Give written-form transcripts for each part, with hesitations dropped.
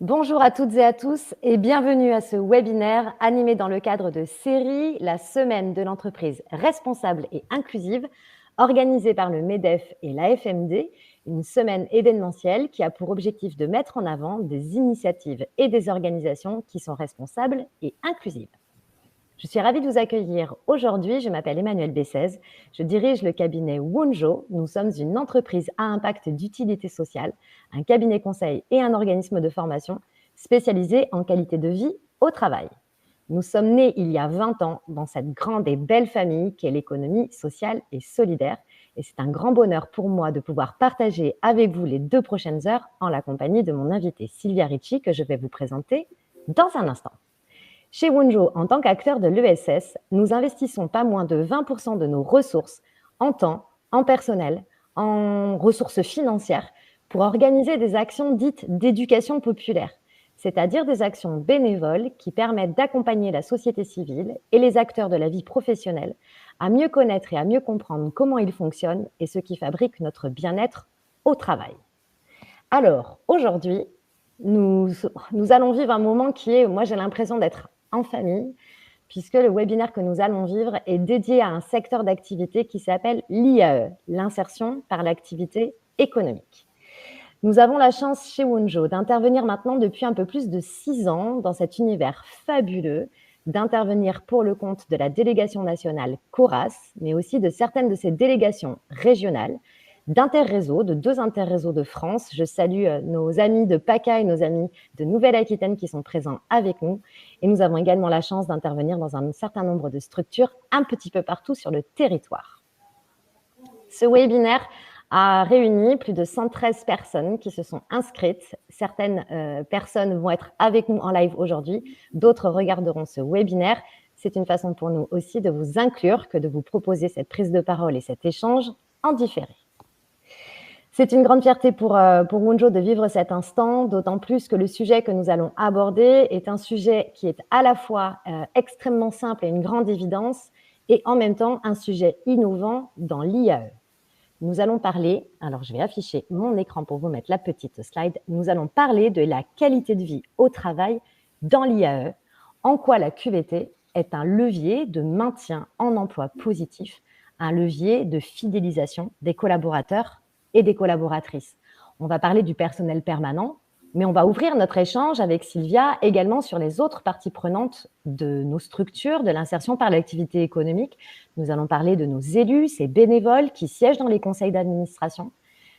Bonjour à toutes et à tous et bienvenue à ce webinaire animé dans le cadre de série La semaine de l'entreprise responsable et inclusive, organisée par le MEDEF et la FMD, une semaine événementielle qui a pour objectif de mettre en avant des initiatives et des organisations qui sont responsables et inclusives. Je suis ravie de vous accueillir aujourd'hui. Je m'appelle Emmanuelle Bessez. Je dirige le cabinet Wunjo. Nous sommes une entreprise à impact d'utilité sociale, un cabinet conseil et un organisme de formation spécialisé en qualité de vie au travail. Nous sommes nés il y a 20 ans dans cette grande et belle famille qu'est l'économie sociale et solidaire. Et c'est un grand bonheur pour moi de pouvoir partager avec vous les 2 prochaines heures en la compagnie de mon invitée Sylvia Ricci que je vais vous présenter dans un instant. Chez Wunjo, en tant qu'acteur de l'ESS, nous investissons pas moins de 20% de nos ressources en temps, en personnel, en ressources financières pour organiser des actions dites d'éducation populaire, c'est-à-dire des actions bénévoles qui permettent d'accompagner la société civile et les acteurs de la vie professionnelle à mieux connaître et à mieux comprendre comment ils fonctionnent et ce qui fabrique notre bien-être au travail. Alors, aujourd'hui, nous allons vivre un moment qui est, moi j'ai l'impression d'être en famille, puisque le webinaire que nous allons vivre est dédié à un secteur d'activité qui s'appelle l'IAE, l'insertion par l'activité économique. Nous avons la chance chez Wunjo d'intervenir maintenant depuis un peu plus de 6 ans dans cet univers fabuleux, d'intervenir pour le compte de la délégation nationale CORAS, mais aussi de certaines de ses délégations régionales, d'interréseaux, de 2 interréseaux de France. Je salue nos amis de PACA et nos amis de Nouvelle-Aquitaine qui sont présents avec nous. Et nous avons également la chance d'intervenir dans un certain nombre de structures un petit peu partout sur le territoire. Ce webinaire a réuni plus de 113 personnes qui se sont inscrites. Certaines personnes vont être avec nous en live aujourd'hui, d'autres regarderont ce webinaire. C'est une façon pour nous aussi de vous inclure que de vous proposer cette prise de parole et cet échange en différé. C'est une grande fierté pour Wunjo de vivre cet instant, d'autant plus que le sujet que nous allons aborder est un sujet qui est à la fois extrêmement simple et une grande évidence, et en même temps un sujet innovant dans l'IAE. Nous allons parler, alors je vais afficher mon écran pour vous mettre la petite slide, nous allons parler de la qualité de vie au travail dans l'IAE, en quoi la QVT est un levier de maintien en emploi positif, un levier de fidélisation des collaborateurs et des collaboratrices. On va parler du personnel permanent, mais on va ouvrir notre échange avec Sylvia également sur les autres parties prenantes de nos structures, de l'insertion par l'activité économique. Nous allons parler de nos élus, ces bénévoles qui siègent dans les conseils d'administration.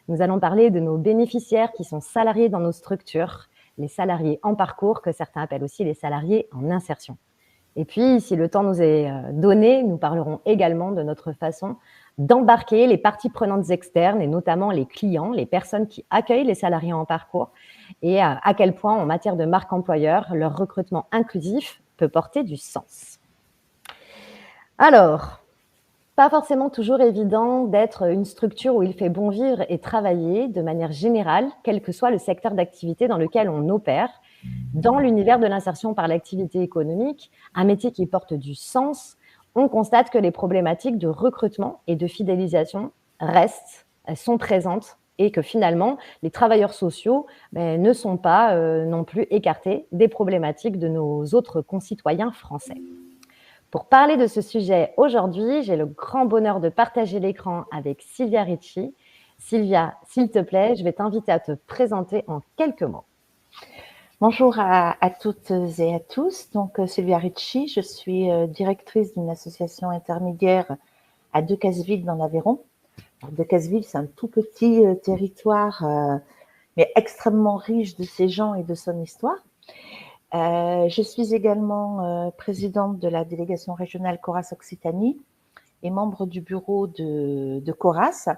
Nous allons parler de nos bénéficiaires qui sont salariés dans nos structures, les salariés en parcours, que certains appellent aussi les salariés en insertion. Et puis, si le temps nous est donné, nous parlerons également de notre façon d'embarquer les parties prenantes externes et notamment les clients, les personnes qui accueillent les salariés en parcours et à quel point, en matière de marque employeur, leur recrutement inclusif peut porter du sens. Alors, pas forcément toujours évident d'être une structure où il fait bon vivre et travailler de manière générale, quel que soit le secteur d'activité dans lequel on opère. Dans l'univers de l'insertion par l'activité économique, un métier qui porte du sens, on constate que les problématiques de recrutement et de fidélisation restent, elles sont présentes et que finalement, les travailleurs sociaux ne sont pas non plus écartés des problématiques de nos autres concitoyens français. Pour parler de ce sujet aujourd'hui, j'ai le grand bonheur de partager l'écran avec Sylvia Ricci. Sylvia, s'il te plaît, je vais t'inviter à te présenter en quelques mots. Bonjour à toutes et à tous. Donc, Sylvia Ricci, je suis directrice d'une association intermédiaire à Decazeville dans l'Aveyron. Decazeville, c'est un tout petit territoire, mais extrêmement riche de ses gens et de son histoire. Je suis également présidente de la délégation régionale CORAS Occitanie et membre du bureau de CORAS.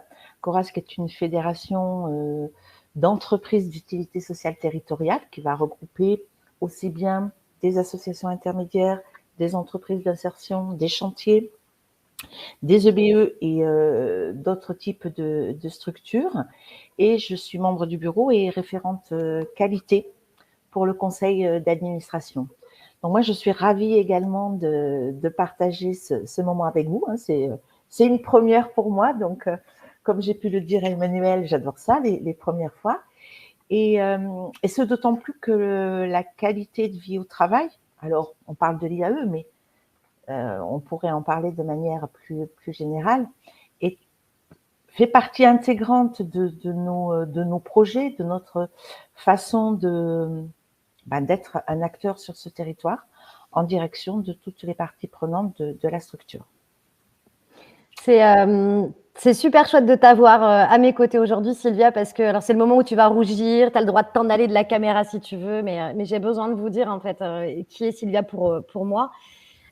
CORAS qui est une fédération d'entreprises d'utilité sociale territoriale qui va regrouper aussi bien des associations intermédiaires, des entreprises d'insertion, des chantiers, des EBE et d'autres types de structures. Et je suis membre du bureau et référente qualité pour le conseil d'administration. Donc moi, je suis ravie également de partager ce moment avec vous. C'est une première pour moi. Donc, comme j'ai pu le dire à Emmanuel, j'adore ça, les premières fois. Et ce d'autant plus que la qualité de vie au travail, alors on parle de l'IAE, mais on pourrait en parler de manière plus générale, et fait partie intégrante de nos projets, de notre façon d'être un acteur sur ce territoire en direction de toutes les parties prenantes de la structure. C'est super chouette de t'avoir à mes côtés aujourd'hui, Sylvia, parce que alors c'est le moment où tu vas rougir, tu as le droit de t'en aller de la caméra si tu veux, mais j'ai besoin de vous dire en fait qui est Sylvia pour moi.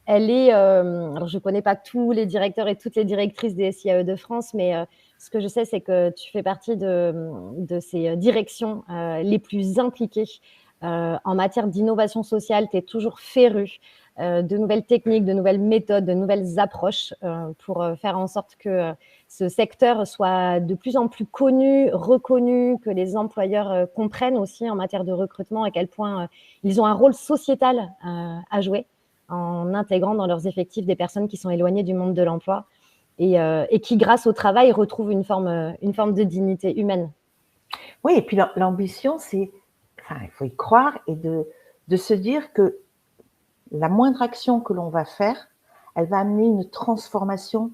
Elle est, alors je ne connais pas tous les directeurs et toutes les directrices des SIAE de France, mais ce que je sais, c'est que tu fais partie de ces directions les plus impliquées en matière d'innovation sociale. Tu es toujours férue de nouvelles techniques, de nouvelles méthodes, de nouvelles approches pour faire en sorte que ce secteur soit de plus en plus connu, reconnu, que les employeurs comprennent aussi en matière de recrutement à quel point ils ont un rôle sociétal à jouer en intégrant dans leurs effectifs des personnes qui sont éloignées du monde de l'emploi et qui, grâce au travail, retrouvent une forme de dignité humaine. Oui, et puis l'ambition, il faut y croire et de se dire que la moindre action que l'on va faire, elle va amener une transformation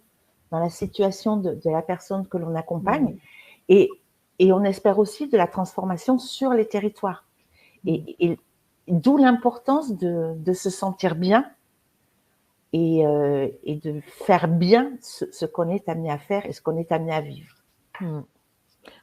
dans la situation de la personne que l'on accompagne. Et on espère aussi de la transformation sur les territoires. Et d'où l'importance de se sentir bien et de faire bien ce qu'on est amené à faire et ce qu'on est amené à vivre.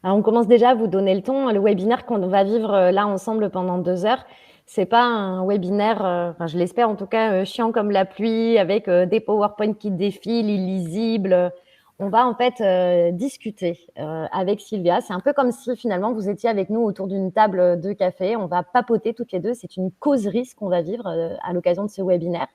Alors, on commence déjà à vous donner le ton. Le webinaire qu'on va vivre là ensemble pendant 2 heures, c'est pas un webinaire, je l'espère en tout cas, chiant comme la pluie, avec des PowerPoint qui défilent, illisibles. On va en fait discuter avec Sylvia. C'est un peu comme si finalement vous étiez avec nous autour d'une table de café. On va papoter toutes les deux. C'est une causerie ce qu'on va vivre à l'occasion de ce webinaire.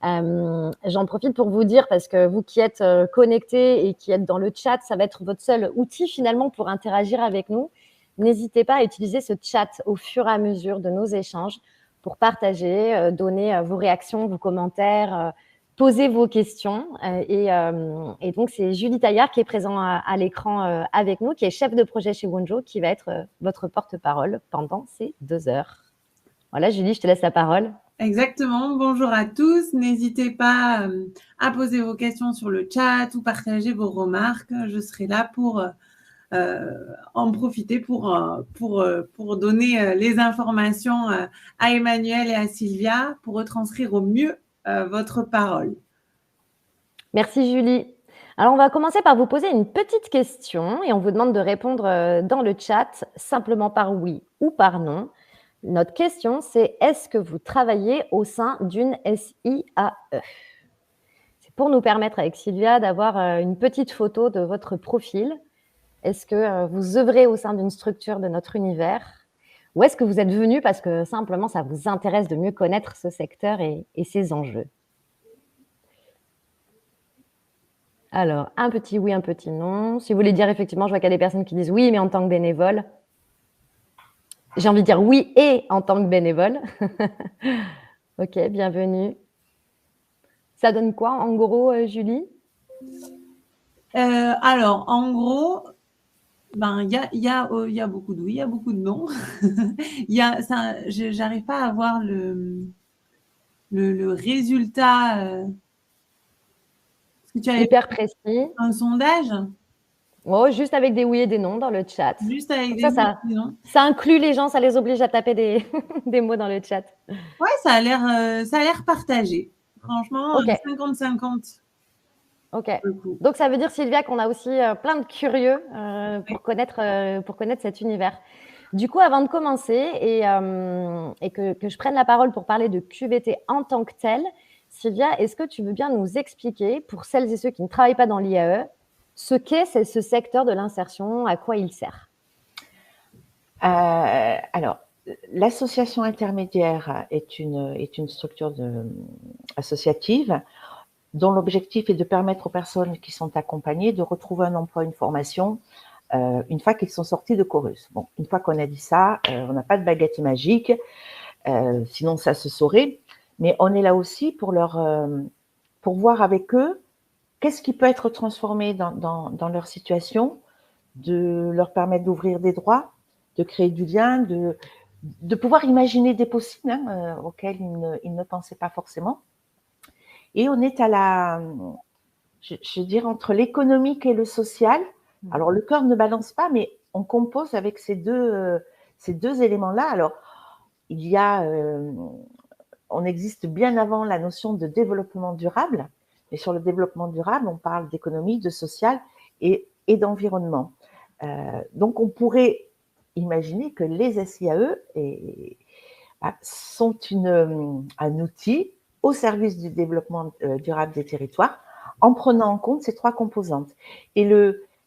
J'en profite pour vous dire, parce que vous qui êtes connectés et qui êtes dans le chat, ça va être votre seul outil finalement pour interagir avec nous. N'hésitez pas à utiliser ce chat au fur et à mesure de nos échanges pour partager, donner vos réactions, vos commentaires, poser vos questions. Et donc, c'est Julie Taillard qui est présente à l'écran avec nous, qui est chef de projet chez Wonjo, qui va être votre porte-parole pendant ces 2 heures. Voilà, Julie, je te laisse la parole. Exactement. Bonjour à tous. N'hésitez pas à poser vos questions sur le chat ou partager vos remarques. Je serai là pour en profiter pour donner les informations à Emmanuel et à Sylvia pour retranscrire au mieux votre parole. Merci Julie. Alors, on va commencer par vous poser une petite question et on vous demande de répondre dans le chat simplement par oui ou par non. Notre question, c'est: est-ce que vous travaillez au sein d'une SIAE? C'est pour nous permettre avec Sylvia d'avoir une petite photo de votre profil. Est-ce que vous œuvrez au sein d'une structure de notre univers? Ou est-ce que vous êtes venu parce que simplement ça vous intéresse de mieux connaître ce secteur et ses enjeux? Alors, un petit oui, un petit non. Si vous voulez dire effectivement, je vois qu'il y a des personnes qui disent oui, mais en tant que bénévole. J'ai envie de dire oui et en tant que bénévole. Ok, bienvenue. Ça donne quoi en gros, Julie? Alors, en gros, il y a beaucoup de oui, il y a beaucoup de non. J'arrive pas à voir le résultat. Est-ce que tu as hyper précis. Un sondage? Oh, juste avec des oui et des non dans le chat. Juste avec des oui et des non. Ça inclut les gens, ça les oblige à taper des mots dans le chat. Ouais, ça a l'air partagé. Franchement, okay. 50-50. Ok. Donc ça veut dire, Sylvia, qu'on a aussi plein de curieux pour connaître cet univers. Du coup, avant de commencer et que je prenne la parole pour parler de QVT en tant que tel, Sylvia, est-ce que tu veux bien nous expliquer, pour celles et ceux qui ne travaillent pas dans l'IAE, ce qu'est ce secteur de l'insertion, à quoi il sert? Alors, l'association intermédiaire est une structure associative dont l'objectif est de permettre aux personnes qui sont accompagnées de retrouver un emploi, une formation, une fois qu'ils sont sortis de Chorus. Bon, une fois qu'on a dit ça, on n'a pas de baguette magique, sinon ça se saurait, mais on est là aussi pour voir avec eux qu'est-ce qui peut être transformé dans leur situation, de leur permettre d'ouvrir des droits, de créer du lien, de pouvoir imaginer des possibles auxquels ils ne pensaient pas forcément. Et on est je dirais, entre l'économique et le social. Alors, le cœur ne balance pas, mais on compose avec ces deux éléments-là. Alors, on existe bien avant la notion de développement durable, mais sur le développement durable, on parle d'économie, de social et d'environnement. Donc, on pourrait imaginer que les SIAE sont un outil au service du développement durable des territoires, en prenant en compte ces trois composantes. Et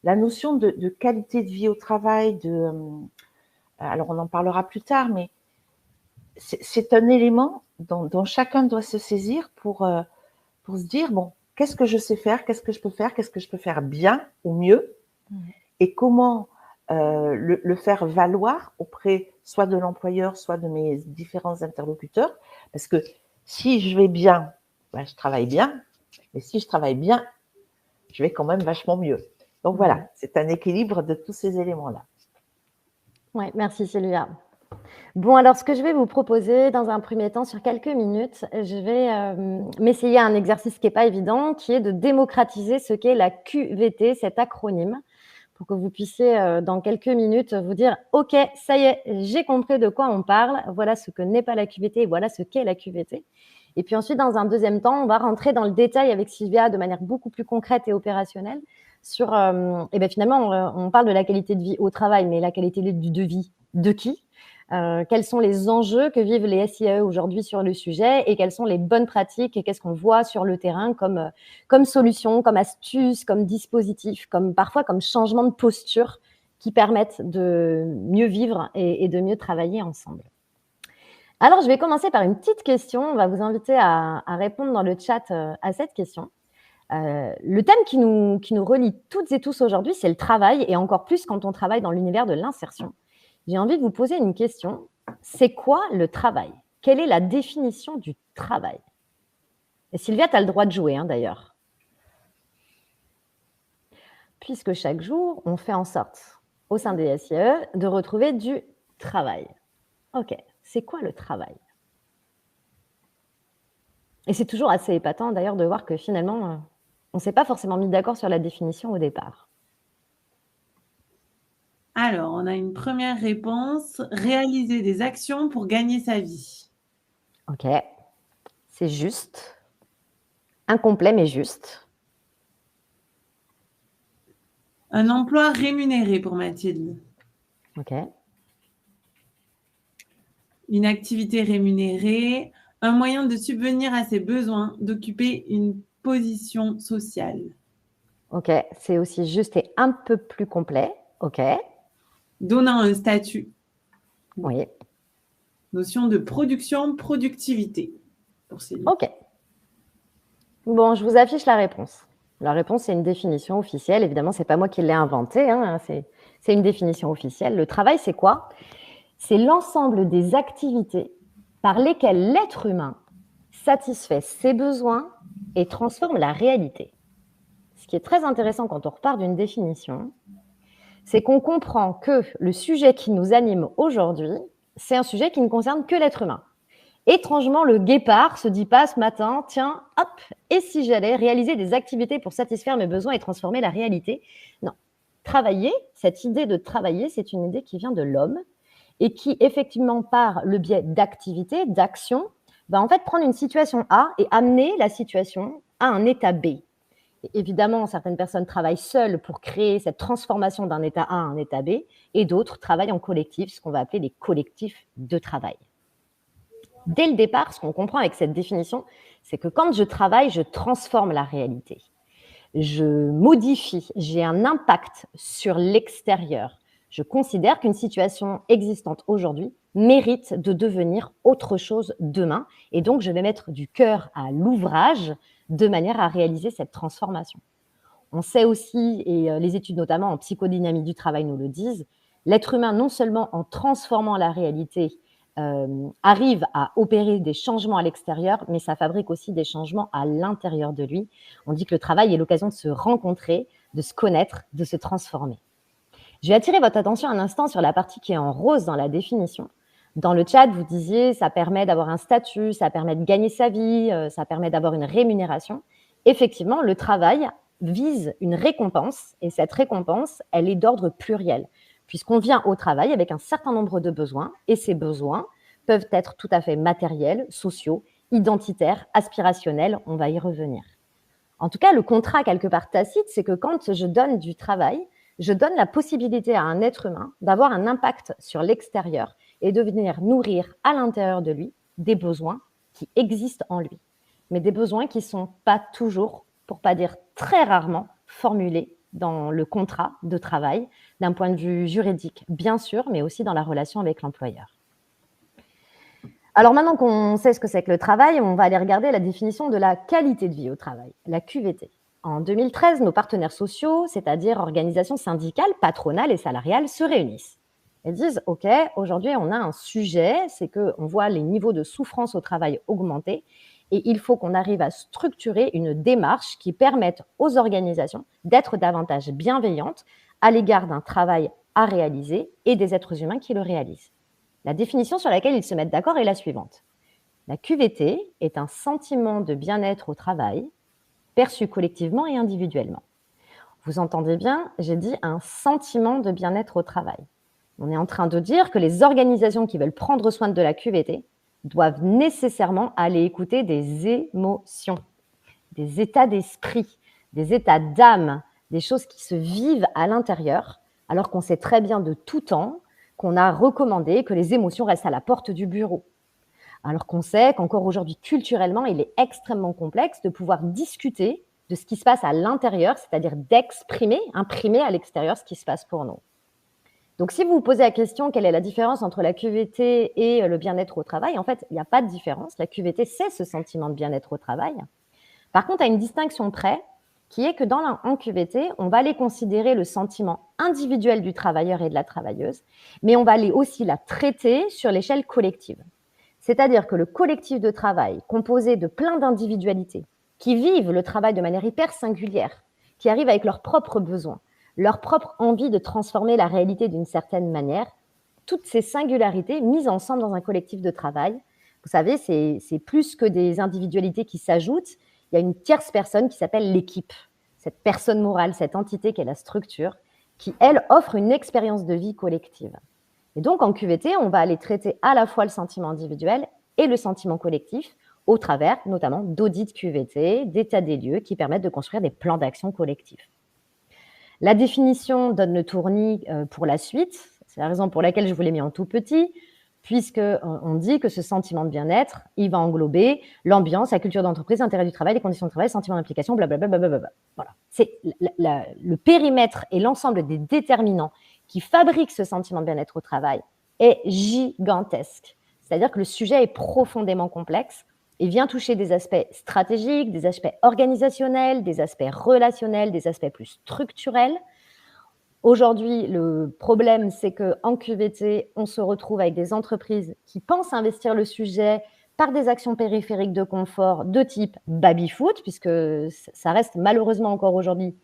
la notion de qualité de vie au travail, alors on en parlera plus tard, mais c'est un élément dont chacun doit se saisir pour se dire, bon, qu'est-ce que je sais faire, qu'est-ce que je peux faire bien ou mieux, et comment le faire valoir auprès soit de l'employeur, soit de mes différents interlocuteurs, parce que si je vais bien, je travaille bien, mais si je travaille bien, je vais quand même vachement mieux. Donc voilà, c'est un équilibre de tous ces éléments-là. Oui, merci Sylvia. Bon, alors ce que je vais vous proposer dans un premier temps, sur quelques minutes, je vais m'essayer un exercice qui n'est pas évident, qui est de démocratiser ce qu'est la QVT, cet acronyme, pour que vous puissiez, dans quelques minutes, vous dire « Ok, ça y est, j'ai compris de quoi on parle, voilà ce que n'est pas la QVT, voilà ce qu'est la QVT ». Et puis ensuite, dans un deuxième temps, on va rentrer dans le détail avec Sylvia de manière beaucoup plus concrète et opérationnelle sur, finalement, on parle de la qualité de vie au travail, mais la qualité de vie de qui ? Quels sont les enjeux que vivent les SIAE aujourd'hui sur le sujet et quelles sont les bonnes pratiques et qu'est-ce qu'on voit sur le terrain comme solution, comme astuce, comme dispositif, parfois comme changement de posture qui permettent de mieux vivre et de mieux travailler ensemble. Alors, je vais commencer par une petite question. On va vous inviter à répondre dans le chat à cette question. Le thème qui nous relie toutes et tous aujourd'hui, c'est le travail et encore plus quand on travaille dans l'univers de l'insertion. J'ai envie de vous poser une question. C'est quoi le travail ? Quelle est la définition du travail ? Et Sylvia, tu as le droit de jouer, d'ailleurs. Puisque chaque jour, on fait en sorte, au sein des SIAE, de retrouver du travail. Ok, c'est quoi le travail ? Et c'est toujours assez épatant, d'ailleurs, de voir que finalement, on ne s'est pas forcément mis d'accord sur la définition au départ. Alors, on a une première réponse. Réaliser des actions pour gagner sa vie. Ok, c'est juste. Incomplet, mais juste. Un emploi rémunéré pour Mathilde. Ok. Une activité rémunérée. Un moyen de subvenir à ses besoins, d'occuper une position sociale. Ok, c'est aussi juste et un peu plus complet. Ok. Donnant un statut. Oui. Notion de production, productivité. Pour Sylvie. Ok. Bon, je vous affiche la réponse. La réponse, c'est une définition officielle. Évidemment, ce n'est pas moi qui l'ai inventée. C'est une définition officielle. Le travail, c'est quoi ? C'est l'ensemble des activités par lesquelles l'être humain satisfait ses besoins et transforme la réalité. Ce qui est très intéressant quand on repart d'une définition, c'est qu'on comprend que le sujet qui nous anime aujourd'hui, c'est un sujet qui ne concerne que l'être humain. Étrangement, le guépard se dit pas ce matin, tiens, hop, et si j'allais réaliser des activités pour satisfaire mes besoins et transformer la réalité ? Non. Travailler, cette idée de travailler, c'est une idée qui vient de l'homme et qui, effectivement, par le biais d'activités, d'actions, va en fait prendre une situation A et amener la situation à un état B. Évidemment, certaines personnes travaillent seules pour créer cette transformation d'un état A à un état B, et d'autres travaillent en collectif, ce qu'on va appeler les collectifs de travail. Dès le départ, ce qu'on comprend avec cette définition, c'est que quand je travaille, je transforme la réalité. Je modifie, j'ai un impact sur l'extérieur. Je considère qu'une situation existante aujourd'hui mérite de devenir autre chose demain, et donc je vais mettre du cœur à l'ouvrage de manière à réaliser cette transformation. On sait aussi, et les études notamment en psychodynamie du travail nous le disent, l'être humain, non seulement en transformant la réalité, arrive à opérer des changements à l'extérieur, mais ça fabrique aussi des changements à l'intérieur de lui. On dit que le travail est l'occasion de se rencontrer, de se connaître, de se transformer. Je vais attirer votre attention un instant sur la partie qui est en rose dans la définition. Dans le chat, vous disiez ça permet d'avoir un statut, ça permet de gagner sa vie, ça permet d'avoir une rémunération. Effectivement, le travail vise une récompense et cette récompense, elle est d'ordre pluriel puisqu'on vient au travail avec un certain nombre de besoins et ces besoins peuvent être tout à fait matériels, sociaux, identitaires, aspirationnels, on va y revenir. En tout cas, le contrat quelque part tacite, c'est que quand je donne du travail, je donne la possibilité à un être humain d'avoir un impact sur l'extérieur et de venir nourrir à l'intérieur de lui des besoins qui existent en lui, mais des besoins qui ne sont pas toujours, pour ne pas dire très rarement, formulés dans le contrat de travail, d'un point de vue juridique, bien sûr, mais aussi dans la relation avec l'employeur. Alors maintenant qu'on sait ce que c'est que le travail, on va aller regarder la définition de la qualité de vie au travail, la QVT. En 2013, nos partenaires sociaux, c'est-à-dire organisations syndicales, patronales et salariales, se réunissent. Elles disent « Ok, aujourd'hui, on a un sujet, c'est qu'on voit les niveaux de souffrance au travail augmenter et il faut qu'on arrive à structurer une démarche qui permette aux organisations d'être davantage bienveillantes à l'égard d'un travail à réaliser et des êtres humains qui le réalisent. » La définition sur laquelle ils se mettent d'accord est la suivante. La QVT est un sentiment de bien-être au travail perçu collectivement et individuellement. Vous entendez bien, j'ai dit un sentiment de bien-être au travail. On est en train de dire que les organisations qui veulent prendre soin de la QVT doivent nécessairement aller écouter des émotions, des états d'esprit, des états d'âme, des choses qui se vivent à l'intérieur, alors qu'on sait très bien de tout temps qu'on a recommandé que les émotions restent à la porte du bureau. Alors qu'on sait qu'encore aujourd'hui, culturellement, il est extrêmement complexe de pouvoir discuter de ce qui se passe à l'intérieur, c'est-à-dire d'exprimer, imprimer à l'extérieur ce qui se passe pour nous. Donc, si vous vous posez la question, quelle est la différence entre la QVT et le bien-être au travail, en fait, il n'y a pas de différence. La QVT, c'est ce sentiment de bien-être au travail. Par contre, il y a une distinction près, qui est que en QVT, on va aller considérer le sentiment individuel du travailleur et de la travailleuse, mais on va aller aussi la traiter sur l'échelle collective. C'est-à-dire que le collectif de travail, composé de plein d'individualités, qui vivent le travail de manière hyper singulière, qui arrivent avec leurs propres besoins, leur propre envie de transformer la réalité d'une certaine manière, toutes ces singularités mises ensemble dans un collectif de travail, vous savez, c'est plus que des individualités qui s'ajoutent, il y a une tierce personne qui s'appelle l'équipe, cette personne morale, cette entité qu'est la structure, qui, elle, offre une expérience de vie collective. Et donc, en QVT, on va aller traiter à la fois le sentiment individuel et le sentiment collectif au travers, notamment, d'audits QVT, d'états des lieux qui permettent de construire des plans d'action collectifs. La définition donne le tournis pour la suite. C'est la raison pour laquelle je vous l'ai mis en tout petit, puisqu'on dit que ce sentiment de bien-être, il va englober l'ambiance, la culture d'entreprise, l'intérêt du travail, les conditions de travail, le sentiment d'implication, blablabla. Voilà. C'est le périmètre et l'ensemble des déterminants qui fabriquent ce sentiment de bien-être au travail est gigantesque. C'est-à-dire que le sujet est profondément complexe et vient toucher des aspects stratégiques, des aspects organisationnels, des aspects relationnels, des aspects plus structurels. Aujourd'hui, le problème, c'est qu'en QVT, on se retrouve avec des entreprises qui pensent investir le sujet par des actions périphériques de confort de type baby-foot, puisque ça reste malheureusement encore aujourd'hui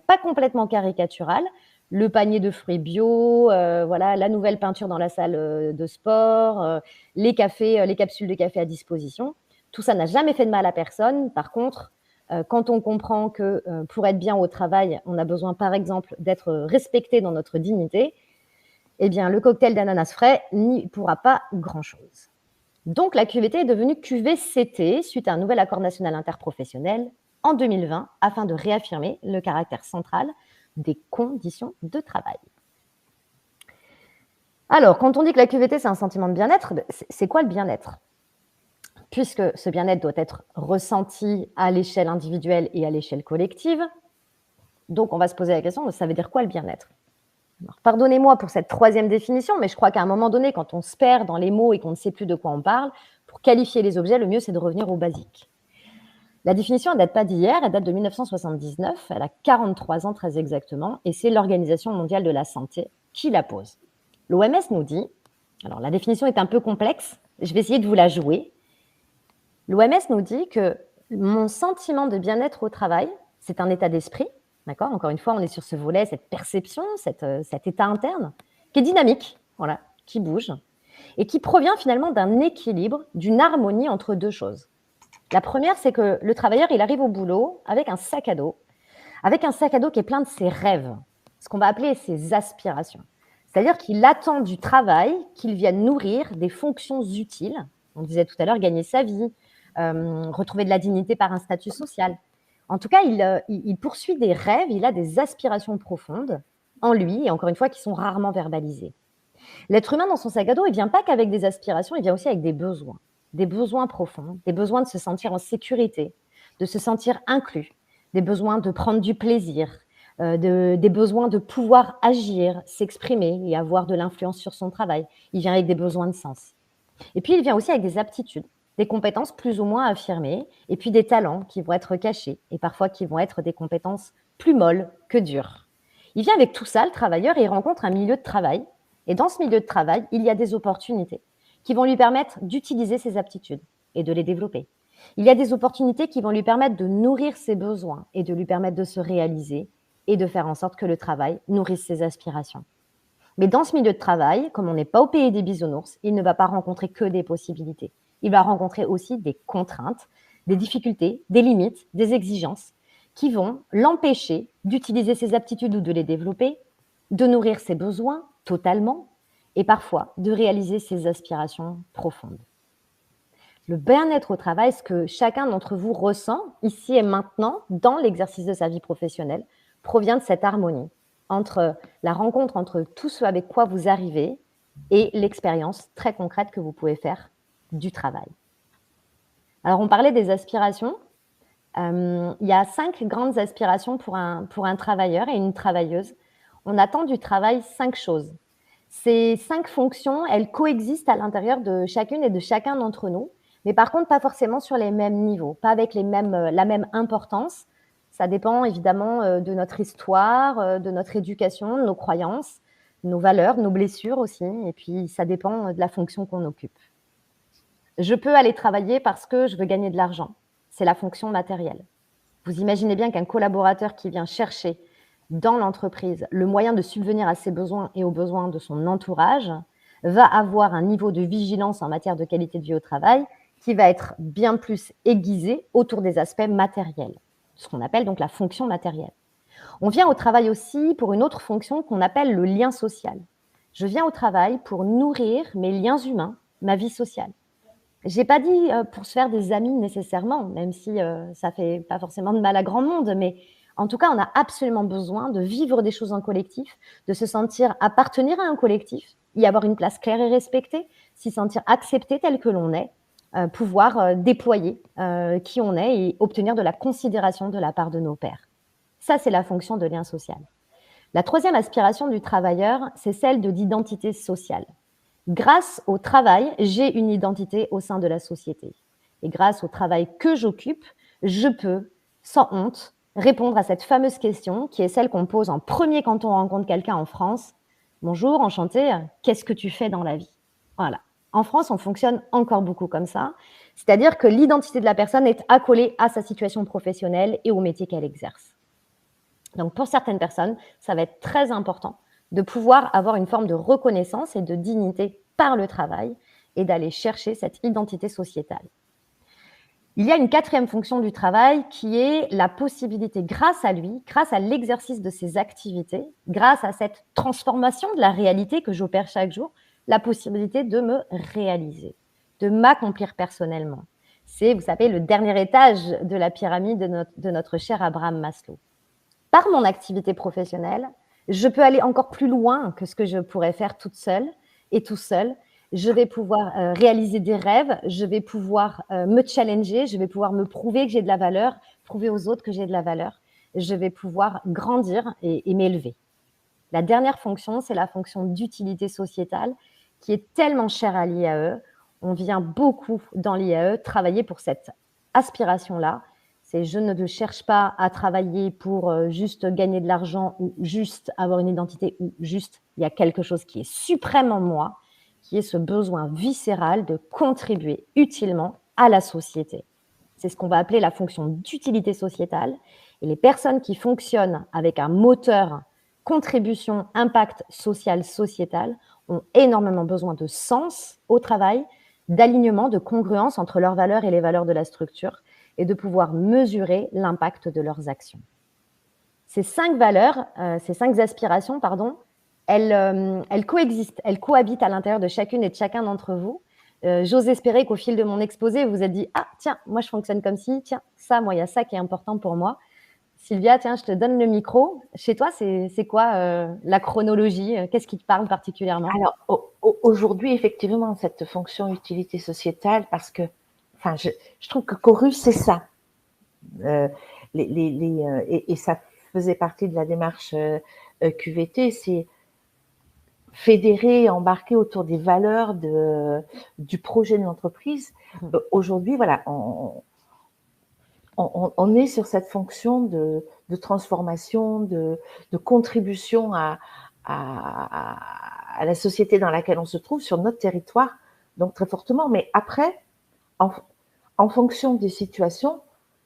pas complètement caricatural. Le panier de fruits bio, voilà, la nouvelle peinture dans la salle de sport, les capsules de café à disposition. Tout ça n'a jamais fait de mal à personne. Par contre, quand on comprend que pour être bien au travail, on a besoin, par exemple, d'être respecté dans notre dignité, eh bien, le cocktail d'ananas frais n'y pourra pas grand-chose. Donc, la QVT est devenue QVCT suite à un nouvel accord national interprofessionnel en 2020 afin de réaffirmer le caractère central des conditions de travail. Alors, quand on dit que la QVT, c'est un sentiment de bien-être, c'est quoi le bien-être ? Puisque ce bien-être doit être ressenti à l'échelle individuelle et à l'échelle collective, donc on va se poser la question, ça veut dire quoi le bien-être ? Alors, pardonnez-moi pour cette troisième définition, mais je crois qu'à un moment donné, quand on se perd dans les mots et qu'on ne sait plus de quoi on parle, pour qualifier les objets, le mieux, c'est de revenir au basique. La définition, elle ne date pas d'hier, elle date de 1979, elle a 43 ans très exactement, et c'est l'Organisation mondiale de la santé qui la pose. L'OMS nous dit, alors la définition est un peu complexe, je vais essayer de vous la jouer. L'OMS nous dit que mon sentiment de bien-être au travail, c'est un état d'esprit, D'accord? Encore une fois, on est sur ce volet, cette perception, cet état interne qui est dynamique, voilà, qui bouge et qui provient finalement d'un équilibre, d'une harmonie entre deux choses. La première, c'est que le travailleur, il arrive au boulot avec un sac à dos qui est plein de ses rêves, ce qu'on va appeler ses aspirations. C'est-à-dire qu'il attend du travail qu'il vienne nourrir des fonctions utiles. On disait tout à l'heure, gagner sa vie, retrouver de la dignité par un statut social. En tout cas, il poursuit des rêves, il a des aspirations profondes en lui, et encore une fois, qui sont rarement verbalisées. L'être humain, dans son sac à dos, il ne vient pas qu'avec des aspirations, il vient aussi avec des besoins profonds, des besoins de se sentir en sécurité, de se sentir inclus, des besoins de prendre du plaisir, des besoins de pouvoir agir, s'exprimer et avoir de l'influence sur son travail. Il vient avec des besoins de sens. Et puis, il vient aussi avec des aptitudes, des compétences plus ou moins affirmées, et puis des talents qui vont être cachés, et parfois qui vont être des compétences plus molles que dures. Il vient avec tout ça, le travailleur, et il rencontre un milieu de travail. Et dans ce milieu de travail, il y a des opportunités qui vont lui permettre d'utiliser ses aptitudes et de les développer. Il y a des opportunités qui vont lui permettre de nourrir ses besoins et de lui permettre de se réaliser et de faire en sorte que le travail nourrisse ses aspirations. Mais dans ce milieu de travail, comme on n'est pas au pays des bisounours, il ne va pas rencontrer que des possibilités. Il va rencontrer aussi des contraintes, des difficultés, des limites, des exigences qui vont l'empêcher d'utiliser ses aptitudes ou de les développer, de nourrir ses besoins totalement et parfois de réaliser ses aspirations profondes. Le bien-être au travail, ce que chacun d'entre vous ressent ici et maintenant dans l'exercice de sa vie professionnelle, provient de cette harmonie entre la rencontre entre tout ce avec quoi vous arrivez et l'expérience très concrète que vous pouvez faire du travail. Alors, on parlait des aspirations. Il y a 5 grandes aspirations pour un travailleur et une travailleuse. On attend du travail 5 choses. Ces 5 fonctions, elles coexistent à l'intérieur de chacune et de chacun d'entre nous, mais par contre, pas forcément sur les mêmes niveaux, pas avec la même importance. Ça dépend évidemment de notre histoire, de notre éducation, de nos croyances, nos valeurs, nos blessures aussi, et puis ça dépend de la fonction qu'on occupe. Je peux aller travailler parce que je veux gagner de l'argent. C'est la fonction matérielle. Vous imaginez bien qu'un collaborateur qui vient chercher dans l'entreprise le moyen de subvenir à ses besoins et aux besoins de son entourage va avoir un niveau de vigilance en matière de qualité de vie au travail qui va être bien plus aiguisé autour des aspects matériels, ce qu'on appelle donc la fonction matérielle. On vient au travail aussi pour une autre fonction qu'on appelle le lien social. Je viens au travail pour nourrir mes liens humains, ma vie sociale. Je n'ai pas dit pour se faire des amis nécessairement, même si ça ne fait pas forcément de mal à grand monde, mais en tout cas, on a absolument besoin de vivre des choses en collectif, de se sentir appartenir à un collectif, y avoir une place claire et respectée, s'y sentir accepté tel que l'on est, pouvoir déployer qui on est et obtenir de la considération de la part de nos pairs. Ça, c'est la fonction de lien social. La troisième aspiration du travailleur, c'est celle de l'identité sociale. Grâce au travail, j'ai une identité au sein de la société. Et grâce au travail que j'occupe, je peux, sans honte, répondre à cette fameuse question qui est celle qu'on pose en premier quand on rencontre quelqu'un en France. Bonjour, enchanté, qu'est-ce que tu fais dans la vie? Voilà. En France, on fonctionne encore beaucoup comme ça. C'est-à-dire que l'identité de la personne est accolée à sa situation professionnelle et au métier qu'elle exerce. Donc, pour certaines personnes, ça va être très important de pouvoir avoir une forme de reconnaissance et de dignité par le travail et d'aller chercher cette identité sociétale. Il y a une quatrième fonction du travail qui est la possibilité, grâce à lui, grâce à l'exercice de ses activités, grâce à cette transformation de la réalité que j'opère chaque jour, la possibilité de me réaliser, de m'accomplir personnellement. C'est, vous savez, le dernier étage de la pyramide de notre cher Abraham Maslow. Par mon activité professionnelle, je peux aller encore plus loin que ce que je pourrais faire toute seule et tout seul. Je vais pouvoir réaliser des rêves, je vais pouvoir me challenger, je vais pouvoir me prouver que j'ai de la valeur, prouver aux autres que j'ai de la valeur. Je vais pouvoir grandir et m'élever. La dernière fonction, c'est la fonction d'utilité sociétale qui est tellement chère à l'IAE. On vient beaucoup dans l'IAE travailler pour cette aspiration-là. C'est je ne cherche pas à travailler pour juste gagner de l'argent ou juste avoir une identité ou juste il y a quelque chose qui est suprême en moi, qui est ce besoin viscéral de contribuer utilement à la société. C'est ce qu'on va appeler la fonction d'utilité sociétale. Et les personnes qui fonctionnent avec un moteur contribution, impact social, sociétal, ont énormément besoin de sens au travail, d'alignement, de congruence entre leurs valeurs et les valeurs de la structure, et de pouvoir mesurer l'impact de leurs actions. Ces 5 valeurs, ces 5 aspirations, pardon, elles coexistent, elles cohabitent à l'intérieur de chacune et de chacun d'entre vous. J'ose espérer qu'au fil de mon exposé, vous vous êtes dit « Ah, tiens, moi je fonctionne comme ci, tiens, ça, moi, il y a ça qui est important pour moi ». Sylvia, tiens, je te donne le micro. Chez toi, c'est quoi la chronologie? Qu'est-ce qui te parle particulièrement? Alors, aujourd'hui, effectivement, cette fonction utilité sociétale, parce que je trouve que Chorus, c'est ça. Et ça faisait partie de la démarche QVT, c'est fédérer, embarquer autour des valeurs du projet de l'entreprise. Aujourd'hui, voilà, on est sur cette fonction de transformation, de contribution à la société dans laquelle on se trouve, sur notre territoire, donc très fortement. Mais après, en fonction des situations,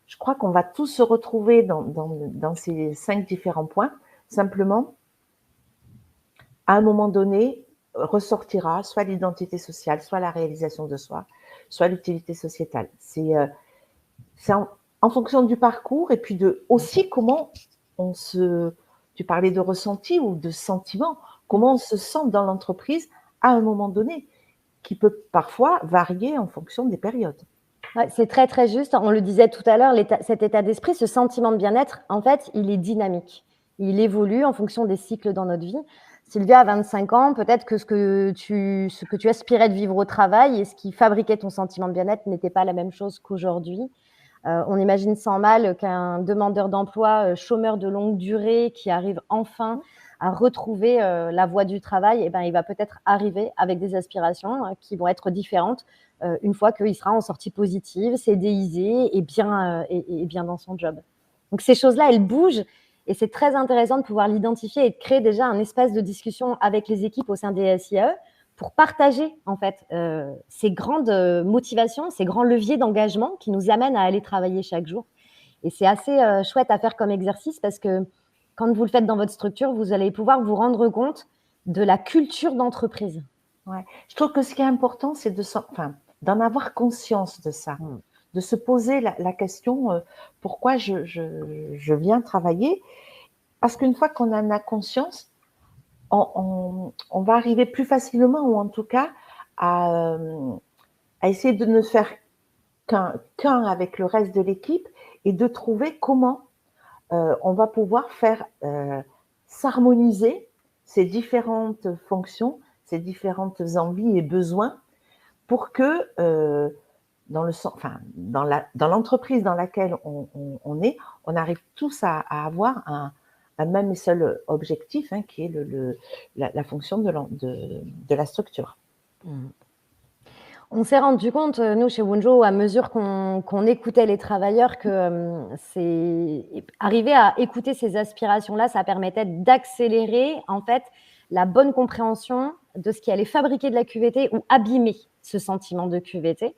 je crois qu'on va tous se retrouver dans ces 5 différents points. Simplement, à un moment donné, ressortira soit l'identité sociale, soit la réalisation de soi, soit l'utilité sociétale. C'est en fonction du parcours et puis de aussi comment tu parlais de ressenti ou de sentiment, comment on se sent dans l'entreprise à un moment donné, qui peut parfois varier en fonction des périodes. Ouais, c'est très, très juste. On le disait tout à l'heure, cet état d'esprit, ce sentiment de bien-être, en fait, il est dynamique. Il évolue en fonction des cycles dans notre vie. Sylvia, à 25 ans, peut-être que ce que tu aspirais de vivre au travail et ce qui fabriquait ton sentiment de bien-être n'était pas la même chose qu'aujourd'hui. On imagine sans mal qu'un demandeur d'emploi, chômeur de longue durée, qui arrive enfin à retrouver la voie du travail, eh ben, il va peut-être arriver avec des aspirations qui vont être différentes une fois qu'il sera en sortie positive, CDIsé et bien dans son job. Donc ces choses-là, elles bougent et c'est très intéressant de pouvoir l'identifier et de créer déjà un espace de discussion avec les équipes au sein des SIAE pour partager en fait ces grandes motivations, ces grands leviers d'engagement qui nous amènent à aller travailler chaque jour. Et c'est assez chouette à faire comme exercice parce que quand vous le faites dans votre structure, vous allez pouvoir vous rendre compte de la culture d'entreprise. Ouais. Je trouve que ce qui est important, c'est d'en avoir conscience de ça, de se poser la question pourquoi je viens travailler. Parce qu'une fois qu'on en a conscience, on va arriver plus facilement, ou en tout cas à essayer de ne faire qu'un avec le reste de l'équipe et de trouver comment on va pouvoir faire s'harmoniser ces différentes fonctions, ces différentes envies et besoins pour que dans l'entreprise dans laquelle on est, on arrive tous à avoir un même et seul objectif, qui est la fonction de la structure. On s'est rendu compte, nous, chez Wunjo, à mesure qu'on écoutait les travailleurs, que arriver à écouter ces aspirations-là, ça permettait d'accélérer, en fait, la bonne compréhension de ce qui allait fabriquer de la QVT ou abîmer ce sentiment de QVT.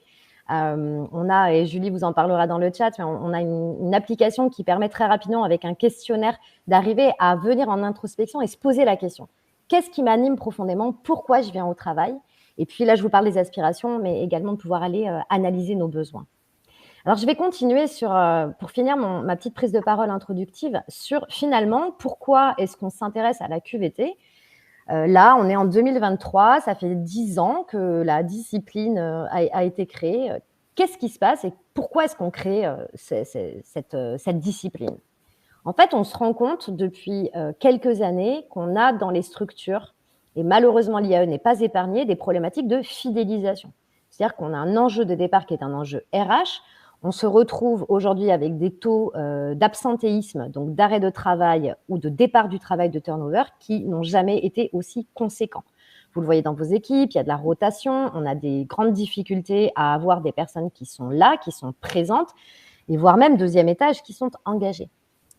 On a, et Julie vous en parlera dans le chat, mais on a une application qui permet très rapidement, avec un questionnaire, d'arriver à venir en introspection et se poser la question. Qu'est-ce qui m'anime profondément? Pourquoi je viens au travail? Et puis là, je vous parle des aspirations, mais également de pouvoir aller analyser nos besoins. Alors, je vais continuer pour finir ma petite prise de parole introductive sur finalement pourquoi est-ce qu'on s'intéresse à la QVT. Là, on est en 2023, ça fait 10 ans que la discipline a été créée. Qu'est-ce qui se passe et pourquoi est-ce qu'on crée cette discipline? En fait, on se rend compte depuis quelques années qu'on a dans les structures, et malheureusement l'IAE n'est pas épargnée, des problématiques de fidélisation. C'est-à-dire qu'on a un enjeu de départ qui est un enjeu RH. On se retrouve aujourd'hui avec des taux d'absentéisme, donc d'arrêt de travail ou de départ du travail, de turnover, qui n'ont jamais été aussi conséquents. Vous le voyez dans vos équipes, il y a de la rotation, on a des grandes difficultés à avoir des personnes qui sont là, qui sont présentes, et voire même, deuxième étage, qui sont engagées.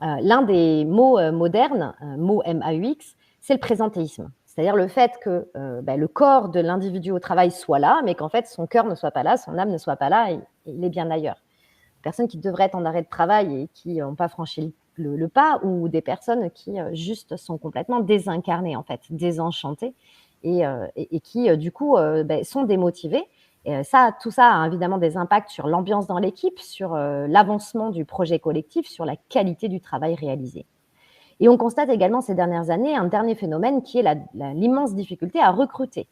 L'un des mots modernes, mot MAUX, c'est le présentéisme. C'est-à-dire le fait que le corps de l'individu au travail soit là, mais qu'en fait, son cœur ne soit pas là, son âme ne soit pas là, et il est bien ailleurs. Personnes qui devraient être en arrêt de travail et qui n'ont pas franchi le pas, ou des personnes qui juste sont complètement désincarnées, en fait, désenchantées, et qui, du coup, sont démotivées. Et tout ça a évidemment des impacts sur l'ambiance dans l'équipe, sur l'avancement du projet collectif, sur la qualité du travail réalisé. Et on constate également ces dernières années un dernier phénomène qui est l'immense difficulté à recruter.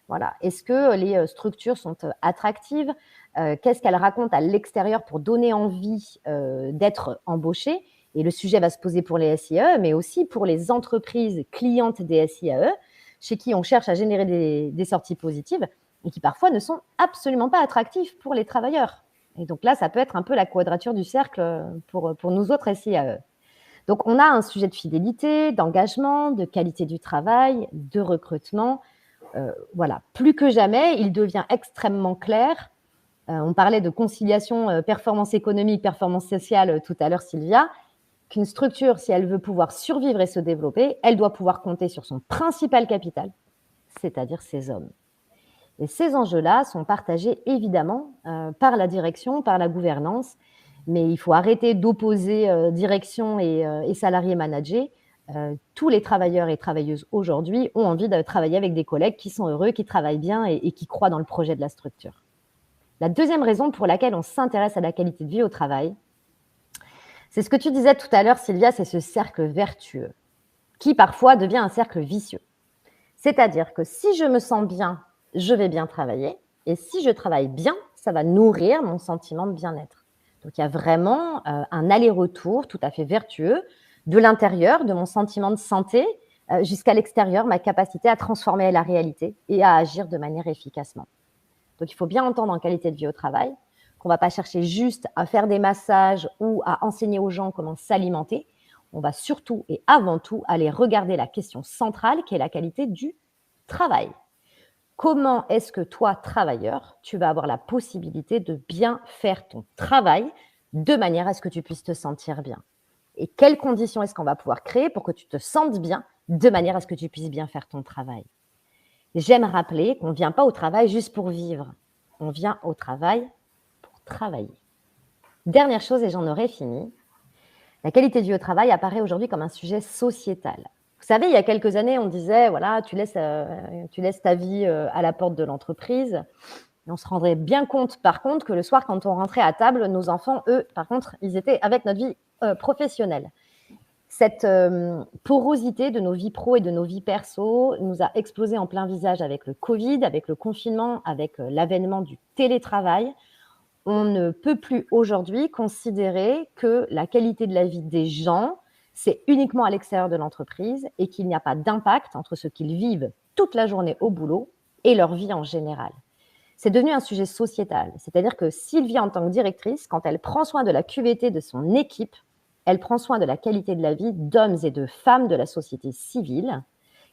Voilà. Est-ce que les structures sont attractives? Qu'est-ce qu'elles racontent à l'extérieur pour donner envie d'être embauchées? Et le sujet va se poser pour les SIAE, mais aussi pour les entreprises clientes des SIAE, chez qui on cherche à générer des sorties positives et qui parfois ne sont absolument pas attractifs pour les travailleurs. Et donc là, ça peut être un peu la quadrature du cercle pour nous autres SIAE. Donc on a un sujet de fidélité, d'engagement, de qualité du travail, de recrutement. Voilà, plus que jamais, il devient extrêmement clair. On parlait de conciliation performance économique, performance sociale tout à l'heure, Sylvia, qu'une structure, si elle veut pouvoir survivre et se développer, elle doit pouvoir compter sur son principal capital, c'est-à-dire ses hommes. Et ces enjeux-là sont partagés évidemment par la direction, par la gouvernance, mais il faut arrêter d'opposer direction et salariés managés. Tous les travailleurs et travailleuses aujourd'hui ont envie de travailler avec des collègues qui sont heureux, qui travaillent bien et qui croient dans le projet de la structure. La deuxième raison pour laquelle on s'intéresse à la qualité de vie au travail, c'est ce que tu disais tout à l'heure, Sylvia, c'est ce cercle vertueux qui parfois devient un cercle vicieux. C'est-à-dire que si je me sens bien, je vais bien travailler, et si je travaille bien, ça va nourrir mon sentiment de bien-être. Donc il y a vraiment un aller-retour tout à fait vertueux de l'intérieur, de mon sentiment de santé, jusqu'à l'extérieur, ma capacité à transformer la réalité et à agir de manière efficacement. Donc il faut bien entendre en qualité de vie au travail qu'on ne va pas chercher juste à faire des massages ou à enseigner aux gens comment s'alimenter. On va surtout et avant tout aller regarder la question centrale qui est la qualité du travail. Comment est-ce que toi, travailleur, tu vas avoir la possibilité de bien faire ton travail de manière à ce que tu puisses te sentir bien? Et quelles conditions est-ce qu'on va pouvoir créer pour que tu te sentes bien de manière à ce que tu puisses bien faire ton travail? J'aime rappeler qu'on ne vient pas au travail juste pour vivre. On vient au travail pour travailler. Dernière chose, et j'en aurai fini, la qualité de vie au travail apparaît aujourd'hui comme un sujet sociétal. Vous savez, il y a quelques années, on disait, voilà, tu laisses ta vie à la porte de l'entreprise. Et on se rendrait bien compte, par contre, que le soir, quand on rentrait à table, nos enfants, eux, par contre, ils étaient avec notre vie professionnelle. Cette porosité de nos vies pro et de nos vies perso nous a explosé en plein visage avec le Covid, avec le confinement, avec l'avènement du télétravail. On ne peut plus aujourd'hui considérer que la qualité de la vie des gens, c'est uniquement à l'extérieur de l'entreprise et qu'il n'y a pas d'impact entre ce qu'ils vivent toute la journée au boulot et leur vie en général. C'est devenu un sujet sociétal. C'est-à-dire que Sylvie, en tant que directrice, quand elle prend soin de la QVT de son équipe, elle prend soin de la qualité de la vie d'hommes et de femmes de la société civile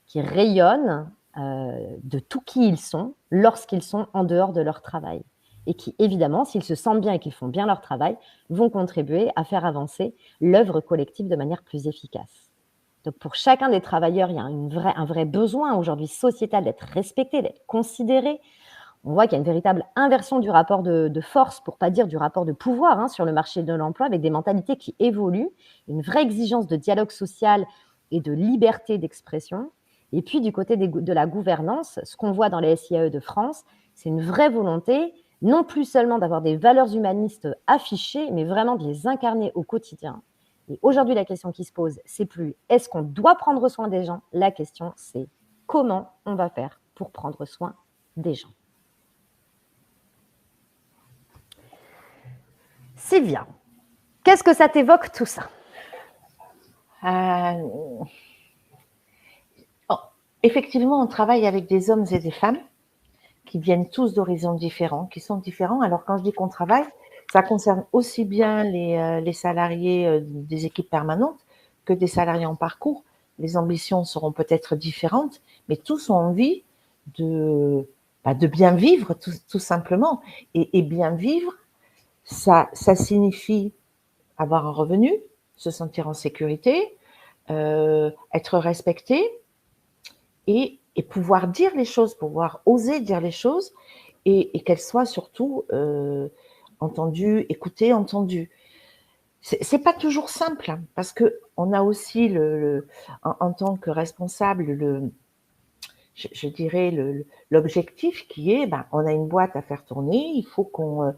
qui rayonnent de tout qui ils sont lorsqu'ils sont en dehors de leur travail. Et qui, évidemment, s'ils se sentent bien et qu'ils font bien leur travail, vont contribuer à faire avancer l'œuvre collective de manière plus efficace. Donc, pour chacun des travailleurs, il y a un vrai besoin aujourd'hui sociétal d'être respecté, d'être considéré. On voit qu'il y a une véritable inversion du rapport de force, pour ne pas dire du rapport de pouvoir sur le marché de l'emploi, avec des mentalités qui évoluent, une vraie exigence de dialogue social et de liberté d'expression. Et puis, du côté de la gouvernance, ce qu'on voit dans les SIAE de France, c'est une vraie volonté non plus seulement d'avoir des valeurs humanistes affichées, mais vraiment de les incarner au quotidien. Et aujourd'hui, la question qui se pose, c'est plus est-ce qu'on doit prendre soin des gens? La question, c'est comment on va faire pour prendre soin des gens. Sylvia, qu'est-ce que ça t'évoque tout ça? Effectivement, on travaille avec des hommes et des femmes qui viennent tous d'horizons différents, qui sont différents. Alors, quand je dis qu'on travaille, ça concerne aussi bien les salariés des équipes permanentes que des salariés en parcours. Les ambitions seront peut-être différentes, mais tous ont envie de bien vivre, tout simplement. Et bien vivre, ça signifie avoir un revenu, se sentir en sécurité, être respecté et pouvoir dire les choses, pouvoir oser dire les choses et qu'elles soient surtout entendues, écoutées, entendues. c'est pas toujours simple, hein, parce qu'on a aussi en tant que responsable je dirais l'objectif qui est, on a une boîte à faire tourner, il faut qu'on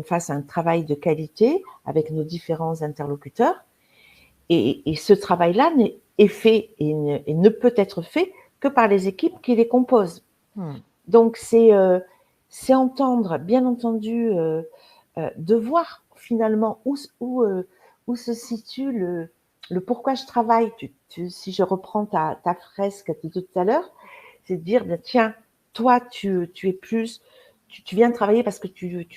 fasse un travail de qualité avec nos différents interlocuteurs. Et ce travail-là est fait et ne peut être fait que par les équipes qui les composent. Donc, c'est entendre, bien entendu, de voir finalement où se situe le pourquoi je travaille. Si je reprends ta fresque de tout à l'heure, c'est de dire, tiens, toi, tu es plus, tu viens travailler parce que tu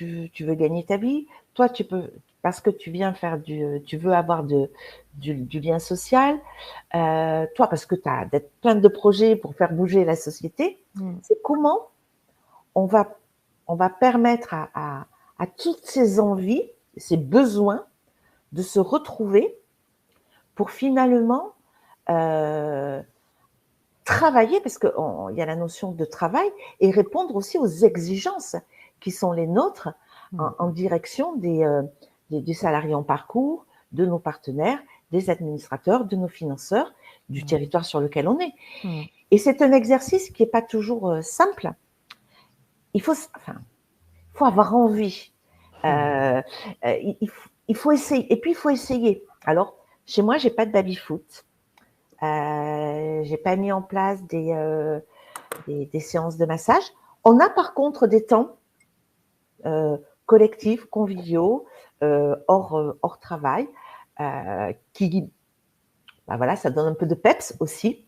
veux gagner ta vie. Toi, parce que tu viens faire tu veux avoir du lien social. Toi, parce que tu as plein de projets pour faire bouger la société. C'est comment on va permettre à toutes ces envies, ces besoins de se retrouver pour finalement travailler, parce qu'il y a la notion de travail, et répondre aussi aux exigences qui sont les nôtres en direction des salariés en parcours, de nos partenaires, des administrateurs, de nos financeurs, du territoire sur lequel on est. Et c'est un exercice qui n'est pas toujours simple. Il faut avoir envie. Il faut essayer. Et puis, il faut essayer. Alors, chez moi, j'ai pas de baby-foot. J'ai pas mis en place des séances de massage. On a par contre des temps collectifs, conviviaux, hors travail, qui, voilà, ça donne un peu de peps aussi.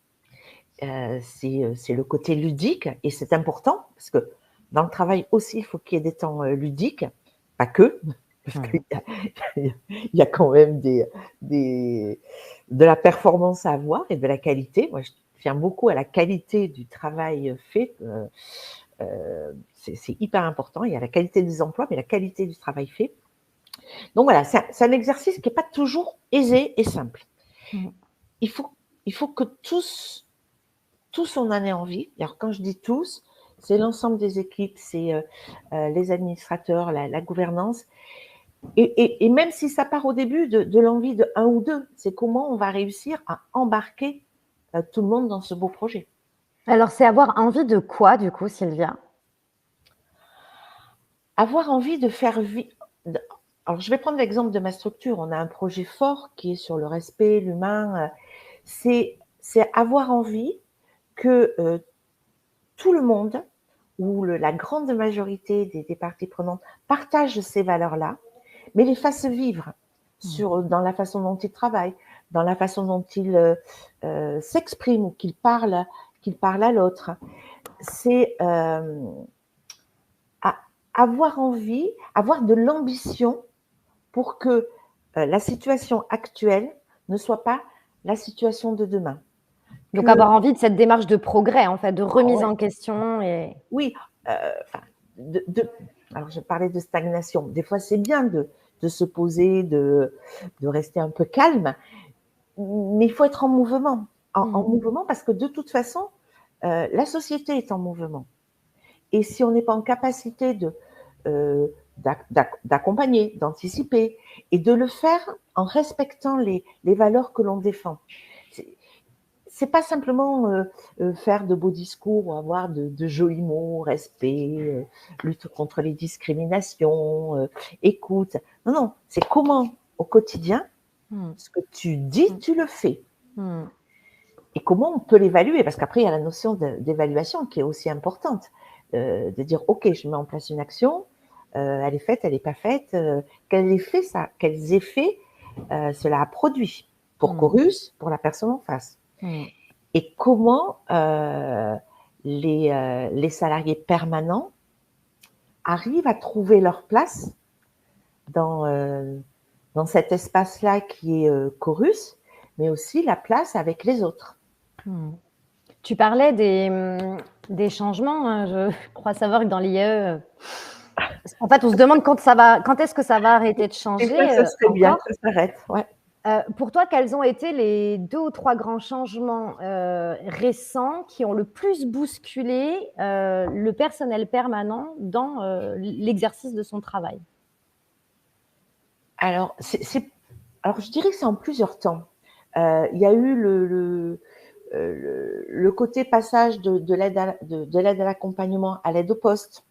C'est le côté ludique et c'est important parce que dans le travail aussi, il faut qu'il y ait des temps ludiques, pas que, parce qu'il y a quand même de la performance à avoir et de la qualité. Moi, je tiens beaucoup à la qualité du travail fait. C'est hyper important. Il y a la qualité des emplois, mais la qualité du travail fait. Donc voilà, c'est un exercice qui n'est pas toujours aisé et simple. Il faut que tous on en ait envie. Alors quand je dis tous, c'est l'ensemble des équipes, c'est les administrateurs, la gouvernance. Et même si ça part au début de l'envie de un ou deux, c'est comment on va réussir à embarquer tout le monde dans ce beau projet. Alors, c'est avoir envie de quoi, du coup, Sylvia? Avoir envie de faire vivre. Alors, je vais prendre l'exemple de ma structure. On a un projet fort qui est sur le respect, l'humain. C'est avoir envie que tout le monde, ou la grande majorité des parties prenantes, partagent ces valeurs-là, mais les fassent vivre dans la façon dont ils travaillent, dans la façon dont ils s'expriment ou qu'ils parlent à l'autre. C'est avoir envie, avoir de l'ambition pour que la situation actuelle ne soit pas la situation de demain. Donc, avoir envie de cette démarche de progrès, en fait, de remise en question. Oui, alors je parlais de stagnation. Des fois, c'est bien de se poser, de rester un peu calme, mais il faut être en mouvement. En mouvement parce que de toute façon, la société est en mouvement. Et si on n'est pas en capacité d'accompagner, d'anticiper et de le faire en respectant les valeurs que l'on défend. C'est pas simplement faire de beaux discours ou avoir de jolis mots, respect, lutte contre les discriminations, écoute. Non, c'est comment au quotidien, ce que tu dis, tu le fais. Et comment on peut l'évaluer, parce qu'après, il y a la notion d'évaluation qui est aussi importante. De dire, OK, je mets en place une action, elle est faite, elle n'est pas faite, quels effets cela a produit pour Chorus, pour la personne en face. Et comment les salariés permanents arrivent à trouver leur place dans cet espace-là qui est Chorus, mais aussi la place avec les autres. Tu parlais des changements. Hein. Je crois savoir que dans l'IAE, en fait, on se demande quand est-ce que ça va arrêter de changer. Ça serait bien que ça s'arrête, ouais. Pour toi, quels ont été les 2 ou 3 grands changements récents qui ont le plus bousculé le personnel permanent dans l'exercice de son travail? Alors, alors, je dirais que c'est en plusieurs temps. Il y a eu le côté passage de l'aide à l'accompagnement à l'aide au poste,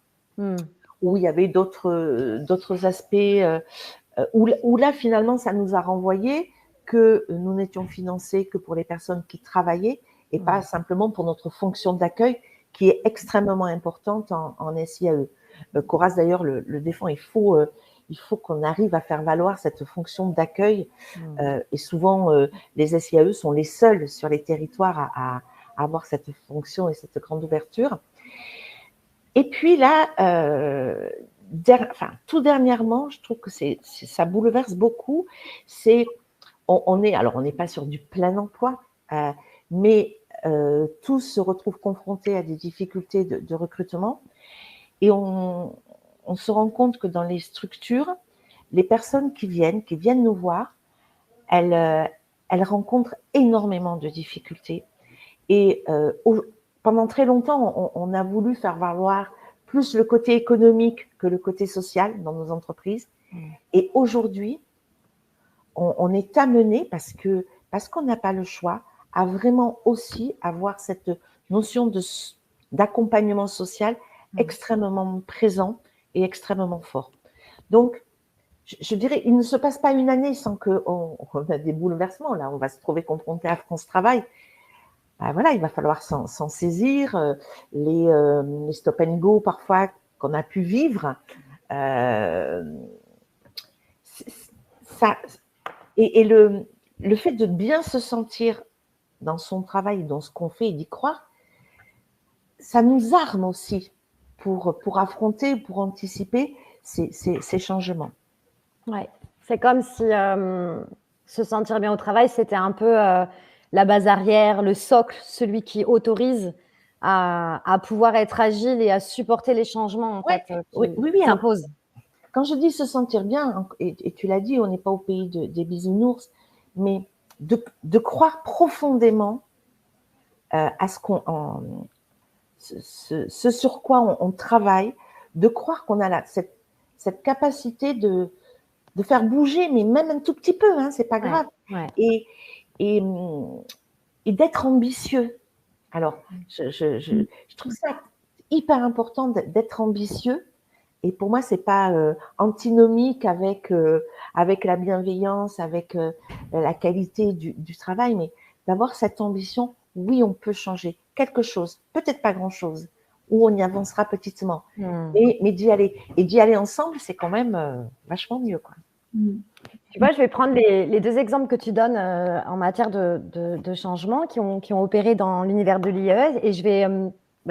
où il y avait d'autres aspects, où là, finalement, ça nous a renvoyé que nous n'étions financés que pour les personnes qui travaillaient et pas simplement pour notre fonction d'accueil, qui est extrêmement importante en SIAE. Coraz, d'ailleurs, le défend. Il faut qu'on arrive à faire valoir cette fonction d'accueil. Et souvent, les SIAE sont les seuls sur les territoires à avoir cette fonction et cette grande ouverture. Et puis là, tout dernièrement, je trouve que ça bouleverse beaucoup. On n'est pas sur du plein emploi, mais tous se retrouvent confrontés à des difficultés de recrutement. Et on se rend compte que dans les structures, les personnes qui viennent nous voir, elles rencontrent énormément de difficultés. Et pendant très longtemps, on a voulu faire valoir plus le côté économique que le côté social dans nos entreprises. Et aujourd'hui, on est amené, parce qu'on n'a pas le choix, à vraiment aussi avoir cette notion d'accompagnement social extrêmement présent et extrêmement fort. Donc, je dirais, il ne se passe pas une année sans qu'on a des bouleversements. Là, on va se trouver confronté à France Travail. Ben voilà, il va falloir s'en saisir. Les stop and go, parfois, qu'on a pu vivre, ça, et le fait de bien se sentir dans son travail, dans ce qu'on fait et d'y croire, ça nous arme aussi pour affronter, pour anticiper ces changements. Ouais, c'est comme si se sentir bien au travail, c'était un peu la base arrière, le socle, celui qui autorise à pouvoir être agile et à supporter les changements en fait, qui s'imposent. Quand je dis se sentir bien, et tu l'as dit, on n'est pas au pays des bisounours, mais de croire profondément à ce sur quoi on travaille, de croire qu'on a cette capacité de faire bouger, mais même un tout petit peu, hein, c'est pas grave, et d'être ambitieux. Alors, je trouve ça hyper important d'être ambitieux. Et pour moi, c'est pas antinomique avec la bienveillance, avec la qualité du travail, mais d'avoir cette ambition. Oui, on peut changer quelque chose, peut-être pas grand-chose, ou on y avancera petitement, mais d'y aller. Et d'y aller ensemble, c'est quand même vachement mieux, quoi. Tu vois, je vais prendre les deux exemples que tu donnes en matière de changement qui ont opéré dans l'univers de l'IES, et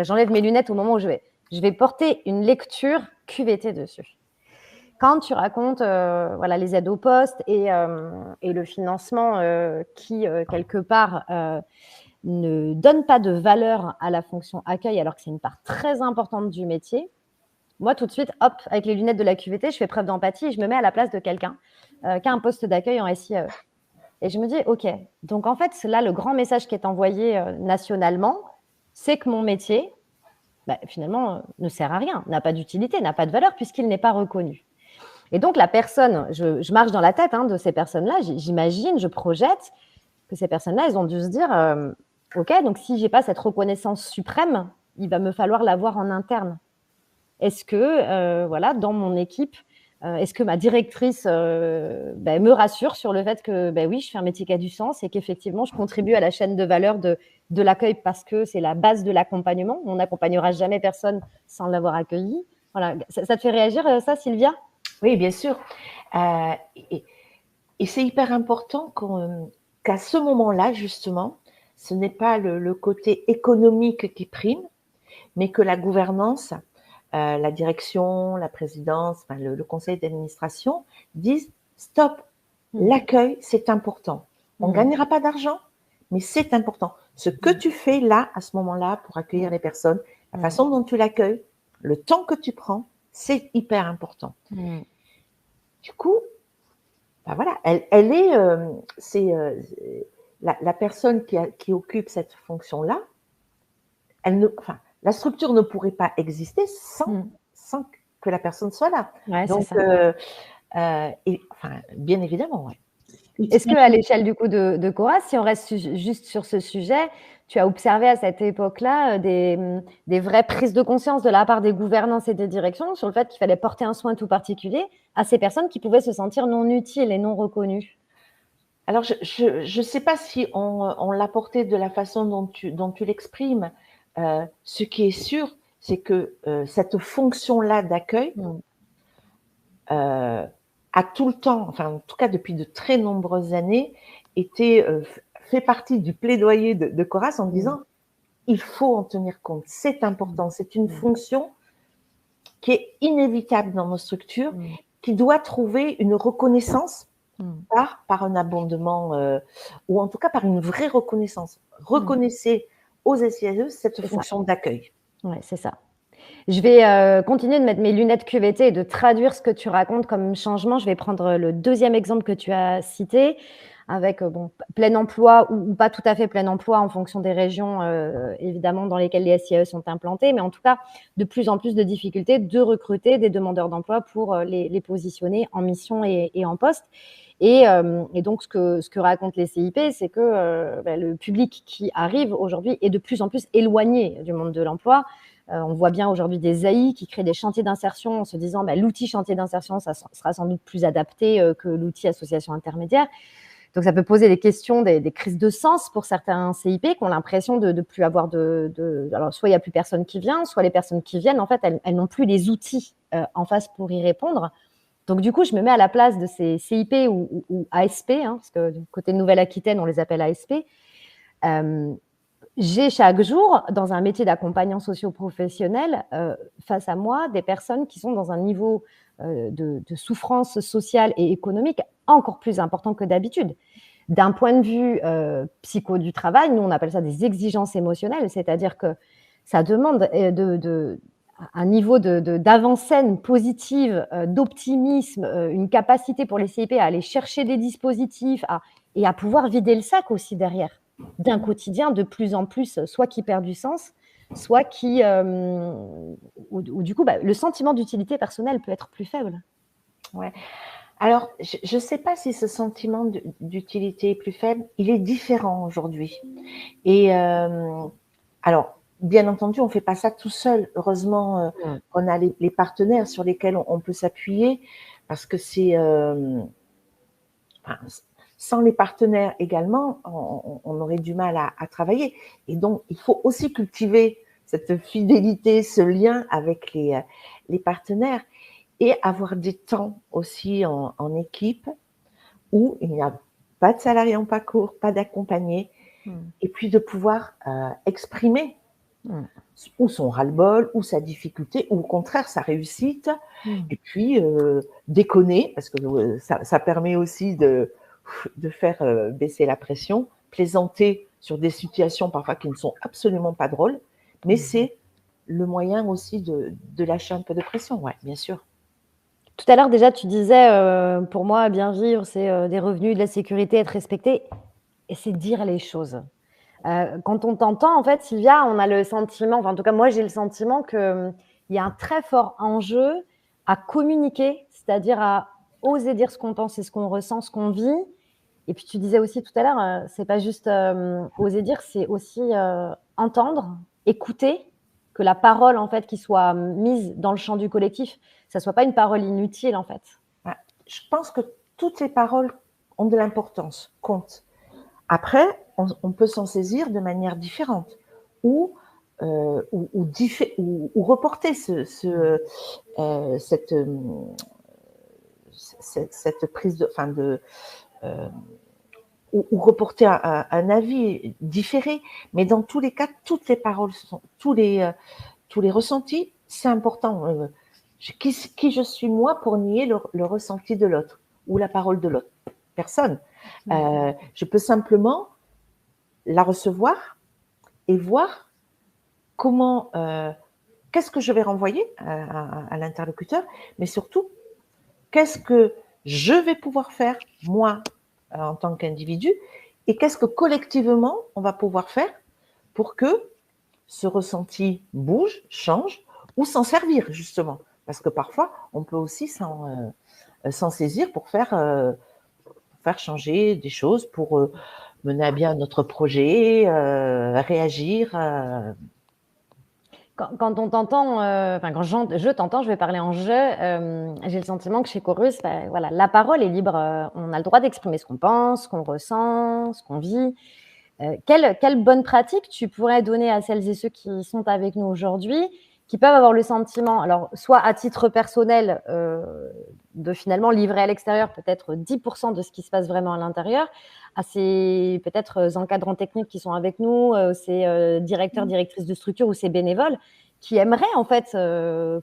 j'enlève mes lunettes au moment où je vais porter une lecture QVT dessus. Quand tu racontes les aides au poste et le financement qui, quelque part, ne donne pas de valeur à la fonction accueil, alors que c'est une part très importante du métier, moi, tout de suite, hop, avec les lunettes de la QVT, je fais preuve d'empathie et je me mets à la place de quelqu'un qui a un poste d'accueil en SIAE. Et je me dis, OK, donc en fait, là, le grand message qui est envoyé nationalement, c'est que mon métier, finalement, ne sert à rien, n'a pas d'utilité, n'a pas de valeur puisqu'il n'est pas reconnu. Et donc, la personne, je marche dans la tête de ces personnes-là, j'imagine, je projette que ces personnes-là, elles ont dû se dire, OK, donc si je n'ai pas cette reconnaissance suprême, il va me falloir l'avoir en interne. Est-ce que, dans mon équipe, est-ce que ma directrice me rassure sur le fait que, oui, je fais un métier qui a du sens et qu'effectivement, je contribue à la chaîne de valeur de l'accueil parce que c'est la base de l'accompagnement. On n'accompagnera jamais personne sans l'avoir accueilli. Voilà. Ça te fait réagir, ça, Sylvia ? Oui, bien sûr. Et c'est hyper important qu'à ce moment-là, justement, ce n'est pas le côté économique qui prime, mais que la gouvernance, la direction, la présidence, le conseil d'administration disent stop, l'accueil, c'est important. On ne gagnera pas d'argent, mais c'est important. Ce que tu fais là, à ce moment-là, pour accueillir les personnes, la façon dont tu l'accueilles, le temps que tu prends, c'est hyper important. Du coup, voilà, elle est, la personne qui occupe cette fonction-là, la structure ne pourrait pas exister sans que la personne soit là. Ouais, donc, Enfin, bien évidemment, ouais. Est-ce qu'à l'échelle du coup de Cora, si on reste juste sur ce sujet, tu as observé à cette époque-là des vraies prises de conscience de la part des gouvernances et des directions sur le fait qu'il fallait porter un soin tout particulier à ces personnes qui pouvaient se sentir non utiles et non reconnues? Alors, je sais pas si on l'a porté de la façon dont tu l'exprimes. Ce qui est sûr, c'est que cette fonction-là d'accueil a tout le temps, enfin en tout cas depuis de très nombreuses années, fait partie du plaidoyer de Coras en disant il faut en tenir compte, c'est important, c'est une fonction qui est inévitable dans nos structures, qui doit trouver une reconnaissance par un abondement ou en tout cas par une vraie reconnaissance. Reconnaissez aux SIAE cette fonction d'accueil. Oui, c'est ça. Je vais continuer de mettre mes lunettes QVT et de traduire ce que tu racontes comme changement. Je vais prendre le deuxième exemple que tu as cité, avec plein emploi ou pas tout à fait plein emploi en fonction des régions, évidemment, dans lesquelles les SIAE sont implantés, mais en tout cas, de plus en plus de difficultés de recruter des demandeurs d'emploi pour les positionner en mission et en poste. Et donc, ce que racontent les CIP, c'est que le public qui arrive aujourd'hui est de plus en plus éloigné du monde de l'emploi. On voit bien aujourd'hui des AI qui créent des chantiers d'insertion en se disant l'outil chantier d'insertion, ça sera sans doute plus adapté que l'outil association intermédiaire. Donc, ça peut poser des questions, des crises de sens pour certains CIP qui ont l'impression de plus avoir alors, soit il n'y a plus personne qui vient, soit les personnes qui viennent, en fait, elles n'ont plus les outils en face pour y répondre. Donc, du coup, je me mets à la place de ces CIP ou ASP, parce que du côté de Nouvelle-Aquitaine, on les appelle ASP. J'ai chaque jour, dans un métier d'accompagnant socio-professionnel, face à moi, des personnes qui sont dans un niveau de souffrance sociale et économique encore plus important que d'habitude. D'un point de vue psycho du travail, nous, on appelle ça des exigences émotionnelles, c'est-à-dire que ça demande un niveau d'avant-scène positive, d'optimisme, une capacité pour les CIP à aller chercher des dispositifs et à pouvoir vider le sac aussi derrière, d'un quotidien de plus en plus, soit qui perd du sens, soit qui, ou du coup, le sentiment d'utilité personnelle peut être plus faible. Ouais. Alors, je ne sais pas si ce sentiment d'utilité est plus faible, il est différent aujourd'hui. Et alors, bien entendu, on ne fait pas ça tout seul. Heureusement, on a les partenaires sur lesquels on peut s'appuyer, parce que c'est... sans les partenaires également, on aurait du mal à travailler. Et donc, il faut aussi cultiver cette fidélité, ce lien avec les partenaires et avoir des temps aussi en équipe où il n'y a pas de salarié en parcours, pas d'accompagné, et puis de pouvoir exprimer ou son ras-le-bol, ou sa difficulté, ou au contraire sa réussite, et puis déconner, parce que ça permet aussi de faire baisser la pression, plaisanter sur des situations parfois qui ne sont absolument pas drôles, mais c'est le moyen aussi de lâcher un peu de pression, ouais, bien sûr. Tout à l'heure, déjà, tu disais, pour moi, bien vivre, c'est des revenus, de la sécurité, être respecté, et c'est dire les choses. Quand on t'entend, en fait, Sylvia, on a le sentiment, enfin, en tout cas, moi, j'ai le sentiment qu'il y a un très fort enjeu à communiquer, c'est-à-dire à oser dire ce qu'on pense et ce qu'on ressent, ce qu'on vit. Et puis, tu disais aussi tout à l'heure, c'est pas juste oser dire, c'est aussi entendre, écouter, que la parole, en fait, qui soit mise dans le champ du collectif, ça soit pas une parole inutile, en fait. Je pense que toutes les paroles ont de l'importance, comptent. Après, on peut s'en saisir de manière différente ou reporter cette prise ou reporter un avis différé. Mais dans tous les cas, toutes les paroles, tous les ressentis, c'est important. Qui je suis moi pour nier le ressenti de l'autre ou la parole de l'autre? Personne. Je peux simplement la recevoir et voir comment, qu'est-ce que je vais renvoyer à l'interlocuteur, mais surtout, qu'est-ce que je vais pouvoir faire, moi, en tant qu'individu, et qu'est-ce que collectivement, on va pouvoir faire pour que ce ressenti bouge, change, ou s'en servir, justement. Parce que parfois, on peut aussi s'en saisir pour faire changer des choses, pour mener à bien notre projet, réagir. Quand on t'entend, enfin quand je t'entends, je vais parler en j'ai le sentiment que chez Chorus, bah, voilà, la parole est libre. On a le droit d'exprimer ce qu'on pense, ce qu'on ressent, ce qu'on vit. Quelle bonne pratique tu pourrais donner à celles et ceux qui sont avec nous aujourd'hui, qui peuvent avoir le sentiment, alors soit à titre personnel, de finalement livrer à l'extérieur peut-être 10% de ce qui se passe vraiment à l'intérieur, à ces peut-être encadrants techniques qui sont avec nous, ces directeurs, directrices de structure ou ces bénévoles qui aimeraient en fait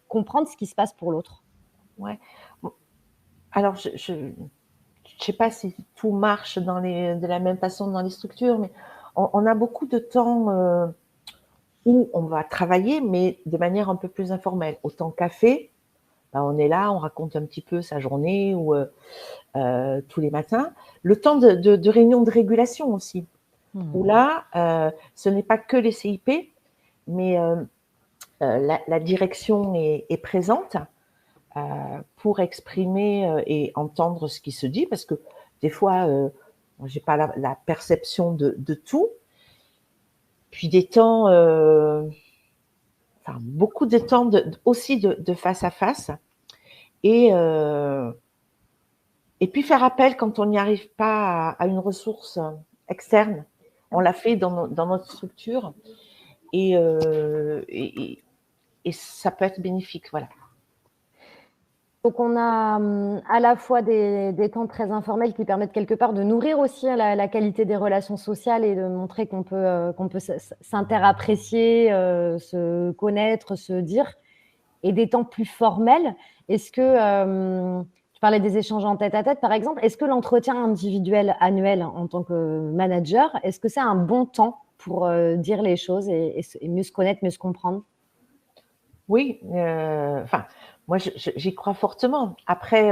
comprendre ce qui se passe pour l'autre. Ouais. Alors, je sais pas si tout marche de la même façon dans les structures, mais on a beaucoup de temps où on va travailler, mais de manière un peu plus informelle. Au temps café, ben, on est là, on raconte un petit peu sa journée ou tous les matins. Le temps de réunion de régulation aussi, où là, ce n'est pas que les CIP, mais la direction est présente pour exprimer et entendre ce qui se dit, parce que des fois, j'ai pas la perception de tout. Puis des temps, enfin beaucoup de temps aussi de face à face, et puis faire appel quand on n'y arrive pas à une ressource externe. On l'a fait dans notre structure, et ça peut être bénéfique, voilà. Donc on a à la fois des temps très informels qui permettent quelque part de nourrir aussi la qualité des relations sociales et de montrer qu'on peut s'interapprécier, se connaître, se dire, et des temps plus formels. Est-ce que tu parlais des échanges en tête-à-tête par exemple, est-ce que l'entretien individuel annuel en tant que manager, est-ce que c'est un bon temps pour dire les choses et mieux se connaître, mieux se comprendre? Oui, enfin, moi j'y crois fortement. Après,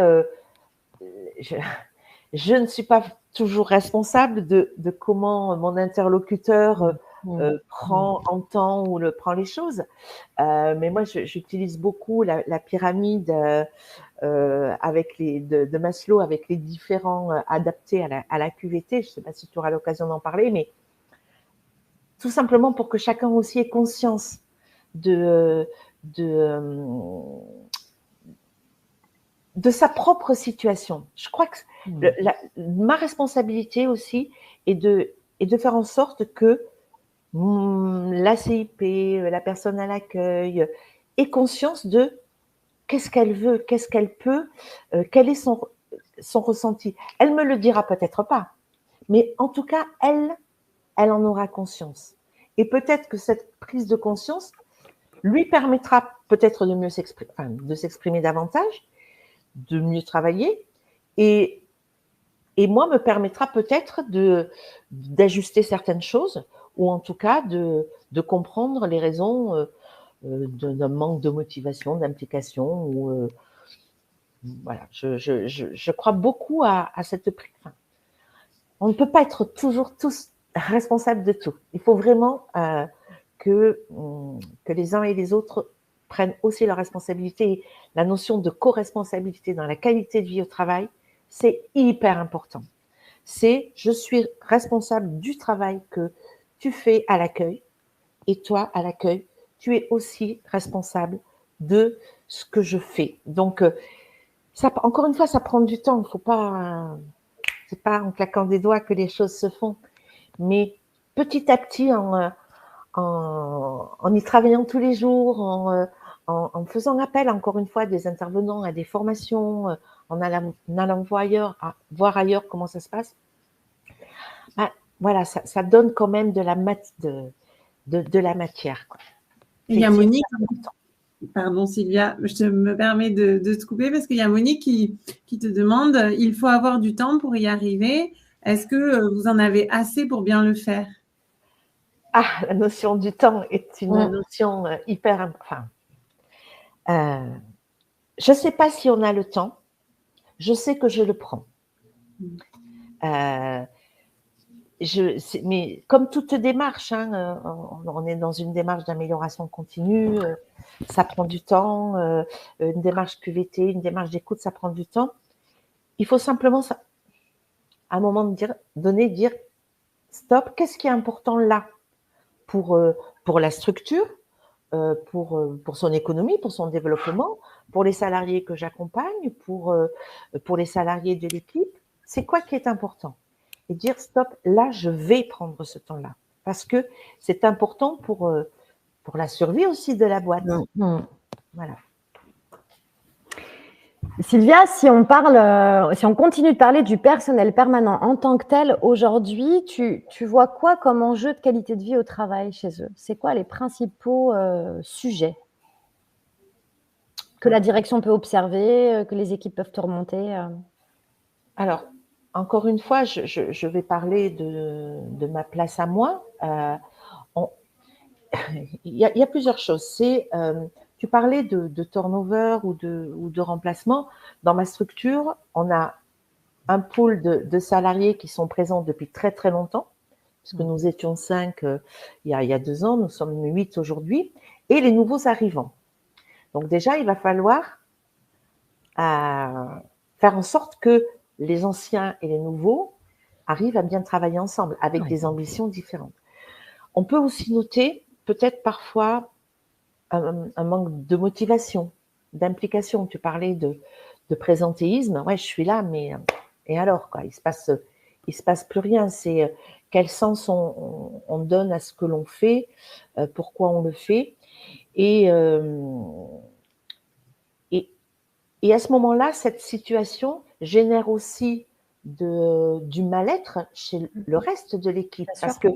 je ne suis pas toujours responsable de comment mon interlocuteur entend ou prend les choses. Mais moi, j'utilise beaucoup la pyramide avec de Maslow, avec les différents adaptés à la QVT. Je ne sais pas si tu auras l'occasion d'en parler, mais tout simplement pour que chacun aussi ait conscience de sa propre situation. Je crois que ma responsabilité aussi est de faire en sorte que la CIP, la personne à l'accueil, ait conscience de qu'est-ce qu'elle veut, qu'est-ce qu'elle peut, quel est son ressenti. Elle me le dira peut-être pas, mais en tout cas, elle en aura conscience. Et peut-être que cette prise de conscience lui permettra peut-être de mieux s'exprimer davantage, de mieux travailler, et moi me permettra peut-être d'ajuster certaines choses, ou en tout cas de comprendre les raisons d'un manque de motivation, d'implication, ou voilà. Je crois beaucoup à cette prise. Enfin, on ne peut pas être toujours tous responsables de tout. Il faut vraiment que les uns et les autres prennent aussi leurs responsabilités. La notion de co-responsabilité dans la qualité de vie au travail, c'est hyper important. C'est je suis responsable du travail que tu fais à l'accueil, et toi, à l'accueil, tu es aussi responsable de ce que je fais. Donc, ça, encore une fois, ça prend du temps. Faut pas, c'est pas en claquant des doigts que les choses se font. Mais petit à petit, en y travaillant tous les jours, en faisant appel, encore une fois, à des intervenants, à des formations, en allant voir ailleurs comment ça se passe, bah, voilà, ça donne quand même de la matière, quoi. Il y a Monique, pardon Sylvia, je me permets de te couper parce qu'il y a Monique qui te demande, il faut avoir du temps pour y arriver. Est-ce que vous en avez assez pour bien le faire? Ah, la notion du temps est une notion hyper... Enfin, je ne sais pas si on a le temps. Je sais que je le prends. Mais comme toute démarche, hein, on est dans une démarche d'amélioration continue, ça prend du temps. Une démarche QVT, une démarche d'écoute, ça prend du temps. il faut simplement, à un moment donné, dire stop, qu'est-ce qui est important là pour la structure, pour son économie, pour son développement, pour les salariés que j'accompagne, pour les salariés de l'équipe. C'est quoi qui est important? Et dire stop, là, je vais prendre ce temps-là. Parce que c'est important pour la survie aussi de la boîte. Voilà. Sylvia, si on continue de parler du personnel permanent en tant que tel, aujourd'hui, tu vois quoi comme enjeu de qualité de vie au travail chez eux? C'est quoi les principaux sujets que la direction peut observer, que les équipes peuvent te remonter? Alors, encore une fois, je vais parler de ma place à moi. Il y a plusieurs choses. Tu parlais de turnover ou de remplacement. Dans ma structure, on a un pool de salariés qui sont présents depuis très très longtemps, puisque nous étions 5 il y a 2 ans, nous sommes 8 aujourd'hui, et les nouveaux arrivants. Donc déjà, il va falloir faire en sorte que les anciens et les nouveaux arrivent à bien travailler ensemble, avec des ambitions différentes. On peut aussi noter peut-être parfois un manque de motivation, d'implication. Tu parlais de présentéisme. Ouais, je suis là, mais et alors quoi? Il se passe plus rien. C'est quel sens on donne à ce que l'on fait, pourquoi on le fait, et à ce moment-là, cette situation génère aussi du mal-être chez le reste de l'équipe, parce que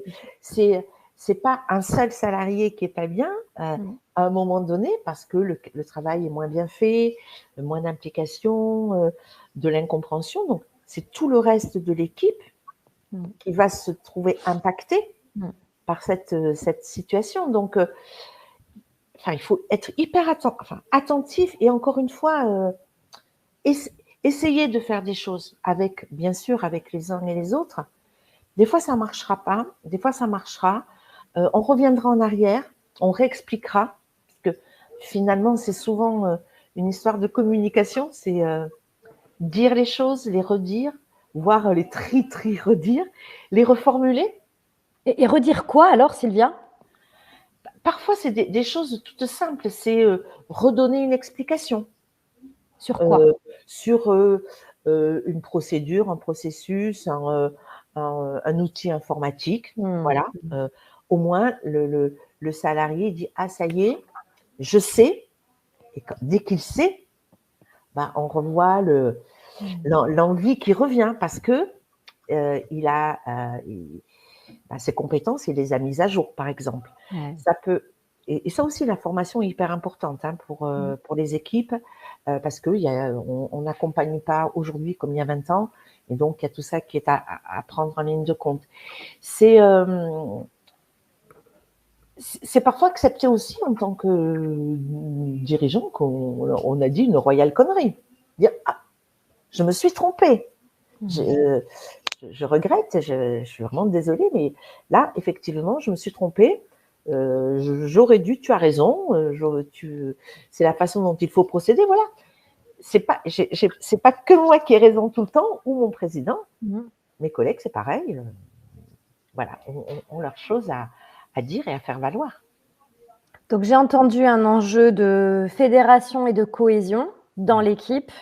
c'est pas un seul salarié qui est pas bien à un moment donné, parce que le travail est moins bien fait, moins d'implication, de l'incompréhension. Donc, c'est tout le reste de l'équipe qui va se trouver impacté par cette situation. Donc, il faut être hyper attentif et encore une fois, essayer de faire des choses bien sûr, avec les uns et les autres. Des fois, ça marchera pas. Des fois, ça marchera. On reviendra en arrière. On réexpliquera. Parce que finalement, c'est souvent une histoire de communication. C'est dire les choses, les redire, voire les redire, les reformuler. Et redire quoi alors, Sylvia? Parfois, c'est des choses toutes simples. C'est redonner une explication. Sur quoi? Sur une procédure, un processus, un outil informatique. Voilà. Au moins, le salarié dit « Ah, ça y est, je sais ». Et dès qu'il sait, on revoit l'envie qui revient parce que il a ses compétences, il les a mises à jour, par exemple. Ça peut... Et ça aussi, la formation est hyper importante pour les équipes, parce qu'on n'accompagne pas aujourd'hui comme il y a 20 ans, et donc il y a tout ça qui est à prendre en ligne de compte. C'est parfois accepté aussi en tant que dirigeant qu'on a dit une royale connerie. Dire « Ah, je me suis trompée. Je regrette, je suis vraiment désolée, mais là, effectivement, je me suis trompée. J'aurais dû, tu as raison, c'est la façon dont il faut procéder, voilà. C'est pas que moi qui ai raison tout le temps, ou mon président, mes collègues, c'est pareil. Voilà, ont leurs choses à dire et à faire valoir. Donc, j'ai entendu un enjeu de fédération et de cohésion dans l'équipe.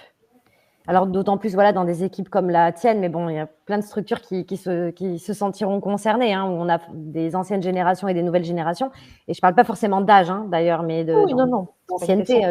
Alors, d'autant plus dans des équipes comme la tienne, mais bon, il y a plein de structures qui se sentiront concernées, où on a des anciennes générations et des nouvelles générations. Et je ne parle pas forcément d'âge, d'ailleurs, mais d'ancienneté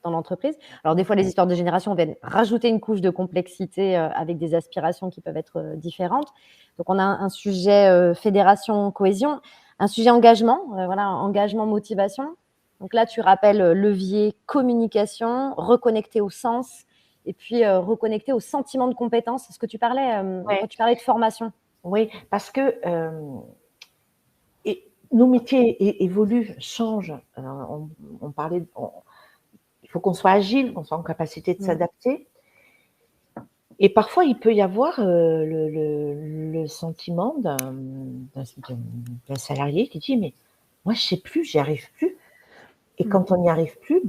dans l'entreprise. Alors, des fois, les histoires de génération viennent rajouter une couche de complexité avec des aspirations qui peuvent être différentes. Donc, on a un sujet fédération, cohésion, un sujet engagement, engagement, motivation. Donc là, tu rappelles levier communication, reconnecter au sens, et puis reconnecter au sentiment de compétence. C'est ce que tu parlais quand tu parlais de formation. Oui, parce que nos métiers évoluent, changent. On parlait, il faut qu'on soit agile, qu'on soit en capacité de s'adapter. Et parfois, il peut y avoir le sentiment d'un salarié qui dit « Mais moi, je ne sais plus, j'y arrive plus ». Et quand on n'y arrive plus,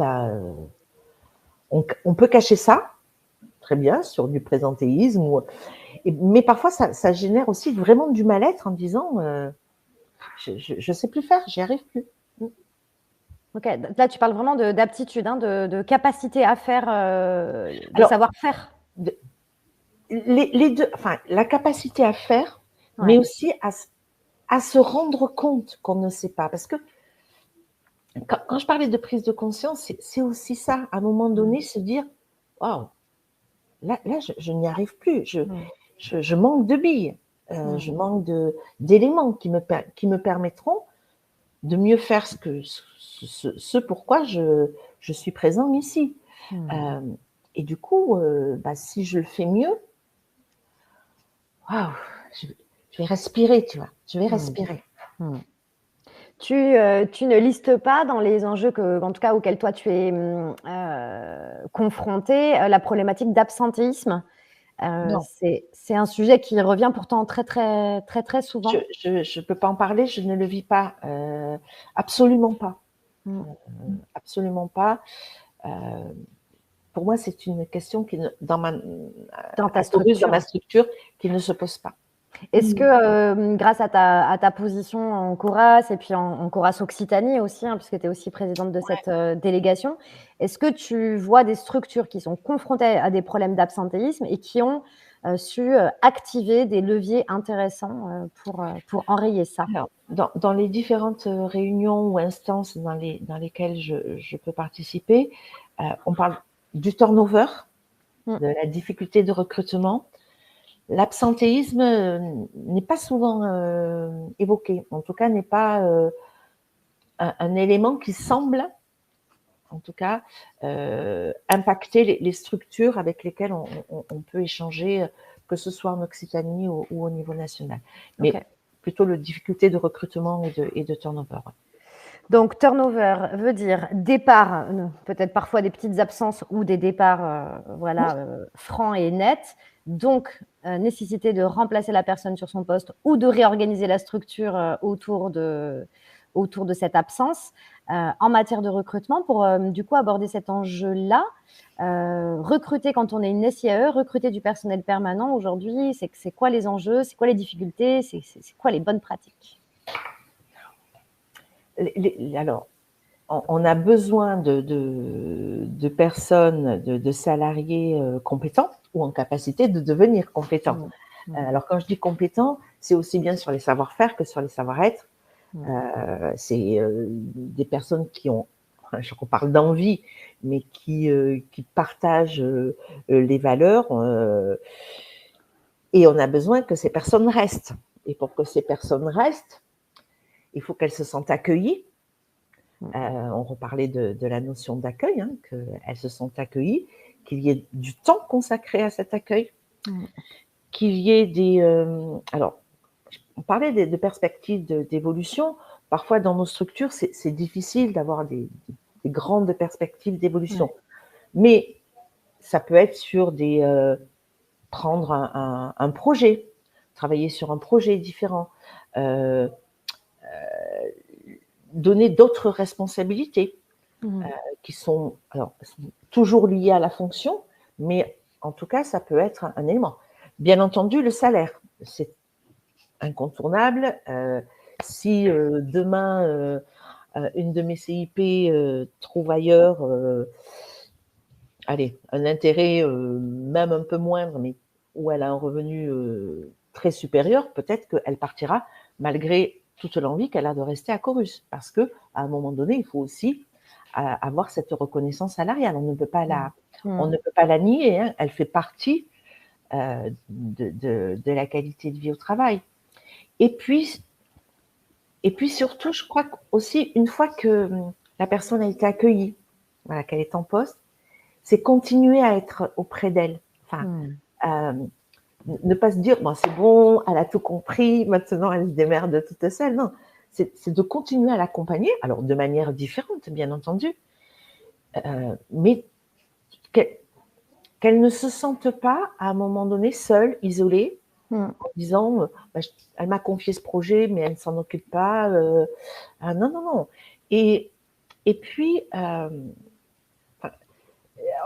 on peut cacher ça. très bien, sur du présentéisme. Mais parfois, ça génère aussi vraiment du mal-être en disant je sais plus faire, j'y arrive plus. Ok, là tu parles vraiment d'aptitude, hein, de capacité à faire, de Alors, savoir-faire. Les deux, enfin, la capacité à faire, Ouais. mais aussi à se rendre compte qu'on ne sait pas. Parce que quand je parlais de prise de conscience, c'est aussi ça, à un moment donné, se dire waouh, là je n'y arrive plus, je manque de billes, je manque d'éléments qui me permettront de mieux faire ce pourquoi je suis présent ici. Et du coup, si je le fais mieux, waouh, je vais respirer, tu vois, je vais respirer. Tu ne listes pas dans les enjeux en tout cas auxquels toi tu es confronté, la problématique d'absentéisme. Non, C'est un sujet qui revient pourtant très, très, très, très souvent. je peux pas en parler, je ne le vis pas, absolument pas, absolument pas. Pour moi, c'est une question qui Dans ta à ma structure. structure, qui ne se pose pas. Est-ce que, grâce à ta position en Coras et puis en Coras Occitanie aussi, hein, puisque tu es aussi présidente de cette délégation, est-ce que tu vois des structures qui sont confrontées à des problèmes d'absentéisme et qui ont su activer des leviers intéressants pour enrayer ça? Alors, dans les différentes réunions ou instances dans lesquelles je peux participer, on parle du turnover, de la difficulté de recrutement. L'absentéisme n'est pas souvent évoqué, en tout cas n'est pas un élément qui semble, en tout cas, impacter les structures avec lesquelles on peut échanger, que ce soit en Occitanie ou au niveau national. Mais plutôt la difficulté de recrutement et de turnover. Donc, turnover veut dire départ, peut-être parfois des petites absences ou des départs francs et nets. Donc, nécessité de remplacer la personne sur son poste ou de réorganiser la structure autour de cette absence. En matière de recrutement, pour du coup aborder cet enjeu-là, recruter quand on est une SIAE, recruter du personnel permanent aujourd'hui, c'est quoi les enjeux, c'est quoi les difficultés, c'est quoi les bonnes pratiques? Alors, on a besoin de personnes, de salariés compétents ou en capacité de devenir compétents. Alors, quand je dis compétents, c'est aussi bien sur les savoir-faire que sur les savoir-être. C'est des personnes qui ont, je reparle d'envie, mais qui partagent les valeurs. Et on a besoin que ces personnes restent. Et pour que ces personnes restent, il faut qu'elles se sentent accueillies. On reparlait de la notion d'accueil, hein, qu'elles se sentent accueillies, qu'il y ait du temps consacré à cet accueil, qu'il y ait des... alors, on parlait de perspectives d'évolution. Parfois, dans nos structures, c'est difficile d'avoir des grandes perspectives d'évolution. Mais ça peut être sur prendre un projet, travailler sur un projet différent, donner d'autres responsabilités qui sont toujours liées à la fonction, mais en tout cas, ça peut être un élément. Bien entendu, le salaire, c'est incontournable. Si demain, une de mes CIP trouve ailleurs un intérêt même un peu moindre, mais où elle a un revenu très supérieur, peut-être qu'elle partira malgré toute l'envie qu'elle a de rester à Corus. Parce qu'à un moment donné, il faut aussi avoir cette reconnaissance salariale. On ne peut pas la nier, hein. Elle fait partie de la qualité de vie au travail. Et puis surtout, je crois aussi, une fois que la personne a été accueillie, voilà, qu'elle est en poste, c'est continuer à être auprès d'elle. Enfin, ne pas se dire, bon, c'est bon, elle a tout compris, maintenant elle se démerde toute seule. Non, c'est de continuer à l'accompagner, alors de manière différente, bien entendu, mais qu'elle ne se sente pas, à un moment donné, seule, isolée, en disant, elle m'a confié ce projet, mais elle ne s'en occupe pas. Non. Et puis,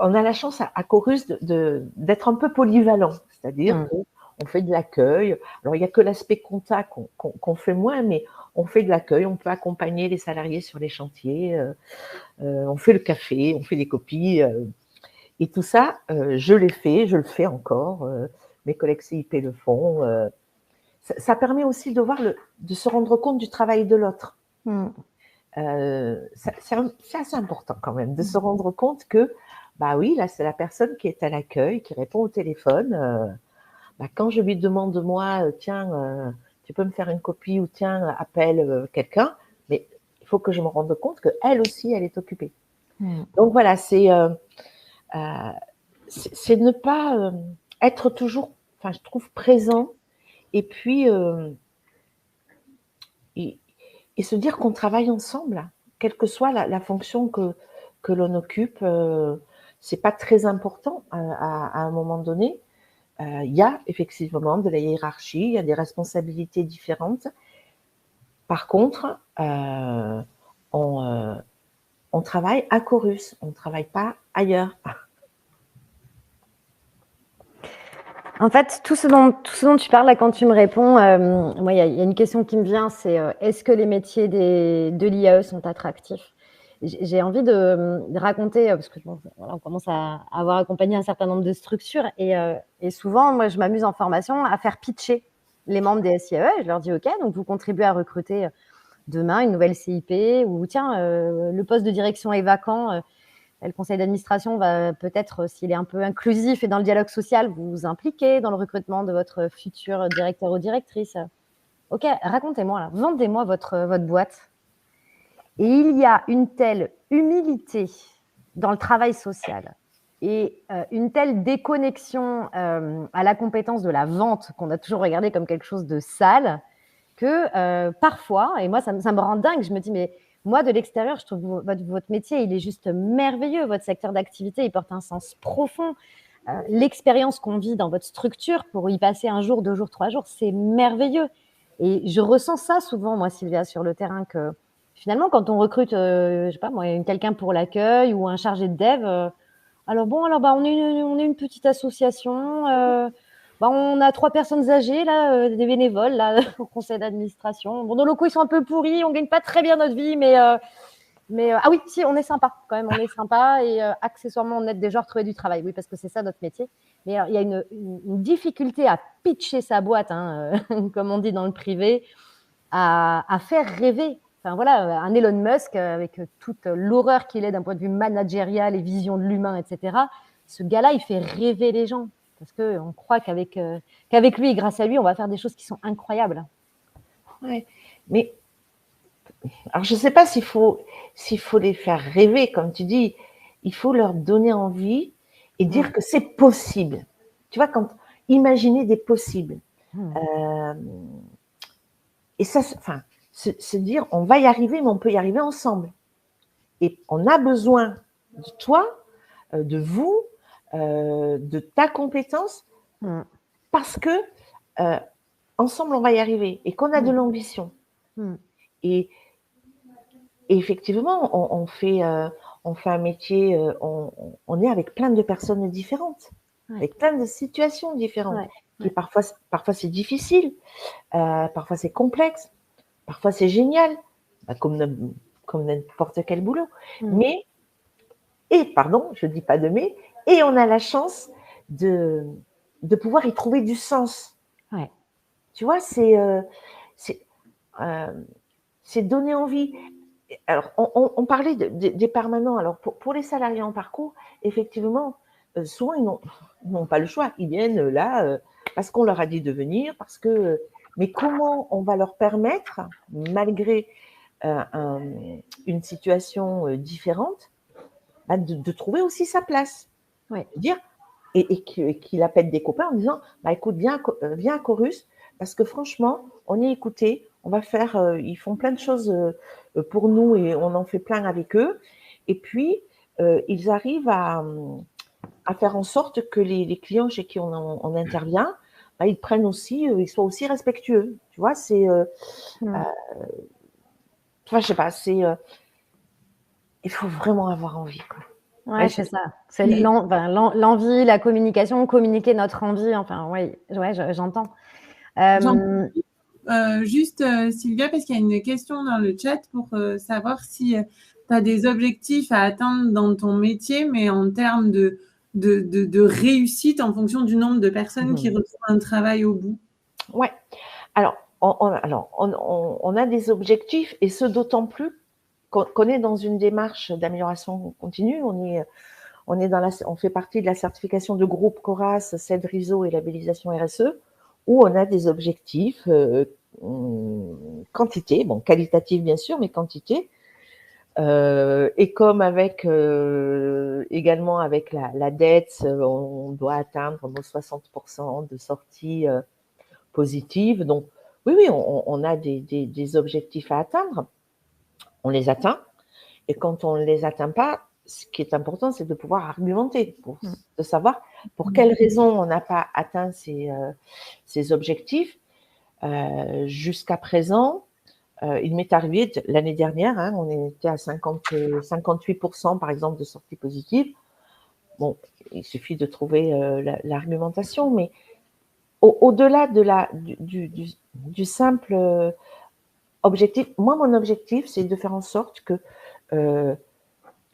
on a la chance à Chorus d'être un peu polyvalent, c'est-à-dire qu'on fait de l'accueil. Alors, il n'y a que l'aspect compta qu'on fait moins, mais on fait de l'accueil, on peut accompagner les salariés sur les chantiers, on fait le café, on fait des copies. Et tout ça, je l'ai fait, je le fais encore. Mes collègues CIP le font. Ça permet aussi de se rendre compte du travail de l'autre. C'est assez important quand même de se rendre compte que, bah oui, là, c'est la personne qui est à l'accueil, qui répond au téléphone. Quand je lui demande, moi, tiens, tu peux me faire une copie ou tiens, appelle quelqu'un, mais il faut que je me rende compte qu'elle aussi, elle est occupée. Donc voilà, c'est ne pas être toujours, enfin, je trouve, présent et puis et se dire qu'on travaille ensemble, quelle que soit la fonction que l'on occupe. C'est pas très important à un moment donné. Il y a effectivement de la hiérarchie, il y a des responsabilités différentes. Par contre, on travaille à Chorus, on ne travaille pas ailleurs. En fait, tout ce dont tu parles là quand tu me réponds, moi, il y a une question qui me vient, c'est est-ce que les métiers de l'IAE sont attractifs? J'ai envie de raconter, parce que voilà, on commence à avoir accompagné un certain nombre de structures et souvent, moi, je m'amuse en formation à faire pitcher les membres des SIAE. Je leur dis, OK, donc vous contribuez à recruter demain une nouvelle CIP ou tiens, le poste de direction est vacant. Le conseil d'administration va peut-être, s'il est un peu inclusif et dans le dialogue social, vous impliquer dans le recrutement de votre futur directeur ou directrice. OK, racontez-moi, là, vendez-moi votre boîte. Et il y a une telle humilité dans le travail social et une telle déconnexion à la compétence de la vente qu'on a toujours regardé comme quelque chose de sale que parfois, et moi ça me rend dingue, je me dis mais moi de l'extérieur je trouve votre métier il est juste merveilleux, votre secteur d'activité il porte un sens profond, l'expérience qu'on vit dans votre structure pour y passer un jour, 2 jours, 3 jours, c'est merveilleux et je ressens ça souvent moi Sylvia sur le terrain que finalement quand on recrute je sais pas moi quelqu'un pour l'accueil ou un chargé de dev alors on est une petite association on a 3 personnes âgées, là, des bénévoles, là, au conseil d'administration. Bon, nos locaux, ils sont un peu pourris, on gagne pas très bien notre vie, mais ah oui, si, on est sympa, quand même, on est sympa et accessoirement, on aide des gens à retrouver du travail, oui, parce que c'est ça notre métier. Mais il y a une difficulté à pitcher sa boîte, hein, comme on dit dans le privé, à faire rêver. Enfin voilà, un Elon Musk, avec toute l'horreur qu'il est d'un point de vue managérial et vision de l'humain, etc., ce gars-là, il fait rêver les gens. Parce qu'on croit qu'avec lui et grâce à lui, on va faire des choses qui sont incroyables. Ouais, mais alors je ne sais pas s'il faut les faire rêver, comme tu dis. Il faut leur donner envie et dire que c'est possible. Tu vois, imaginer des possibles. Et ça, enfin, se dire, on va y arriver, mais on peut y arriver ensemble. Et on a besoin de toi, de vous, de ta compétence, parce que ensemble, on va y arriver et qu'on a de l'ambition. Et effectivement, on fait un métier, on est avec plein de personnes différentes, avec plein de situations différentes. Et parfois c'est difficile, parfois c'est complexe, parfois c'est génial, comme n'importe quel boulot. Mais, je dis pas de mais, et on a la chance de pouvoir y trouver du sens. Tu vois, c'est donner envie. Alors, on parlait des permanents. Alors, pour les salariés en parcours, effectivement, souvent, ils n'ont pas le choix. Ils viennent là parce qu'on leur a dit de venir, mais comment on va leur permettre, malgré une situation différente, de trouver aussi sa place. Dire, et qu'il appelle des copains en disant, écoute, viens à Chorus, parce que franchement, on est écouté, on va faire, ils font plein de choses pour nous et on en fait plein avec eux. Et puis, ils arrivent à faire en sorte que les clients chez qui on intervient, ils prennent aussi, ils soient aussi respectueux. Tu vois, c'est, je sais pas, c'est, il faut vraiment avoir envie, quoi. Ouais, c'est ça. C'est l'envie, la communication, communiquer notre envie. Enfin, oui, ouais, j'entends. Juste, Sylvia, parce qu'il y a une question dans le chat pour savoir si tu as des objectifs à atteindre dans ton métier, mais en termes de réussite en fonction du nombre de personnes qui retrouvent un travail au bout. Ouais. Alors, on a des objectifs, et ce d'autant plus qu'on est dans une démarche d'amélioration continue. On fait partie de la certification de groupe Coras, CED-RISO et labellisation RSE, où on a des objectifs quantité, bon, qualitatif bien sûr, mais quantité. Et comme également avec la dette, on doit atteindre nos 60% de sorties positives. Donc, oui, on a des objectifs à atteindre. On les atteint. Et quand on ne les atteint pas, ce qui est important, c'est de pouvoir argumenter, de savoir pour quelles raisons on n'a pas atteint ces objectifs. Jusqu'à présent, il m'est arrivé l'année dernière, on était à 58% par exemple de sorties positives. Bon, il suffit de trouver l'argumentation, mais au-delà du simple objectif, moi mon objectif c'est de faire en sorte que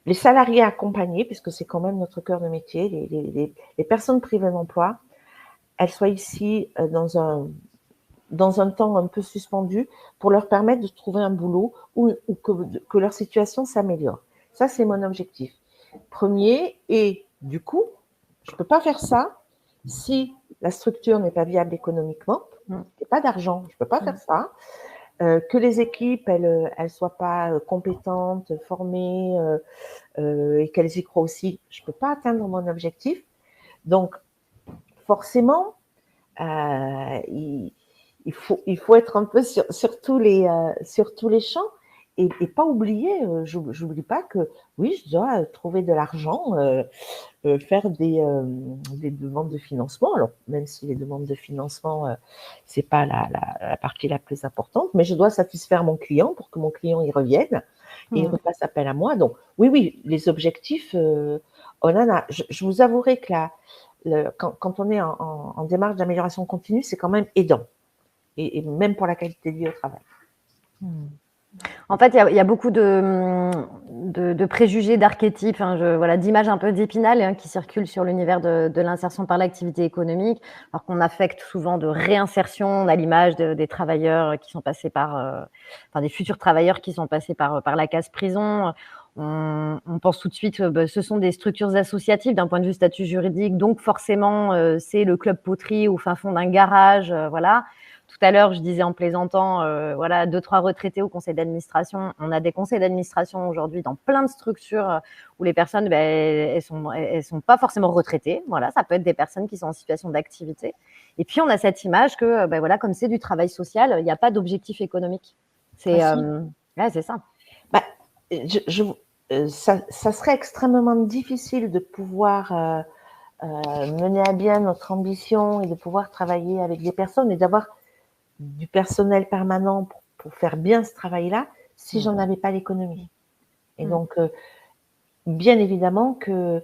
les salariés accompagnés, puisque c'est quand même notre cœur de métier, les personnes privées d'emploi, elles soient ici dans un temps un peu suspendu pour leur permettre de trouver un boulot ou que leur situation s'améliore. Ça, c'est mon objectif premier. Et du coup, je ne peux pas faire ça si la structure n'est pas viable économiquement. Il n'y a pas d'argent, je ne peux pas faire ça. Que les équipes, elles soient pas compétentes, formées et qu'elles y croient aussi, je ne peux pas atteindre mon objectif. Donc, forcément, il faut être un peu sur tous les champs et pas oublier, j'oublie pas que oui, je dois trouver de l'argent, faire des demandes de financement. Alors, même si les demandes de financement, c'est pas la partie la plus importante, mais je dois satisfaire mon client pour que mon client y revienne et il refasse appel à moi. Donc, oui, les objectifs, on en a. Je vous avouerai que quand on est en démarche d'amélioration continue, c'est quand même aidant. Et même pour la qualité de vie au travail. En fait, il y a beaucoup de préjugés, d'archétypes, d'images un peu d'épinal qui circulent sur l'univers de l'insertion par l'activité économique, alors qu'on affecte souvent de réinsertion. On a l'image des travailleurs qui sont passés des futurs travailleurs qui sont passés par la case prison. On pense tout de suite, ce sont des structures associatives d'un point de vue statut juridique, donc forcément, c'est le club poterie au fin fond d'un garage, voilà. Tout à l'heure, je disais en plaisantant, 2-3 retraités au conseil d'administration. On a des conseils d'administration aujourd'hui dans plein de structures où les personnes, elles sont pas forcément retraitées. Voilà, ça peut être des personnes qui sont en situation d'activité. Et puis, on a cette image que, comme c'est du travail social, il n'y a pas d'objectif économique. C'est ça. Ça serait extrêmement difficile de pouvoir mener à bien notre ambition et de pouvoir travailler avec des personnes et d'avoir du personnel permanent pour faire bien ce travail-là si j'en avais pas l'économie. Et donc, bien évidemment que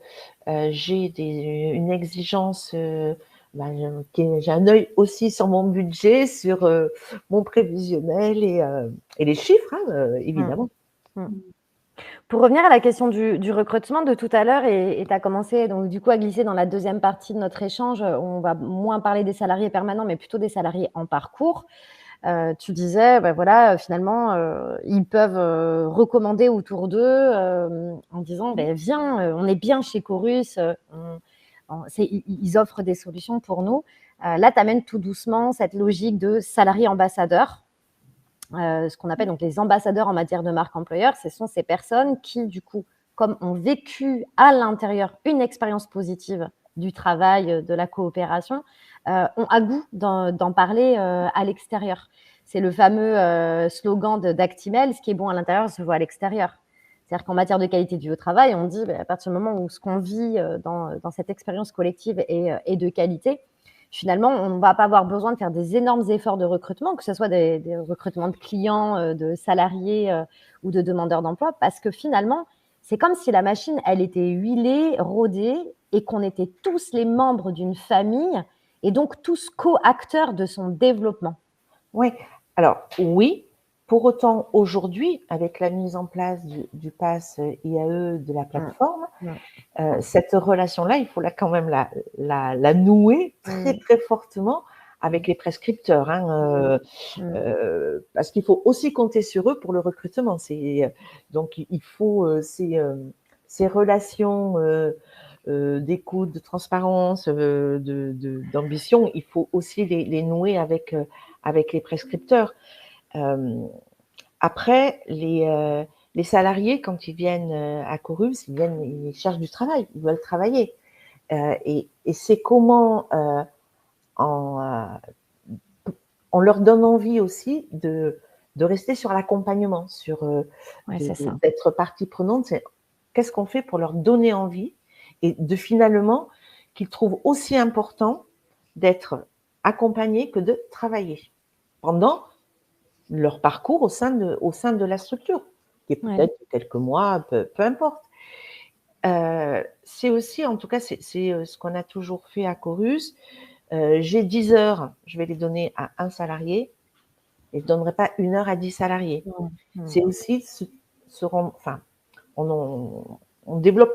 j'ai une exigence, j'ai un œil aussi sur mon budget, sur mon prévisionnel et les chiffres, évidemment. Pour revenir à la question du recrutement de tout à l'heure, et tu as commencé donc du coup à glisser dans la deuxième partie de notre échange, on va moins parler des salariés permanents, mais plutôt des salariés en parcours. Tu disais, finalement, ils peuvent recommander autour d'eux en disant, viens, on est bien chez Chorus, ils offrent des solutions pour nous. Là, tu amènes tout doucement cette logique de salarié ambassadeur. Ce qu'on appelle donc les ambassadeurs en matière de marque employeur, ce sont ces personnes qui, du coup, comme ont vécu à l'intérieur une expérience positive du travail, de la coopération, ont à goût d'en parler à l'extérieur. C'est le fameux slogan d'Actimel, ce qui est bon à l'intérieur se voit à l'extérieur. C'est-à-dire qu'en matière de qualité de vie au travail, on dit à partir du moment où ce qu'on vit dans cette expérience collective est de qualité, finalement, on ne va pas avoir besoin de faire des énormes efforts de recrutement, que ce soit des recrutements de clients, de salariés ou de demandeurs d'emploi, parce que finalement, c'est comme si la machine, elle était huilée, rodée, et qu'on était tous les membres d'une famille, et donc tous co-acteurs de son développement. Oui, alors oui, pour autant aujourd'hui, avec la mise en place du pass IAE de la plateforme, cette relation-là, il faut quand même la nouer très très fortement avec les prescripteurs, parce qu'il faut aussi compter sur eux pour le recrutement. Donc il faut ces relations d'écoute, de transparence, d'ambition, il faut aussi les nouer avec les prescripteurs. Après, les salariés, quand ils viennent à Corus, ils cherchent du travail, ils veulent travailler. Et c'est comment on leur donne envie aussi de rester sur l'accompagnement, d'être partie prenante. Qu'est-ce qu'on fait pour leur donner envie et finalement qu'ils trouvent aussi important d'être accompagnés que de travailler pendant leur parcours au sein de la structure, qui est peut-être quelques mois, peu importe. C'est aussi, en tout cas, c'est ce qu'on a toujours fait à Corus. J'ai 10 heures, je vais les donner à un salarié et je ne donnerai pas 1 heure à 10 salariés. C'est aussi on développe,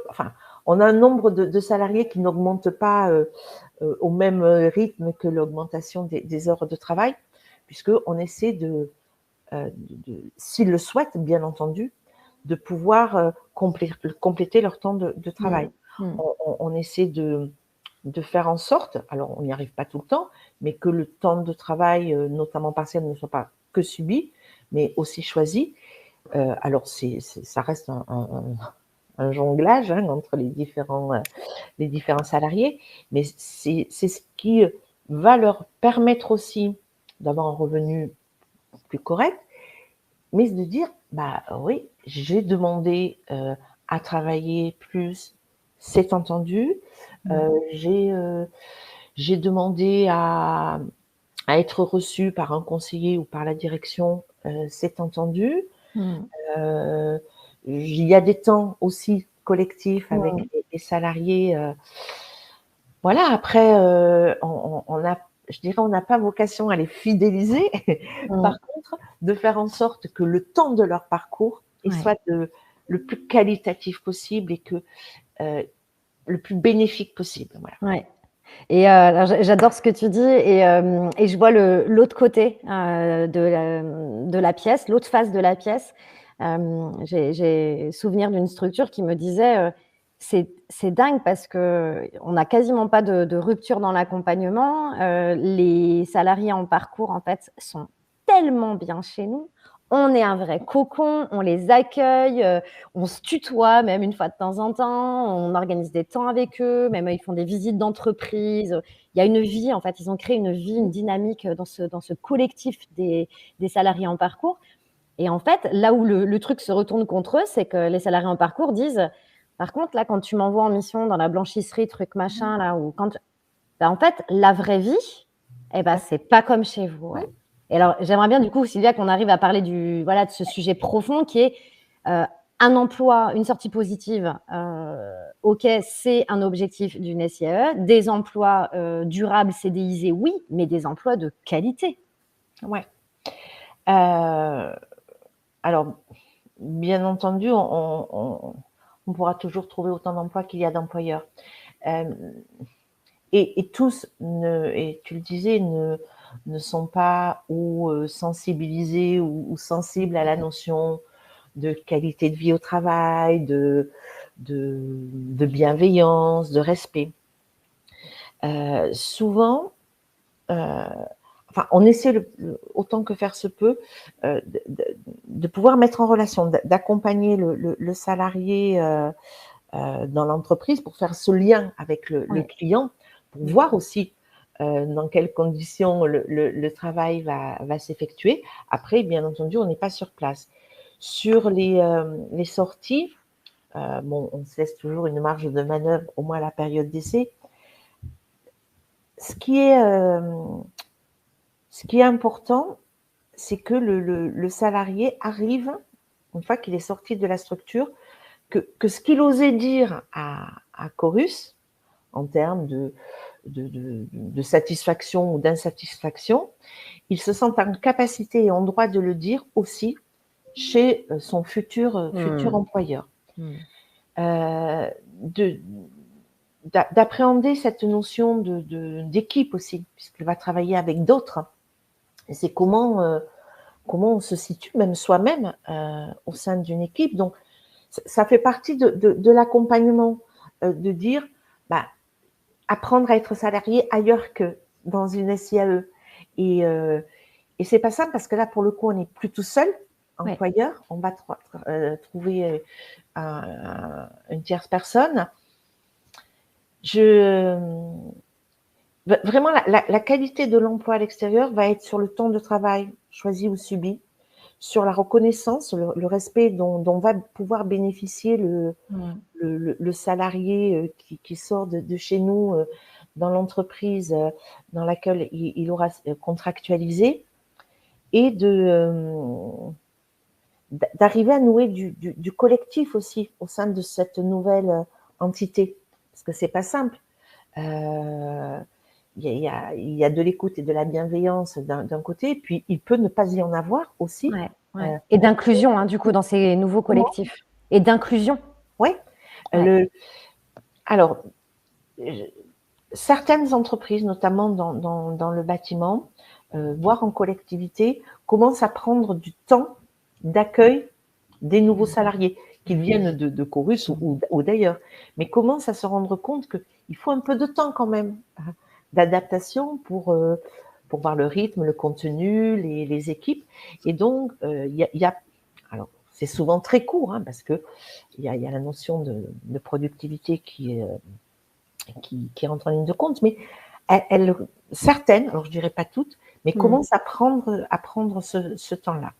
on a un nombre de salariés qui n'augmente pas au même rythme que l'augmentation des heures de travail, puisqu'on essaie s'ils le souhaitent, bien entendu, de pouvoir compléter leur temps de travail. On essaie de faire en sorte, alors on n'y arrive pas tout le temps, mais que le temps de travail, notamment partiel, ne soit pas que subi, mais aussi choisi. Alors ça reste un jonglage entre les différents salariés, mais c'est ce qui va leur permettre aussi d'avoir un revenu plus correct, mais de dire, bah oui, j'ai demandé à travailler plus, c'est entendu, j'ai demandé à être reçu par un conseiller ou par la direction, c'est entendu. Il y a des temps aussi collectifs avec les salariés. Voilà, après, on n'a pas vocation à les fidéliser. Par contre, de faire en sorte que le temps de leur parcours soit le plus qualitatif possible et que le plus bénéfique possible. Voilà. Ouais. Et j'adore ce que tu dis et je vois l'autre côté de la pièce, l'autre face de la pièce. J'ai souvenir d'une structure qui me disait c'est dingue parce qu'on n'a quasiment pas de rupture dans l'accompagnement. Les salariés en parcours, en fait, sont tellement bien chez nous. On est un vrai cocon, on les accueille, on se tutoie même une fois de temps en temps, on organise des temps avec eux, même ils font des visites d'entreprise. Il y a une vie, en fait, ils ont créé une vie, une dynamique dans ce collectif des salariés en parcours. Et en fait, là où le truc se retourne contre eux, c'est que les salariés en parcours disent, par contre, là, quand tu m'envoies en mission dans la blanchisserie, truc machin, là, ou quand, en fait, la vraie vie, c'est pas comme chez vous. Ouais. Et alors, j'aimerais bien, du coup, Sylvia, qu'on arrive à parler de ce sujet profond qui est un emploi, une sortie positive. OK, c'est un objectif d'une SIAE. Des emplois durables, CDIsés, oui, mais des emplois de qualité. Ouais. Alors, bien entendu, on pourra toujours trouver autant d'emplois qu'il y a d'employeurs. Et tous, et tu le disais, ne sont pas sensibilisés ou sensibles à la notion de qualité de vie au travail, de bienveillance, de respect. Souvent, on essaie autant que faire se peut de pouvoir mettre en relation, d'accompagner le salarié dans l'entreprise pour faire ce lien avec le client, pour voir aussi dans quelles conditions le travail va s'effectuer. Après, bien entendu, on n'est pas sur place. Sur les sorties, on se laisse toujours une marge de manœuvre, au moins à la période d'essai. Ce qui est important, c'est que le salarié arrive, une fois qu'il est sorti de la structure, que ce qu'il osait dire à Chorus, en termes de satisfaction ou d'insatisfaction, il se sent en capacité et en droit de le dire aussi chez son futur employeur. D'appréhender cette notion d'équipe aussi, puisqu'il va travailler avec d'autres. Et c'est comment on se situe, même soi-même, au sein d'une équipe. Donc, ça fait partie de l'accompagnement, de dire, apprendre à être salarié ailleurs que dans une SIAE. Et c'est pas simple parce que là, pour le coup, on n'est plus tout seul, employeur. Ouais. On va trouver une tierce personne. Vraiment, la qualité de l'emploi à l'extérieur va être sur le temps de travail choisi ou subi, sur la reconnaissance, le respect dont va pouvoir bénéficier le salarié qui sort de chez nous dans l'entreprise dans laquelle il aura contractualisé, et d'arriver à nouer du collectif aussi au sein de cette nouvelle entité, parce que c'est pas simple. Il y a de l'écoute et de la bienveillance d'un côté, puis il peut ne pas y en avoir aussi. Ouais. Et d'inclusion, hein, du coup, dans ces nouveaux collectifs. Et d'inclusion. Oui. Alors, certaines entreprises, notamment dans le bâtiment, voire en collectivité, commencent à prendre du temps d'accueil des nouveaux salariés, qu'ils viennent de Chorus ou d'ailleurs, mais commencent à se rendre compte qu'il faut un peu de temps quand même d'adaptation pour voir le rythme, le contenu, les équipes. Et donc, alors, c'est souvent très court, hein, parce qu'il y a la notion de productivité qui rentre en ligne de compte, mais certaines, alors je dirais pas toutes, mais commencent à prendre ce temps-là.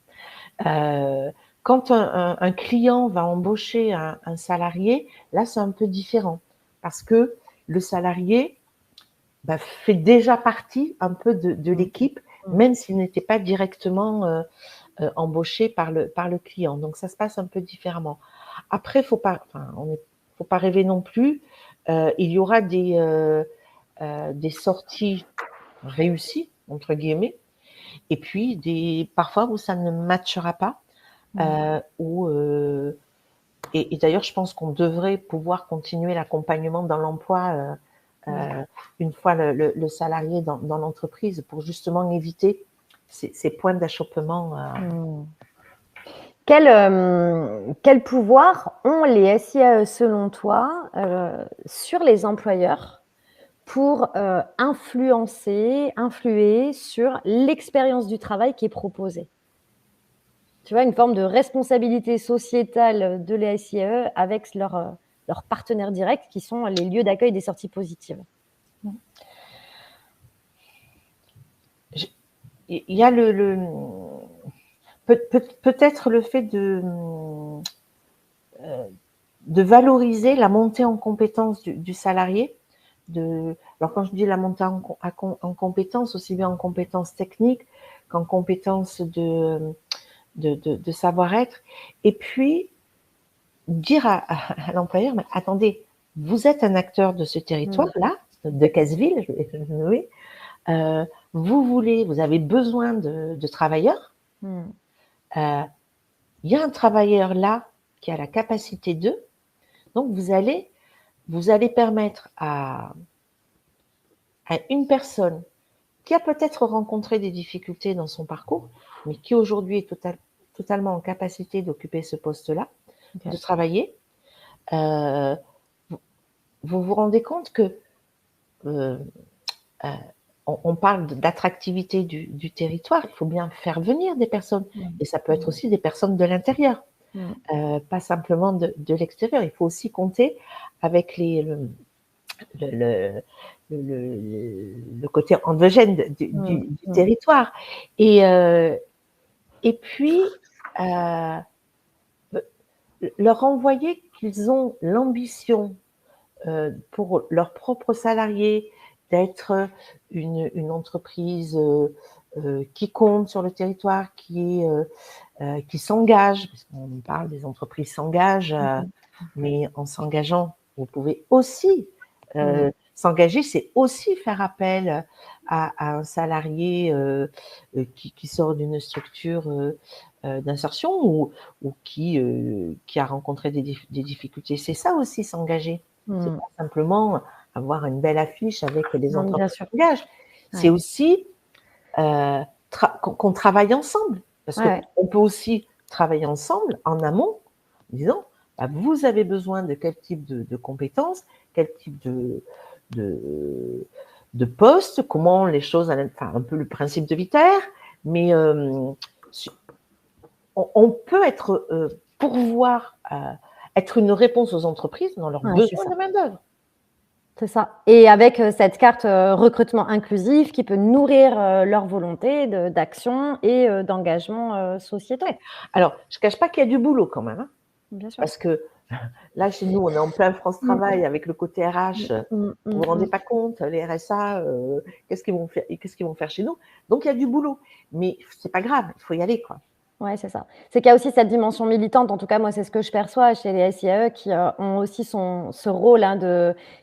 Quand un client va embaucher un salarié, là, c'est un peu différent, parce que le salarié fait déjà partie un peu de l'équipe, même s'il n'était pas directement embauché par le client. Donc, ça se passe un peu différemment. Après, faut pas rêver non plus. Il y aura des sorties réussies, entre guillemets, et puis parfois où ça ne matchera pas. Et d'ailleurs, je pense qu'on devrait pouvoir continuer l'accompagnement dans l'emploi une fois le salarié dans l'entreprise, pour justement éviter ces points d'achoppement. Quel pouvoir ont les SIAE, selon toi, sur les employeurs pour influer sur l'expérience du travail qui est proposée? Tu vois, une forme de responsabilité sociétale de les SIAE avec leurs partenaires directs qui sont les lieux d'accueil des sorties positives. Il y a peut-être le fait de valoriser la montée en compétence du salarié. Alors quand je dis la montée en compétence, aussi bien en compétences techniques qu'en compétences de savoir-être, et puis dire à l'employeur, mais attendez, vous êtes un acteur de ce territoire-là, de Casseville, oui, vous avez besoin de travailleurs, il y a un travailleur là qui a la capacité d'eux, donc vous allez permettre à une personne qui a peut-être rencontré des difficultés dans son parcours, mais qui aujourd'hui est totalement en capacité d'occuper ce poste-là, de travailler. Vous vous rendez compte que on parle d'attractivité du territoire, il faut bien faire venir des personnes, et ça peut être aussi des personnes de l'intérieur, pas simplement de l'extérieur. Il faut aussi compter avec le côté endogène du territoire. Et puis, leur envoyer qu'ils ont l'ambition pour leurs propres salariés d'être une entreprise qui compte sur le territoire, qui s'engage, parce qu'on parle des entreprises s'engagent Mais en s'engageant, vous pouvez aussi s'engager, c'est aussi faire appel à un salarié qui sort d'une structure d'insertion ou qui a rencontré des difficultés. C'est ça aussi, s'engager. C'est pas simplement avoir une belle affiche avec les entreprises qui s'engagent. C'est aussi qu'on travaille ensemble. Parce qu'on peut aussi travailler ensemble en amont, en disant bah, vous avez besoin de quel type de compétences, quel type de poste, comment les choses, enfin un peu le principe de Vitaer, mais on peut être pourvoir, être une réponse aux entreprises dans leurs besoins de main-d'œuvre. C'est ça. Et avec cette carte recrutement inclusif qui peut nourrir leur volonté d'action et d'engagement sociétal. Alors, je ne cache pas qu'il y a du boulot quand même. Hein, bien sûr. Parce que là, chez nous, on est en plein France Travail avec le côté RH. Vous ne vous rendez pas compte, les RSA, qu'est-ce qu'ils vont faire chez nous? Donc, il y a du boulot. Mais ce n'est pas grave, il faut y aller, quoi. Oui, c'est ça. C'est qu'il y a aussi cette dimension militante. En tout cas, moi, c'est ce que je perçois chez les SIAE qui ont aussi ce rôle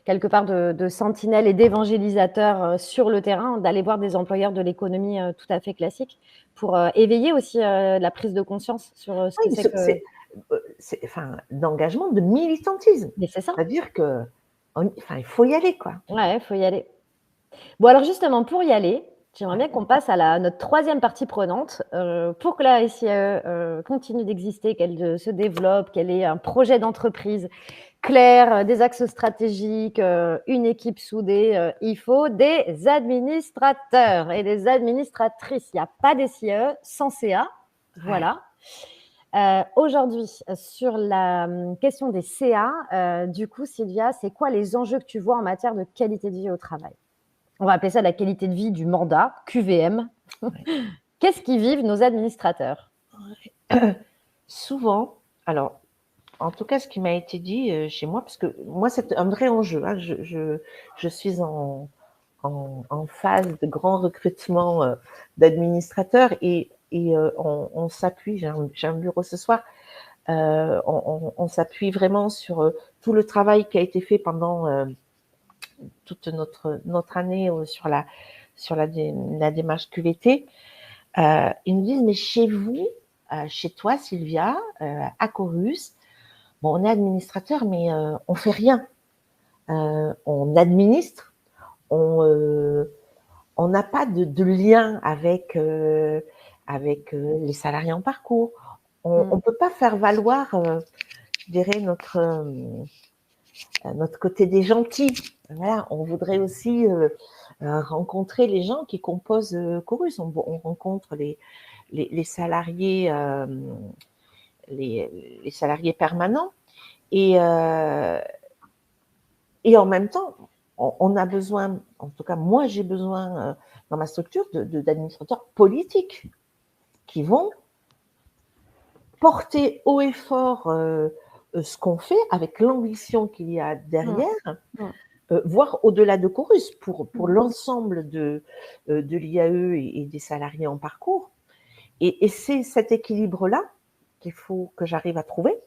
quelque part de sentinelle et d'évangélisateur sur le terrain, d'aller voir des employeurs de l'économie tout à fait classique pour éveiller aussi la prise de conscience sur ce que c'est que... d'engagement, de militantisme. Mais c'est ça. C'est-à-dire que, il faut y aller, quoi. Ouais, il faut y aller. Bon, alors justement, pour y aller, j'aimerais bien qu'on passe à notre troisième partie prenante pour que la SIAE continue d'exister, qu'elle se développe, qu'elle ait un projet d'entreprise clair, des axes stratégiques, une équipe soudée. Il faut des administrateurs et des administratrices. Il n'y a pas des SIAE sans CA. Voilà. Aujourd'hui, sur la question des CA, du coup, Sylvia, c'est quoi les enjeux que tu vois en matière de qualité de vie au travail? On va appeler ça la qualité de vie du mandat, QVM. Ouais. Qu'est-ce qu'ils vivent nos administrateurs? Souvent, alors, en tout cas, ce qui m'a été dit chez moi, parce que moi, c'est un vrai enjeu. Hein, je suis en phase de grand recrutement d'administrateurs et on s'appuie, j'ai un bureau ce soir, on s'appuie vraiment sur tout le travail qui a été fait pendant toute notre année sur la démarche QVT. Ils me disent, mais chez vous, chez toi, Sylvia, à Corus, bon, on est administrateur, mais on fait rien. On administre, on n'a pas de lien avec les salariés en parcours. On peut pas faire valoir, je dirais, notre côté des gentils. Voilà, on voudrait aussi rencontrer les gens qui composent Corus. On rencontre les salariés, les salariés permanents, et en même temps, on a besoin, en tout cas moi j'ai besoin dans ma structure d'administrateurs politiques qui vont porter haut et fort ce qu'on fait avec l'ambition qu'il y a derrière, voire au-delà de Corus, pour l'ensemble de l'IAE et des salariés en parcours. Et c'est cet équilibre-là qu'il faut que j'arrive à trouver,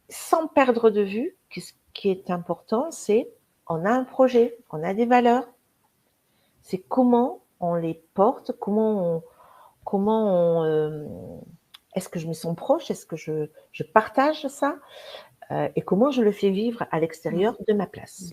sans perdre de vue que ce qui est important, c'est on a un projet, on a des valeurs, c'est comment on les porte, comment est-ce que je me sens proche, est-ce que je partage ça, et comment je le fais vivre à l'extérieur de ma place.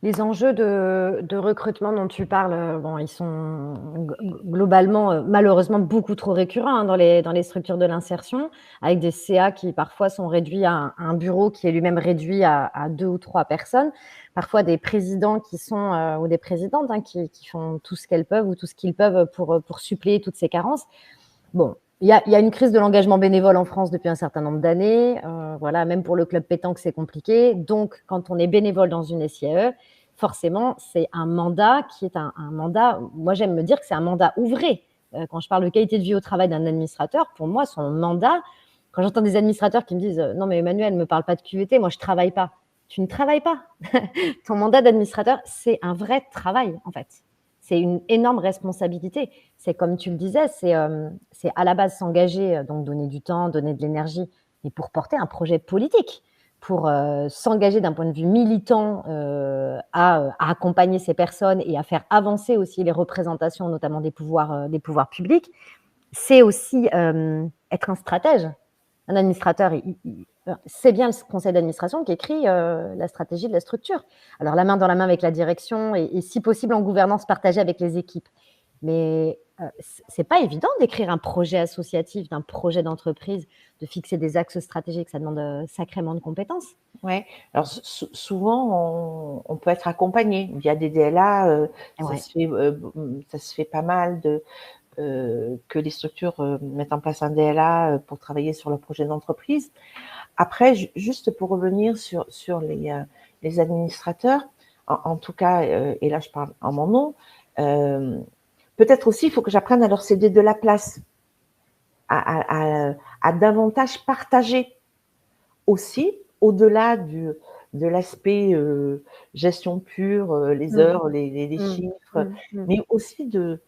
Les enjeux de recrutement dont tu parles, bon, ils sont globalement, malheureusement, beaucoup trop récurrents dans les structures de l'insertion, avec des CA qui parfois sont réduits à un bureau qui est lui-même réduit à 2 ou 3 personnes, parfois des présidents qui sont, ou des présidentes qui font tout ce qu'elles peuvent ou tout ce qu'ils peuvent pour suppléer toutes ces carences. Bon, il y a une crise de l'engagement bénévole en France depuis un certain nombre d'années. Voilà, même pour le club pétanque, c'est compliqué. Donc, quand on est bénévole dans une SIAE, forcément, c'est un mandat qui est un mandat, moi j'aime me dire que c'est un mandat ouvré. Quand je parle de qualité de vie au travail d'un administrateur, pour moi, son mandat, quand j'entends des administrateurs qui me disent « Non mais Emmanuel, ne me parle pas de QVT, moi je ne travaille pas ». Tu ne travailles pas. Ton mandat d'administrateur, c'est un vrai travail en fait. c'est une énorme responsabilité. C'est comme tu le disais, c'est à la base s'engager, donc donner du temps, donner de l'énergie, mais pour porter un projet politique, pour s'engager d'un point de vue militant à accompagner ces personnes et à faire avancer aussi les représentations, notamment des pouvoirs publics. C'est aussi être un stratège. Un administrateur, c'est bien le conseil d'administration qui écrit la stratégie de la structure. Alors, la main dans la main avec la direction et si possible en gouvernance partagée avec les équipes. Mais c'est pas évident d'écrire un projet associatif, d'un projet d'entreprise, de fixer des axes stratégiques. Ça demande sacrément de compétences. Ouais. Alors souvent on peut être accompagné via des DLA. Ouais. Ça se fait pas mal que les structures mettent en place un DLA pour travailler sur le projet d'entreprise. Après, juste pour revenir sur les administrateurs, en tout cas, et là je parle en mon nom, peut-être aussi il faut que j'apprenne à leur céder de la place, à davantage partager aussi, au-delà de l'aspect gestion pure, les heures, les chiffres, mais aussi de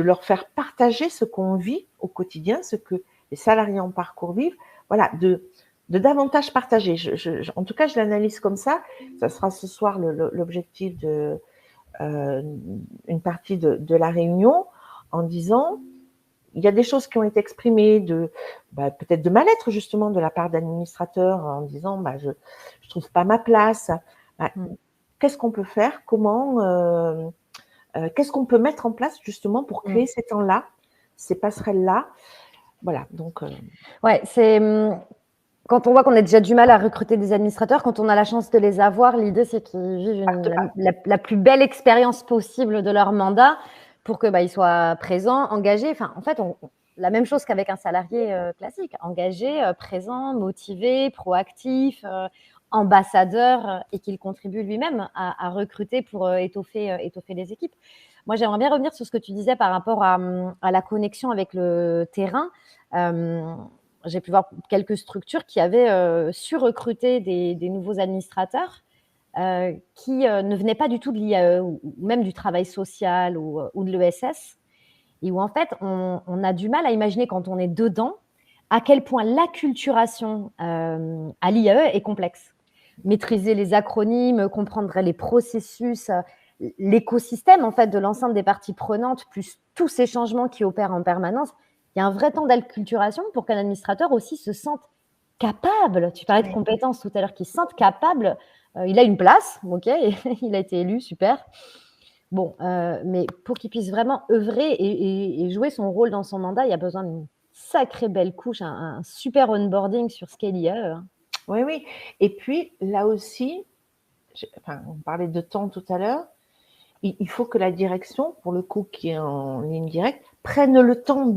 leur faire partager ce qu'on vit au quotidien, ce que les salariés en parcours vivent, voilà, de davantage partager. En tout cas, je l'analyse comme ça. Ça sera ce soir l'objectif de une partie de la réunion, en disant il y a des choses qui ont été exprimées peut-être de mal-être justement de la part d'administrateurs en disant je trouve pas ma place. Qu'est-ce qu'on peut faire? Comment qu'est-ce qu'on peut mettre en place justement pour créer ces temps-là, ces passerelles-là? Voilà, donc. Ouais, c'est quand on voit qu'on a déjà du mal à recruter des administrateurs, quand on a la chance de les avoir, l'idée c'est qu'ils vivent la plus belle expérience possible de leur mandat pour que ils soient présents, engagés. Enfin, en fait, la même chose qu'avec un salarié classique, engagé, présent, motivé, proactif, ambassadeur, et qu'il contribue lui-même à recruter pour étoffer les équipes. Moi, j'aimerais bien revenir sur ce que tu disais par rapport à la connexion avec le terrain. J'ai pu voir quelques structures qui avaient su recruter des nouveaux administrateurs qui ne venaient pas du tout de l'IAE ou même du travail social ou de l'ESS, et où en fait on a du mal à imaginer quand on est dedans à quel point l'acculturation à l'IAE est complexe. Maîtriser les acronymes, comprendre les processus, l'écosystème en fait de l'ensemble des parties prenantes, plus tous ces changements qui opèrent en permanence. Il y a un vrai temps d'acculturation pour qu'un administrateur aussi se sente capable. Tu parlais de compétences tout à l'heure, qu'il se sente capable. Il a une place, ok, il a été élu, super. Bon, mais pour qu'il puisse vraiment œuvrer et jouer son rôle dans son mandat, il y a besoin d'une sacrée belle couche, un super onboarding sur ce qu'est l'IAE. Oui, oui. Et puis, là aussi, on parlait de temps tout à l'heure, il faut que la direction, pour le coup qui est en ligne directe, prenne le temps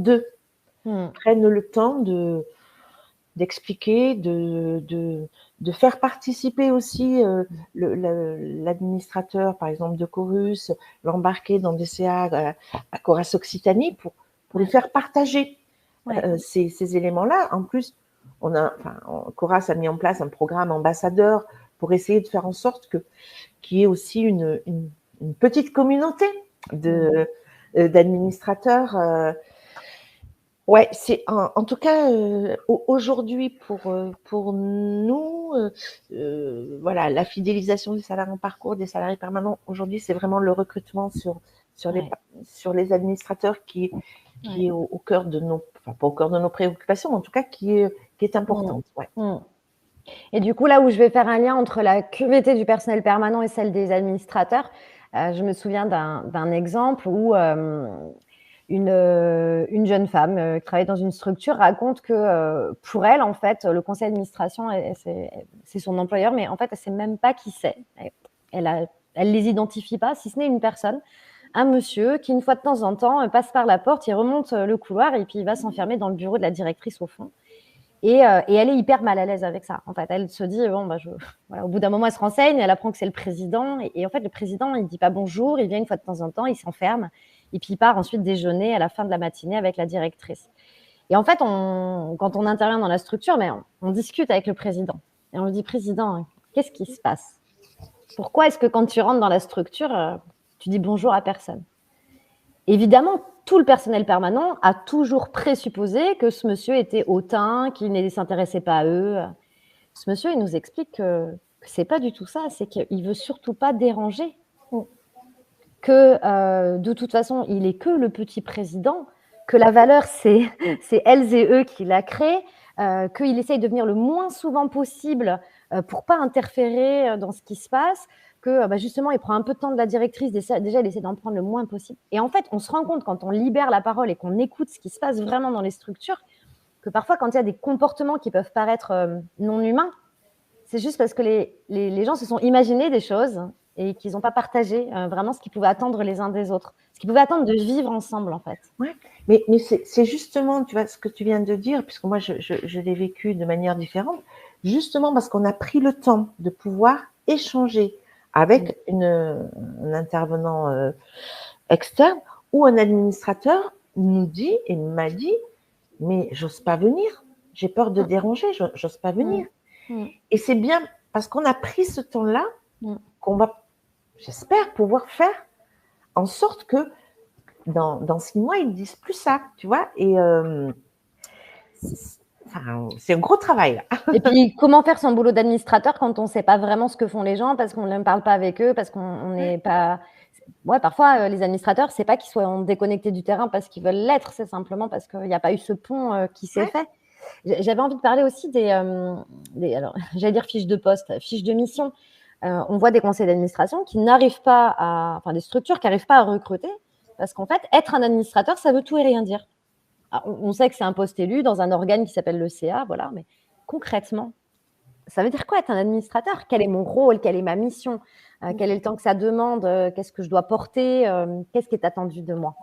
d'expliquer, de faire participer aussi l'administrateur, par exemple, de Chorus, l'embarquer dans DCA à Coras Occitanie pour lui faire partager ces éléments-là. En plus, Coras a mis en place un programme ambassadeur pour essayer de faire en sorte qu'il y ait aussi une petite communauté d'administrateurs. Ouais, c'est en tout cas aujourd'hui pour nous, voilà, la fidélisation des salariés en parcours, des salariés permanents. Aujourd'hui, c'est vraiment le recrutement sur les administrateurs qui est au cœur de nos, pas au cœur de nos préoccupations, mais en tout cas qui est importante. Et du coup, là où je vais faire un lien entre la QVT du personnel permanent et celle des administrateurs, je me souviens d'un exemple où une jeune femme qui travaille dans une structure raconte que pour elle, en fait, le conseil d'administration, c'est son employeur, mais en fait, elle ne sait même pas qui c'est. Elle les identifie pas, si ce n'est une personne, un monsieur qui, une fois de temps en temps, passe par la porte, il remonte le couloir et puis il va s'enfermer dans le bureau de la directrice au fond. Et elle est hyper mal à l'aise avec ça. En fait, elle se dit, voilà, au bout d'un moment, elle se renseigne, elle apprend que c'est le président. Et en fait, le président, il ne dit pas bonjour, il vient une fois de temps en temps, il s'enferme. Et puis, il part ensuite déjeuner à la fin de la matinée avec la directrice. Et en fait, quand on intervient dans la structure, on discute avec le président. Et on lui dit, président, qu'est-ce qui se passe? Pourquoi est-ce que quand tu rentres dans la structure, tu dis bonjour à personne. Évidemment, tout le personnel permanent a toujours présupposé que ce monsieur était hautain, qu'il ne s'intéressait pas à eux. Ce monsieur, il nous explique que c'est pas du tout ça, c'est qu'il veut surtout pas déranger. Que de toute façon, il est que le petit président, que la valeur, c'est elles et eux qui la créent, qu'il essaye de venir le moins souvent possible pour pas interférer dans ce qui se passe, que justement, il prend un peu de temps de la directrice, déjà, il essaie d'en prendre le moins possible. Et en fait, on se rend compte quand on libère la parole et qu'on écoute ce qui se passe vraiment dans les structures, que parfois, quand il y a des comportements qui peuvent paraître non humains, c'est juste parce que les gens se sont imaginés des choses et qu'ils n'ont pas partagé vraiment ce qu'ils pouvaient attendre les uns des autres, ce qu'ils pouvaient attendre de vivre ensemble, en fait. Ouais, mais c'est justement, tu vois, ce que tu viens de dire, puisque moi, je l'ai vécu de manière différente, justement parce qu'on a pris le temps de pouvoir échanger avec un intervenant externe ou un administrateur nous dit et m'a dit, mais j'ose pas venir, j'ai peur de déranger, j'ose pas venir. Et c'est bien parce qu'on a pris ce temps-là qu'on va, j'espère, pouvoir faire en sorte que dans 6 mois, ils ne disent plus ça, tu vois. Et c'est un gros travail, là. Et puis, comment faire son boulot d'administrateur quand on ne sait pas vraiment ce que font les gens, parce qu'on ne parle pas avec eux, parce qu'on n'est pas… Ouais, parfois, les administrateurs, c'est pas qu'ils soient déconnectés du terrain parce qu'ils veulent l'être, c'est simplement parce qu'il n'y a pas eu ce pont qui s'est fait. J'avais envie de parler aussi alors, j'allais dire fiches de poste, fiches de mission. On voit des conseils d'administration qui n'arrivent pas enfin, des structures qui n'arrivent pas à recruter parce qu'en fait, être un administrateur, ça veut tout et rien dire. Alors, on sait que c'est un poste élu dans un organe qui s'appelle le CA, voilà, mais concrètement, ça veut dire quoi être un administrateur? Quel est mon rôle? Quelle est ma mission? Quel est le temps que ça demande? Qu'est-ce que je dois porter? Qu'est-ce qui est attendu de moi?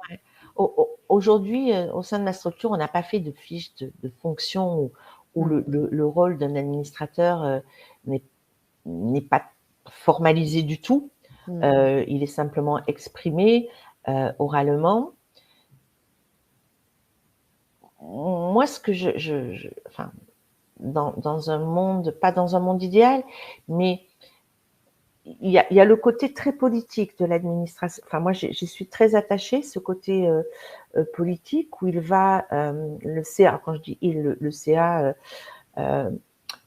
Aujourd'hui, au sein de ma structure, on n'a pas fait de fiche de fonction où le rôle d'un administrateur n'est pas formalisé du tout. Il est simplement exprimé oralement. Moi, ce que enfin, dans un monde, pas dans un monde idéal, mais il y a le côté très politique de l'administration. Enfin, moi, j'y suis très attachée, ce côté politique où il va, le CA, quand je dis il, le CA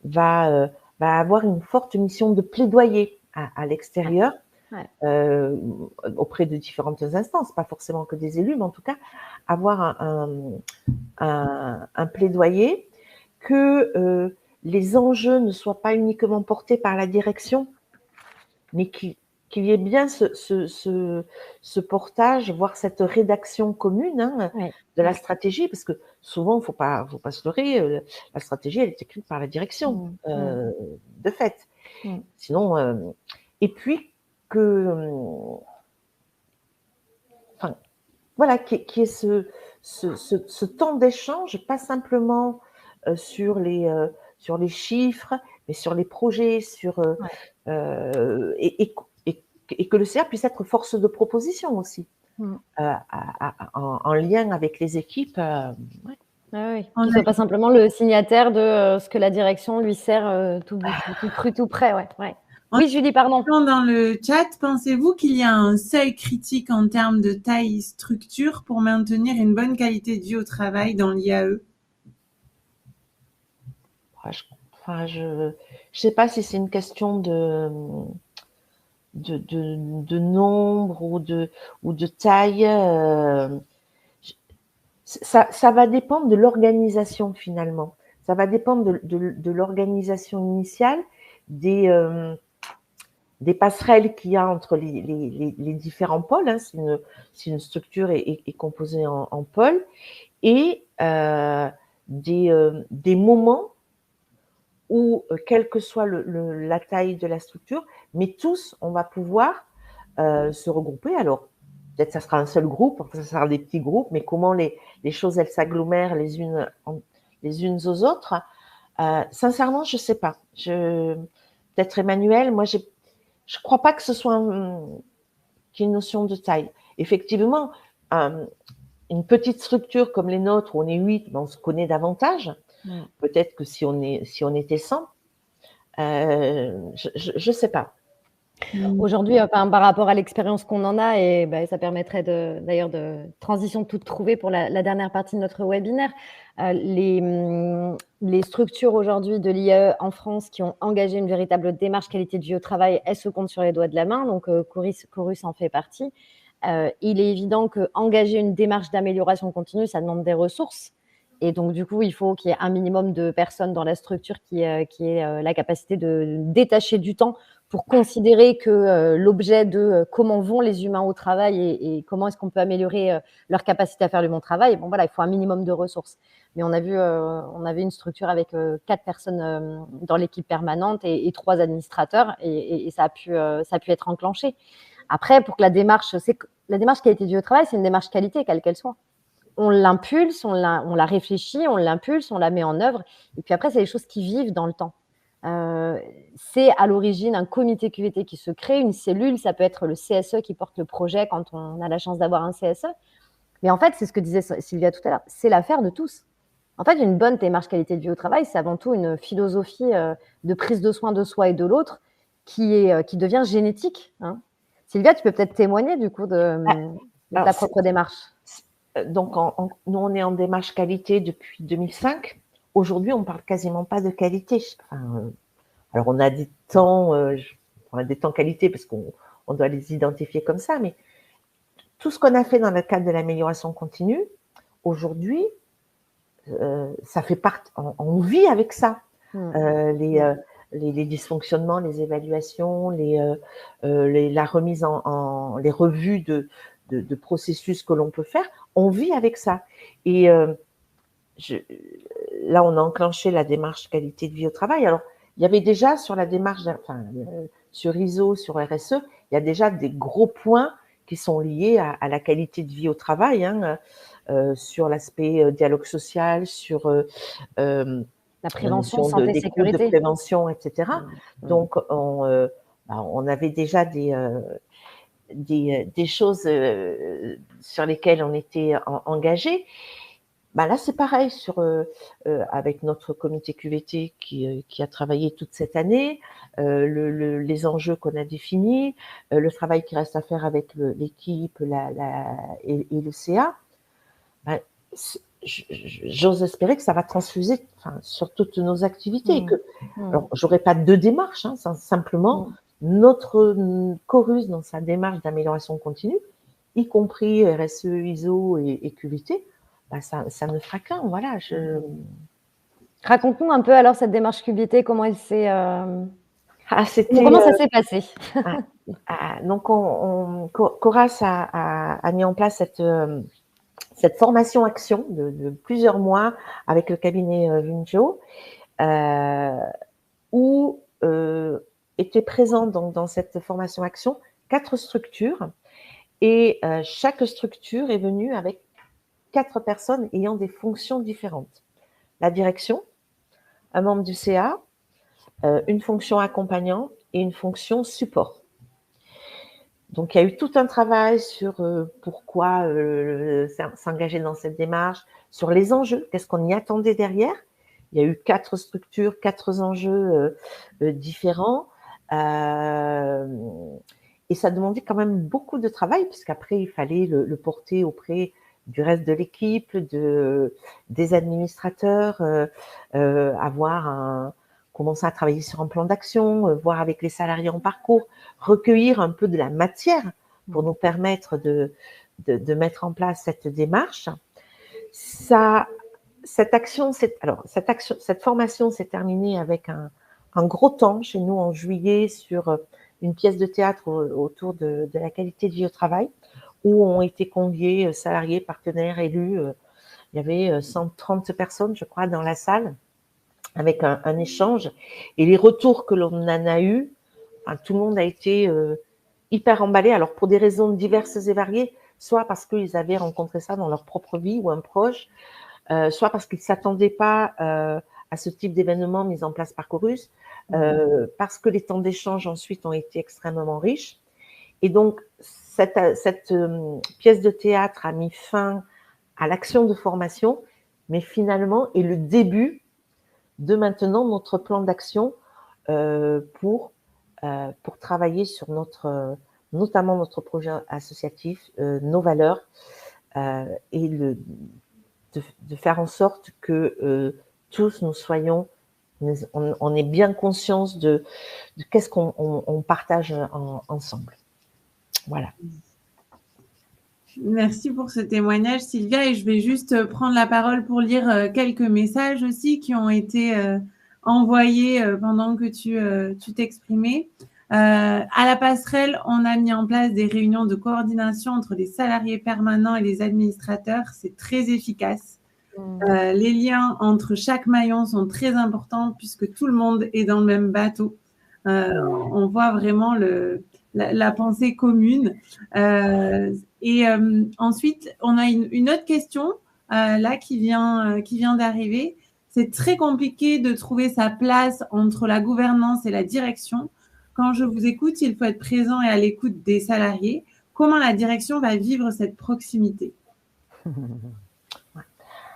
va avoir une forte mission de plaidoyer à l'extérieur. Auprès de différentes instances, pas forcément que des élus, mais en tout cas avoir un plaidoyer que les enjeux ne soient pas uniquement portés par la direction, mais qu'il y ait bien ce portage, voire cette rédaction commune de la stratégie, parce que souvent, faut pas se leurrer, la stratégie, elle est écrite par la direction, de fait. Sinon, et puis enfin, voilà, qu'il y ait ce temps d'échange, pas simplement sur les chiffres, mais sur les projets, et que le CA puisse être force de proposition aussi, en lien avec les équipes. Oui. Qu'il ne soit pas simplement le signataire de ce que la direction lui sert tout cru, tout près. Ouais. Oui, Julie, pardon. Dans le chat, pensez-vous qu'il y a un seuil critique en termes de taille structure pour maintenir une bonne qualité de vie au travail dans l'IAE? Je sais pas si c'est une question de nombre ou de taille. Ça va dépendre de l'organisation finalement. Ça va dépendre de l'organisation initiale, des passerelles qu'il y a entre les différents pôles, hein, si une structure est composée en pôles, et des moments où, quelle que soit la taille de la structure, mais tous, on va pouvoir se regrouper. Alors, peut-être ça sera un seul groupe, ça sera des petits groupes, mais comment les choses, elles s'agglomèrent les unes aux autres, sincèrement, je sais pas. Peut-être Emmanuel, moi, je crois pas que ce soit qu'il y ait une notion de taille. Effectivement, une petite structure comme les nôtres, où on est 8, ben on se connaît davantage. Peut-être que si on était 100, je sais pas. Aujourd'hui, enfin, par rapport à l'expérience qu'on en a, et ça permettrait d'ailleurs de transition toute trouvée pour la dernière partie de notre webinaire. Les structures aujourd'hui de l'IAE en France qui ont engagé une véritable démarche qualité de vie au travail, elles se comptent sur les doigts de la main, donc Chorus en fait partie. Il est évident qu'engager une démarche d'amélioration continue, ça demande des ressources. Et donc, du coup, il faut qu'il y ait un minimum de personnes dans la structure qui ait la capacité de détacher du temps pour considérer que l'objet de comment vont les humains au travail et comment est-ce qu'on peut améliorer leur capacité à faire le bon travail, bon voilà, il faut un minimum de ressources. Mais on a vu, on avait une structure avec 4 personnes dans l'équipe permanente et 3 administrateurs et ça a pu être enclenché. Après, pour que la démarche qualité de vie au travail, c'est une démarche qualité, quelle qu'elle soit. On l'impulse, on la réfléchit, on l'impulse, on la met en œuvre. Et puis après, c'est des choses qui vivent dans le temps. C'est à l'origine un comité QVT qui se crée, une cellule, ça peut être le CSE qui porte le projet quand on a la chance d'avoir un CSE. Mais en fait, c'est ce que disait Sylvia tout à l'heure, c'est l'affaire de tous. En fait, une bonne démarche qualité de vie au travail, c'est avant tout une philosophie de prise de soin de soi et de l'autre qui devient génétique. Hein. Sylvia, tu peux peut-être témoigner du coup de ta propre démarche. Donc, nous, on est en démarche qualité depuis 2005. Aujourd'hui, on ne parle quasiment pas de qualité. Enfin, alors, on a des temps qualité parce qu'on doit les identifier comme ça, mais tout ce qu'on a fait dans le cadre de l'amélioration continue, aujourd'hui, ça fait partie, on vit avec ça. Les dysfonctionnements, les évaluations, la remise les revues de processus que l'on peut faire, on vit avec ça. Et là, on a enclenché la démarche qualité de vie au travail. Alors, il y avait déjà sur la démarche, sur ISO, sur RSE, il y a déjà des gros points qui sont liés à la qualité de vie au travail, hein, sur l'aspect dialogue social, sur la prévention, la santé, des sécurité. de prévention, etc. Donc, on avait déjà des choses sur lesquelles on était engagé. Là, c'est pareil avec notre comité QVT qui a travaillé toute cette année, les enjeux qu'on a définis, le travail qui reste à faire avec l'équipe et le CA. J'ose espérer que ça va transfuser sur toutes nos activités. Alors, j'aurais pas deux démarches, hein, simplement notre Chorus dans sa démarche d'amélioration continue, y compris RSE, ISO et QVT, ça ne fera qu'un. Voilà. Raconte-nous un peu alors cette démarche QVT, comment elle s'est. Comment ça s'est passé? Donc, Coras a mis en place cette formation action de plusieurs mois avec le cabinet Vinjo, où étaient présentes dans cette formation action 4 structures, et chaque structure est venue avec 4 personnes ayant des fonctions différentes. La direction, un membre du CA, une fonction accompagnant et une fonction support. Donc, il y a eu tout un travail sur pourquoi s'engager dans cette démarche, sur les enjeux, qu'est-ce qu'on y attendait derrière. Il y a eu 4 structures, 4 enjeux différents. Et ça demandait quand même beaucoup de travail, puisqu'après, il fallait le porter auprès du reste de l'équipe, des administrateurs, commencer à travailler sur un plan d'action, voir avec les salariés en parcours, recueillir un peu de la matière pour nous permettre de mettre en place cette démarche. Cette formation s'est terminée avec un gros temps chez nous en juillet sur une pièce de théâtre autour de la qualité de vie au travail, où ont été conviés salariés, partenaires, élus. Il y avait 130 personnes, je crois, dans la salle, avec un échange. Et les retours que l'on en a eu, tout le monde a été hyper emballé. Alors, pour des raisons diverses et variées, soit parce qu'ils avaient rencontré ça dans leur propre vie ou un proche, soit parce qu'ils ne s'attendaient pas à ce type d'événement mis en place par Chorus, parce que les temps d'échange ensuite ont été extrêmement riches. Et donc, cette pièce de théâtre a mis fin à l'action de formation, mais finalement est le début de maintenant notre plan d'action pour pour travailler sur notamment notre projet associatif, nos valeurs, et de faire en sorte que tous nous soyons, on ait bien conscience de qu'est-ce qu'on partage ensemble. Voilà. Merci pour ce témoignage, Sylvia. Et je vais juste prendre la parole pour lire quelques messages aussi qui ont été envoyés pendant que tu t'exprimais. À la passerelle, on a mis en place des réunions de coordination entre les salariés permanents et les administrateurs. C'est très efficace. Les liens entre chaque maillon sont très importants puisque tout le monde est dans le même bateau. On voit vraiment la pensée commune. Ensuite, on a une autre question là qui vient d'arriver. C'est très compliqué de trouver sa place entre la gouvernance et la direction. Quand je vous écoute, il faut être présent et à l'écoute des salariés. Comment la direction va vivre cette proximité?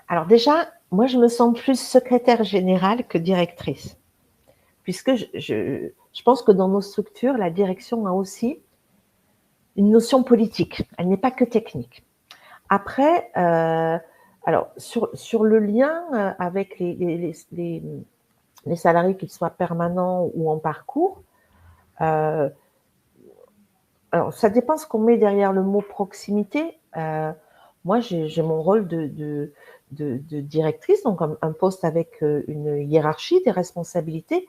Alors déjà, moi, je me sens plus secrétaire générale que directrice, puisque je pense que dans nos structures, la direction a aussi une notion politique. Elle n'est pas que technique. Après, alors sur le lien avec les salariés, qu'ils soient permanents ou en parcours, alors ça dépend ce qu'on met derrière le mot proximité. Moi, j'ai mon rôle de directrice, donc un poste avec une hiérarchie, des responsabilités.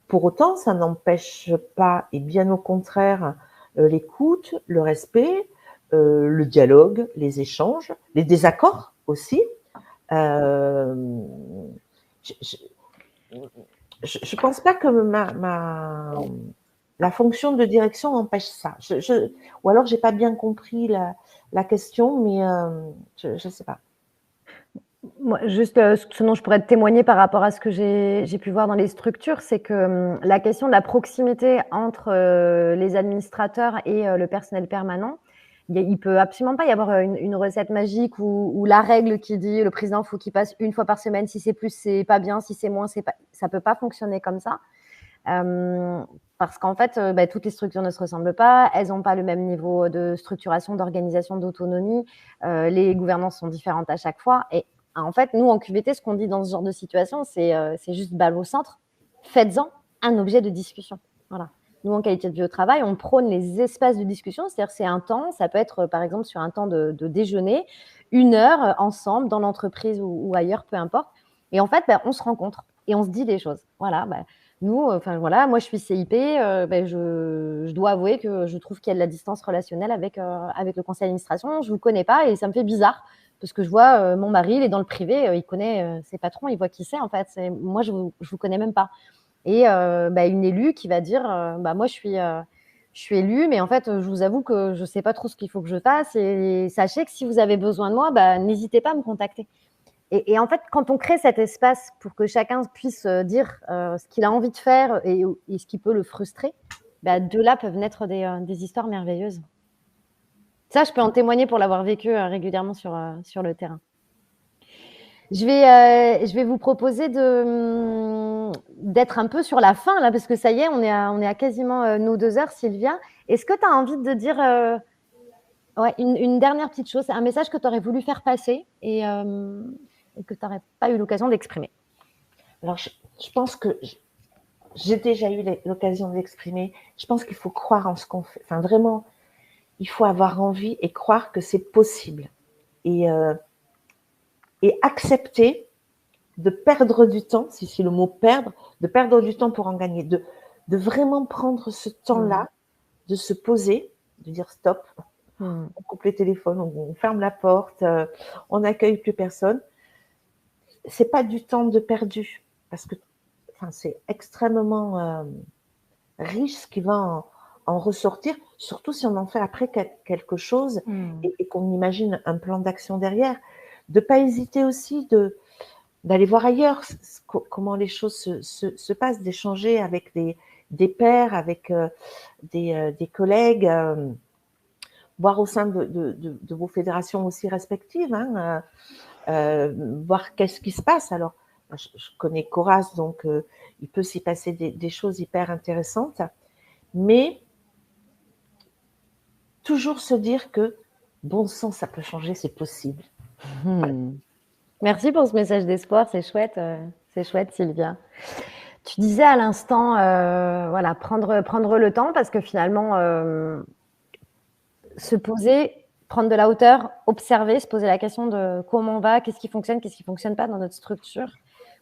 Pour autant, ça n'empêche pas, et bien au contraire, l'écoute, le respect, le dialogue, les échanges, les désaccords aussi. Je pense pas que la fonction de direction empêche ça. Ou alors, j'ai pas bien compris la question, mais je sais pas. Moi, juste ce dont je pourrais te témoigner par rapport à ce que j'ai pu voir dans les structures, c'est que la question de la proximité entre les administrateurs et le personnel permanent, il peut absolument pas y avoir une recette magique ou la règle qui dit le président, faut qu'il passe une fois par semaine. Si c'est plus, c'est pas bien. Si c'est moins, ça peut pas fonctionner comme ça. Parce qu'en fait, toutes les structures ne se ressemblent pas, elles n'ont pas le même niveau de structuration, d'organisation, d'autonomie. Les gouvernances sont différentes à chaque fois. Et en fait, nous, en QVT, ce qu'on dit dans ce genre de situation, c'est juste balle au centre. Faites-en un objet de discussion. Voilà. Nous, en qualité de vie au travail, on prône les espaces de discussion. C'est-à-dire c'est un temps, ça peut être par exemple sur un temps de déjeuner, 1 heure ensemble dans l'entreprise ou ailleurs, peu importe. Et en fait, on se rencontre et on se dit des choses. Voilà. Nous, moi, je suis CIP. Je dois avouer que je trouve qu'il y a de la distance relationnelle avec le conseil d'administration. Je vous connais pas et ça me fait bizarre parce que je vois mon mari, il est dans le privé, il connaît ses patrons, il voit qui c'est en fait. Moi, je vous connais même pas. Et une élue qui va dire, moi, je suis élue, mais en fait, je vous avoue que je sais pas trop ce qu'il faut que je fasse. Et sachez que si vous avez besoin de moi, n'hésitez pas à me contacter. Et en fait, quand on crée cet espace pour que chacun puisse dire ce qu'il a envie de faire et ce qui peut le frustrer, de là peuvent naître des histoires merveilleuses. Ça, je peux en témoigner pour l'avoir vécu régulièrement sur le terrain. Je vais vous proposer d'être un peu sur la fin, là, parce que ça y est, on est à quasiment nos 2 heures, Sylvia. Est-ce que tu as envie de dire une dernière petite chose, un message que tu aurais voulu faire passer et que tu n'aurais pas eu l'occasion d'exprimer? Alors, je pense que j'ai déjà eu l'occasion d'exprimer. Je pense qu'il faut croire en ce qu'on fait. Enfin, vraiment, il faut avoir envie et croire que c'est possible. Et accepter de perdre du temps, si c'est le mot perdre, de perdre du temps pour en gagner, de vraiment prendre ce temps-là, de se poser, de dire stop, on coupe les téléphones, on ferme la porte, on n'accueille plus personne. C'est pas du temps de perdu, parce que c'est extrêmement riche ce qui va en ressortir, surtout si on en fait après quelque chose et qu'on imagine un plan d'action derrière. De pas hésiter aussi d'aller voir ailleurs comment les choses se passent, d'échanger avec des pairs, avec des collègues, voir au sein de vos fédérations aussi respectives, voir qu'est-ce qui se passe. Alors, je connais Coras, donc il peut s'y passer des choses hyper intéressantes. mais toujours se dire que bon sang, ça peut changer, c'est possible. Merci pour ce message d'espoir, c'est chouette, Sylvia. Tu disais à l'instant, voilà, prendre le temps parce que finalement, se poser, prendre de la hauteur, observer, se poser la question de comment on va, qu'est-ce qui fonctionne pas dans notre structure.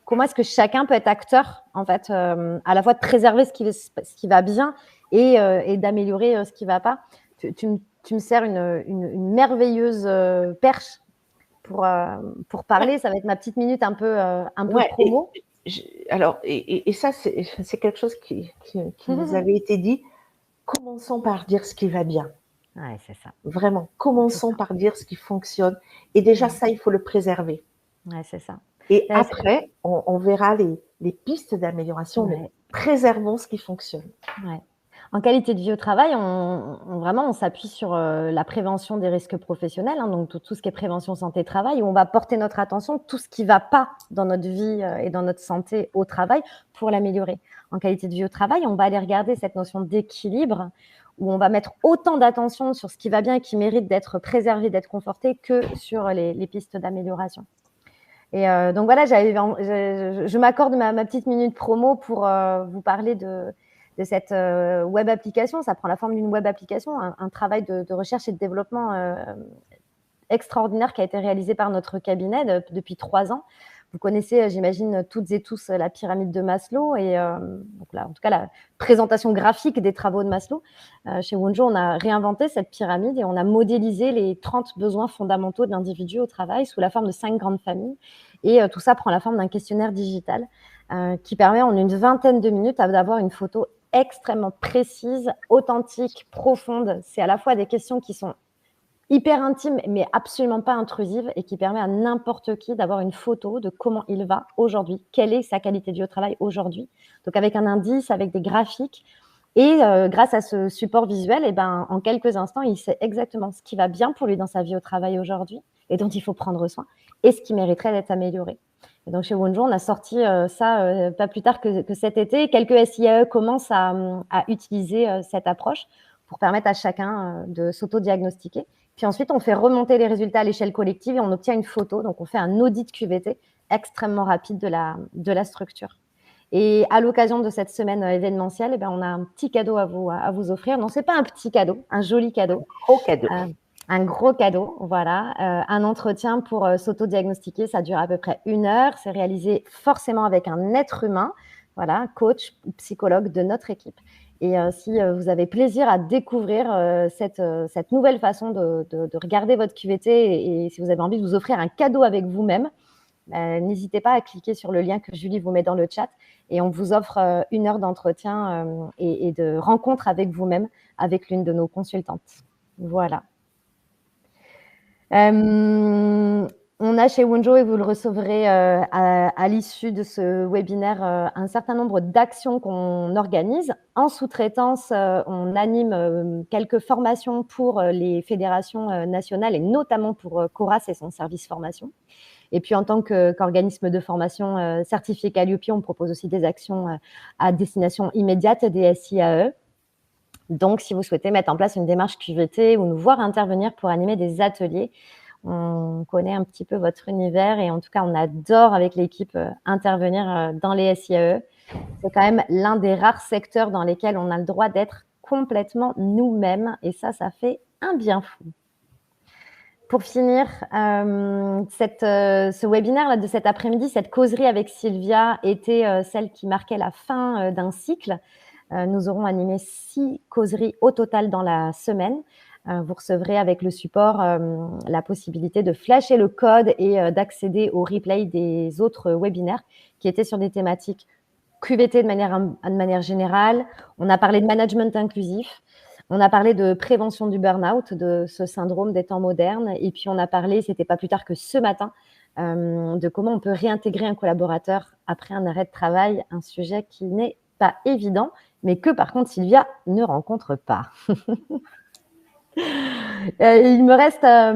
Comment est-ce que chacun peut être acteur, en fait, à la fois de préserver ce qui va bien et d'améliorer ce qui va pas. Tu me sers une merveilleuse perche pour parler. Ça va être ma petite minute un peu promo. Et ça, c'est quelque chose qui nous avait été dit. Commençons par dire ce qui va bien. Ouais, c'est ça. Vraiment, commençons par dire ce qui fonctionne. Et déjà, ça, il faut le préserver. Ouais, c'est ça. Et après, on verra les pistes d'amélioration, mais préservons ce qui fonctionne. Ouais. En qualité de vie au travail, on s'appuie sur la prévention des risques professionnels, hein, donc tout ce qui est prévention santé-travail, où on va porter notre attention, tout ce qui ne va pas dans notre vie et dans notre santé au travail pour l'améliorer. En qualité de vie au travail, on va aller regarder cette notion d'équilibre, où on va mettre autant d'attention sur ce qui va bien et qui mérite d'être préservé, d'être conforté, que sur les pistes d'amélioration. Et donc voilà, je m'accorde ma petite minute promo pour vous parler de cette web application. Ça prend la forme d'une web application, un travail de recherche et de développement extraordinaire qui a été réalisé par notre cabinet depuis 3 ans. Vous connaissez, j'imagine, toutes et tous la pyramide de Maslow et donc là, en tout cas, la présentation graphique des travaux de Maslow. Chez Wonjo, on a réinventé cette pyramide et on a modélisé les 30 besoins fondamentaux de l'individu au travail sous la forme de 5 grandes familles. Et tout ça prend la forme d'un questionnaire digital qui permet en une vingtaine de minutes d'avoir une photo extrêmement précise, authentique, profonde. C'est à la fois des questions qui sont hyper intimes, mais absolument pas intrusives et qui permet à n'importe qui d'avoir une photo de comment il va aujourd'hui, quelle est sa qualité de vie au travail aujourd'hui. Donc avec un indice, avec des graphiques. Et grâce à ce support visuel, en quelques instants, il sait exactement ce qui va bien pour lui dans sa vie au travail aujourd'hui et dont il faut prendre soin et ce qui mériterait d'être amélioré. Et donc, chez Wonjo, on a sorti ça pas plus tard que cet été. Quelques SIAE commencent à utiliser cette approche pour permettre à chacun de s'auto-diagnostiquer. Puis ensuite, on fait remonter les résultats à l'échelle collective et on obtient une photo. Donc, on fait un audit QVT extrêmement rapide de la structure. Et à l'occasion de cette semaine événementielle, on a un petit cadeau à vous offrir. Non, ce n'est pas un petit cadeau, un joli cadeau. Gros cadeau. Un gros cadeau, voilà. Un entretien pour s'auto-diagnostiquer, ça dure à peu près 1 heure. C'est réalisé forcément avec un être humain, voilà, coach, psychologue de notre équipe. Et si vous avez plaisir à découvrir cette nouvelle façon de regarder votre QVT et si vous avez envie de vous offrir un cadeau avec vous-même, n'hésitez pas à cliquer sur le lien que Julie vous met dans le chat et on vous offre 1 heure d'entretien et de rencontre avec vous-même avec l'une de nos consultantes. Voilà. On a chez Wonjo, et vous le recevrez à l'issue de ce webinaire, un certain nombre d'actions qu'on organise. En sous-traitance, on anime quelques formations pour les fédérations nationales et notamment pour Coras et son service formation. Et puis, en tant qu'organisme de formation certifié Calliope, on propose aussi des actions à destination immédiate des SIAE. Donc, si vous souhaitez mettre en place une démarche QVT ou nous voir intervenir pour animer des ateliers, on connaît un petit peu votre univers et en tout cas, on adore avec l'équipe intervenir dans les SIAE. C'est quand même l'un des rares secteurs dans lesquels on a le droit d'être complètement nous-mêmes et ça fait un bien fou. Pour finir, ce webinaire là, de cet après-midi, cette causerie avec Sylvia était celle qui marquait la fin d'un cycle. Nous aurons animé 6 causeries au total dans la semaine. Vous recevrez avec le support la possibilité de flasher le code et d'accéder au replay des autres webinaires qui étaient sur des thématiques QVT de manière générale. On a parlé de management inclusif. On a parlé de prévention du burn-out, de ce syndrome des temps modernes. Et puis, on a parlé, c'était pas plus tard que ce matin, de comment on peut réintégrer un collaborateur après un arrêt de travail, un sujet qui n'est pas évident, mais que par contre, Sylvia ne rencontre pas. Il me reste à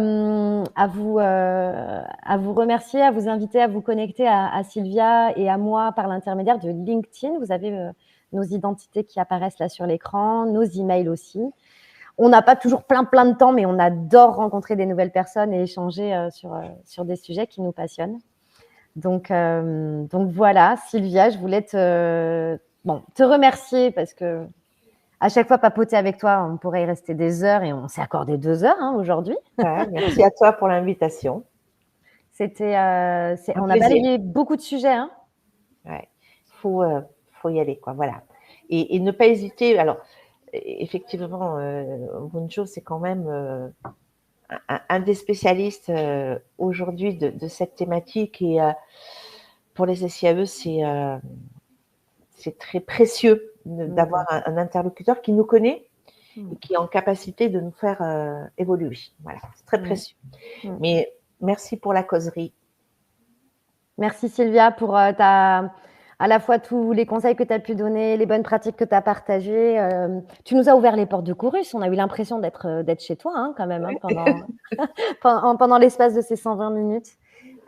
vous remercier, à vous inviter à vous connecter à Sylvia et à moi par l'intermédiaire de LinkedIn. Vous avez nos identités qui apparaissent là sur l'écran, nos emails aussi. On n'a pas toujours plein de temps, mais on adore rencontrer des nouvelles personnes et échanger sur des sujets qui nous passionnent. Donc voilà, Sylvia, je voulais te remercier parce que à chaque fois papoter avec toi, on pourrait y rester des heures et on s'est accordé 2 heures aujourd'hui. Ouais, merci à toi pour l'invitation. On a plaisir. balayé beaucoup de sujets. Hein. Ouais, faut y aller, quoi. Voilà. Et ne pas hésiter. Alors, effectivement, Bunjo, c'est quand même un des spécialistes aujourd'hui de cette thématique. Et pour les SIAE, c'est très précieux d'avoir un interlocuteur qui nous connaît et qui est en capacité de nous faire évoluer. Voilà, c'est très précieux. Mais merci pour la causerie. Merci Sylvia pour à la fois tous les conseils que tu as pu donner, les bonnes pratiques que tu as partagées. Tu nous as ouvert les portes de Chorus. On a eu l'impression d'être chez toi hein, quand même pendant l'espace de ces 120 minutes.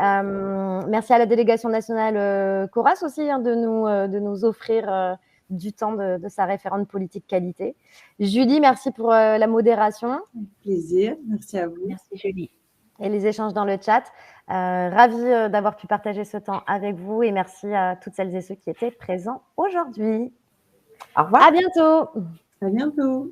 Merci à la délégation nationale Coras aussi hein, de nous offrir du temps de sa référente politique qualité. Julie, merci pour la modération. Avec plaisir, merci à vous. Merci Julie. Et les échanges dans le chat. Ravie d'avoir pu partager ce temps avec vous et merci à toutes celles et ceux qui étaient présents aujourd'hui. Au revoir. À bientôt. À bientôt.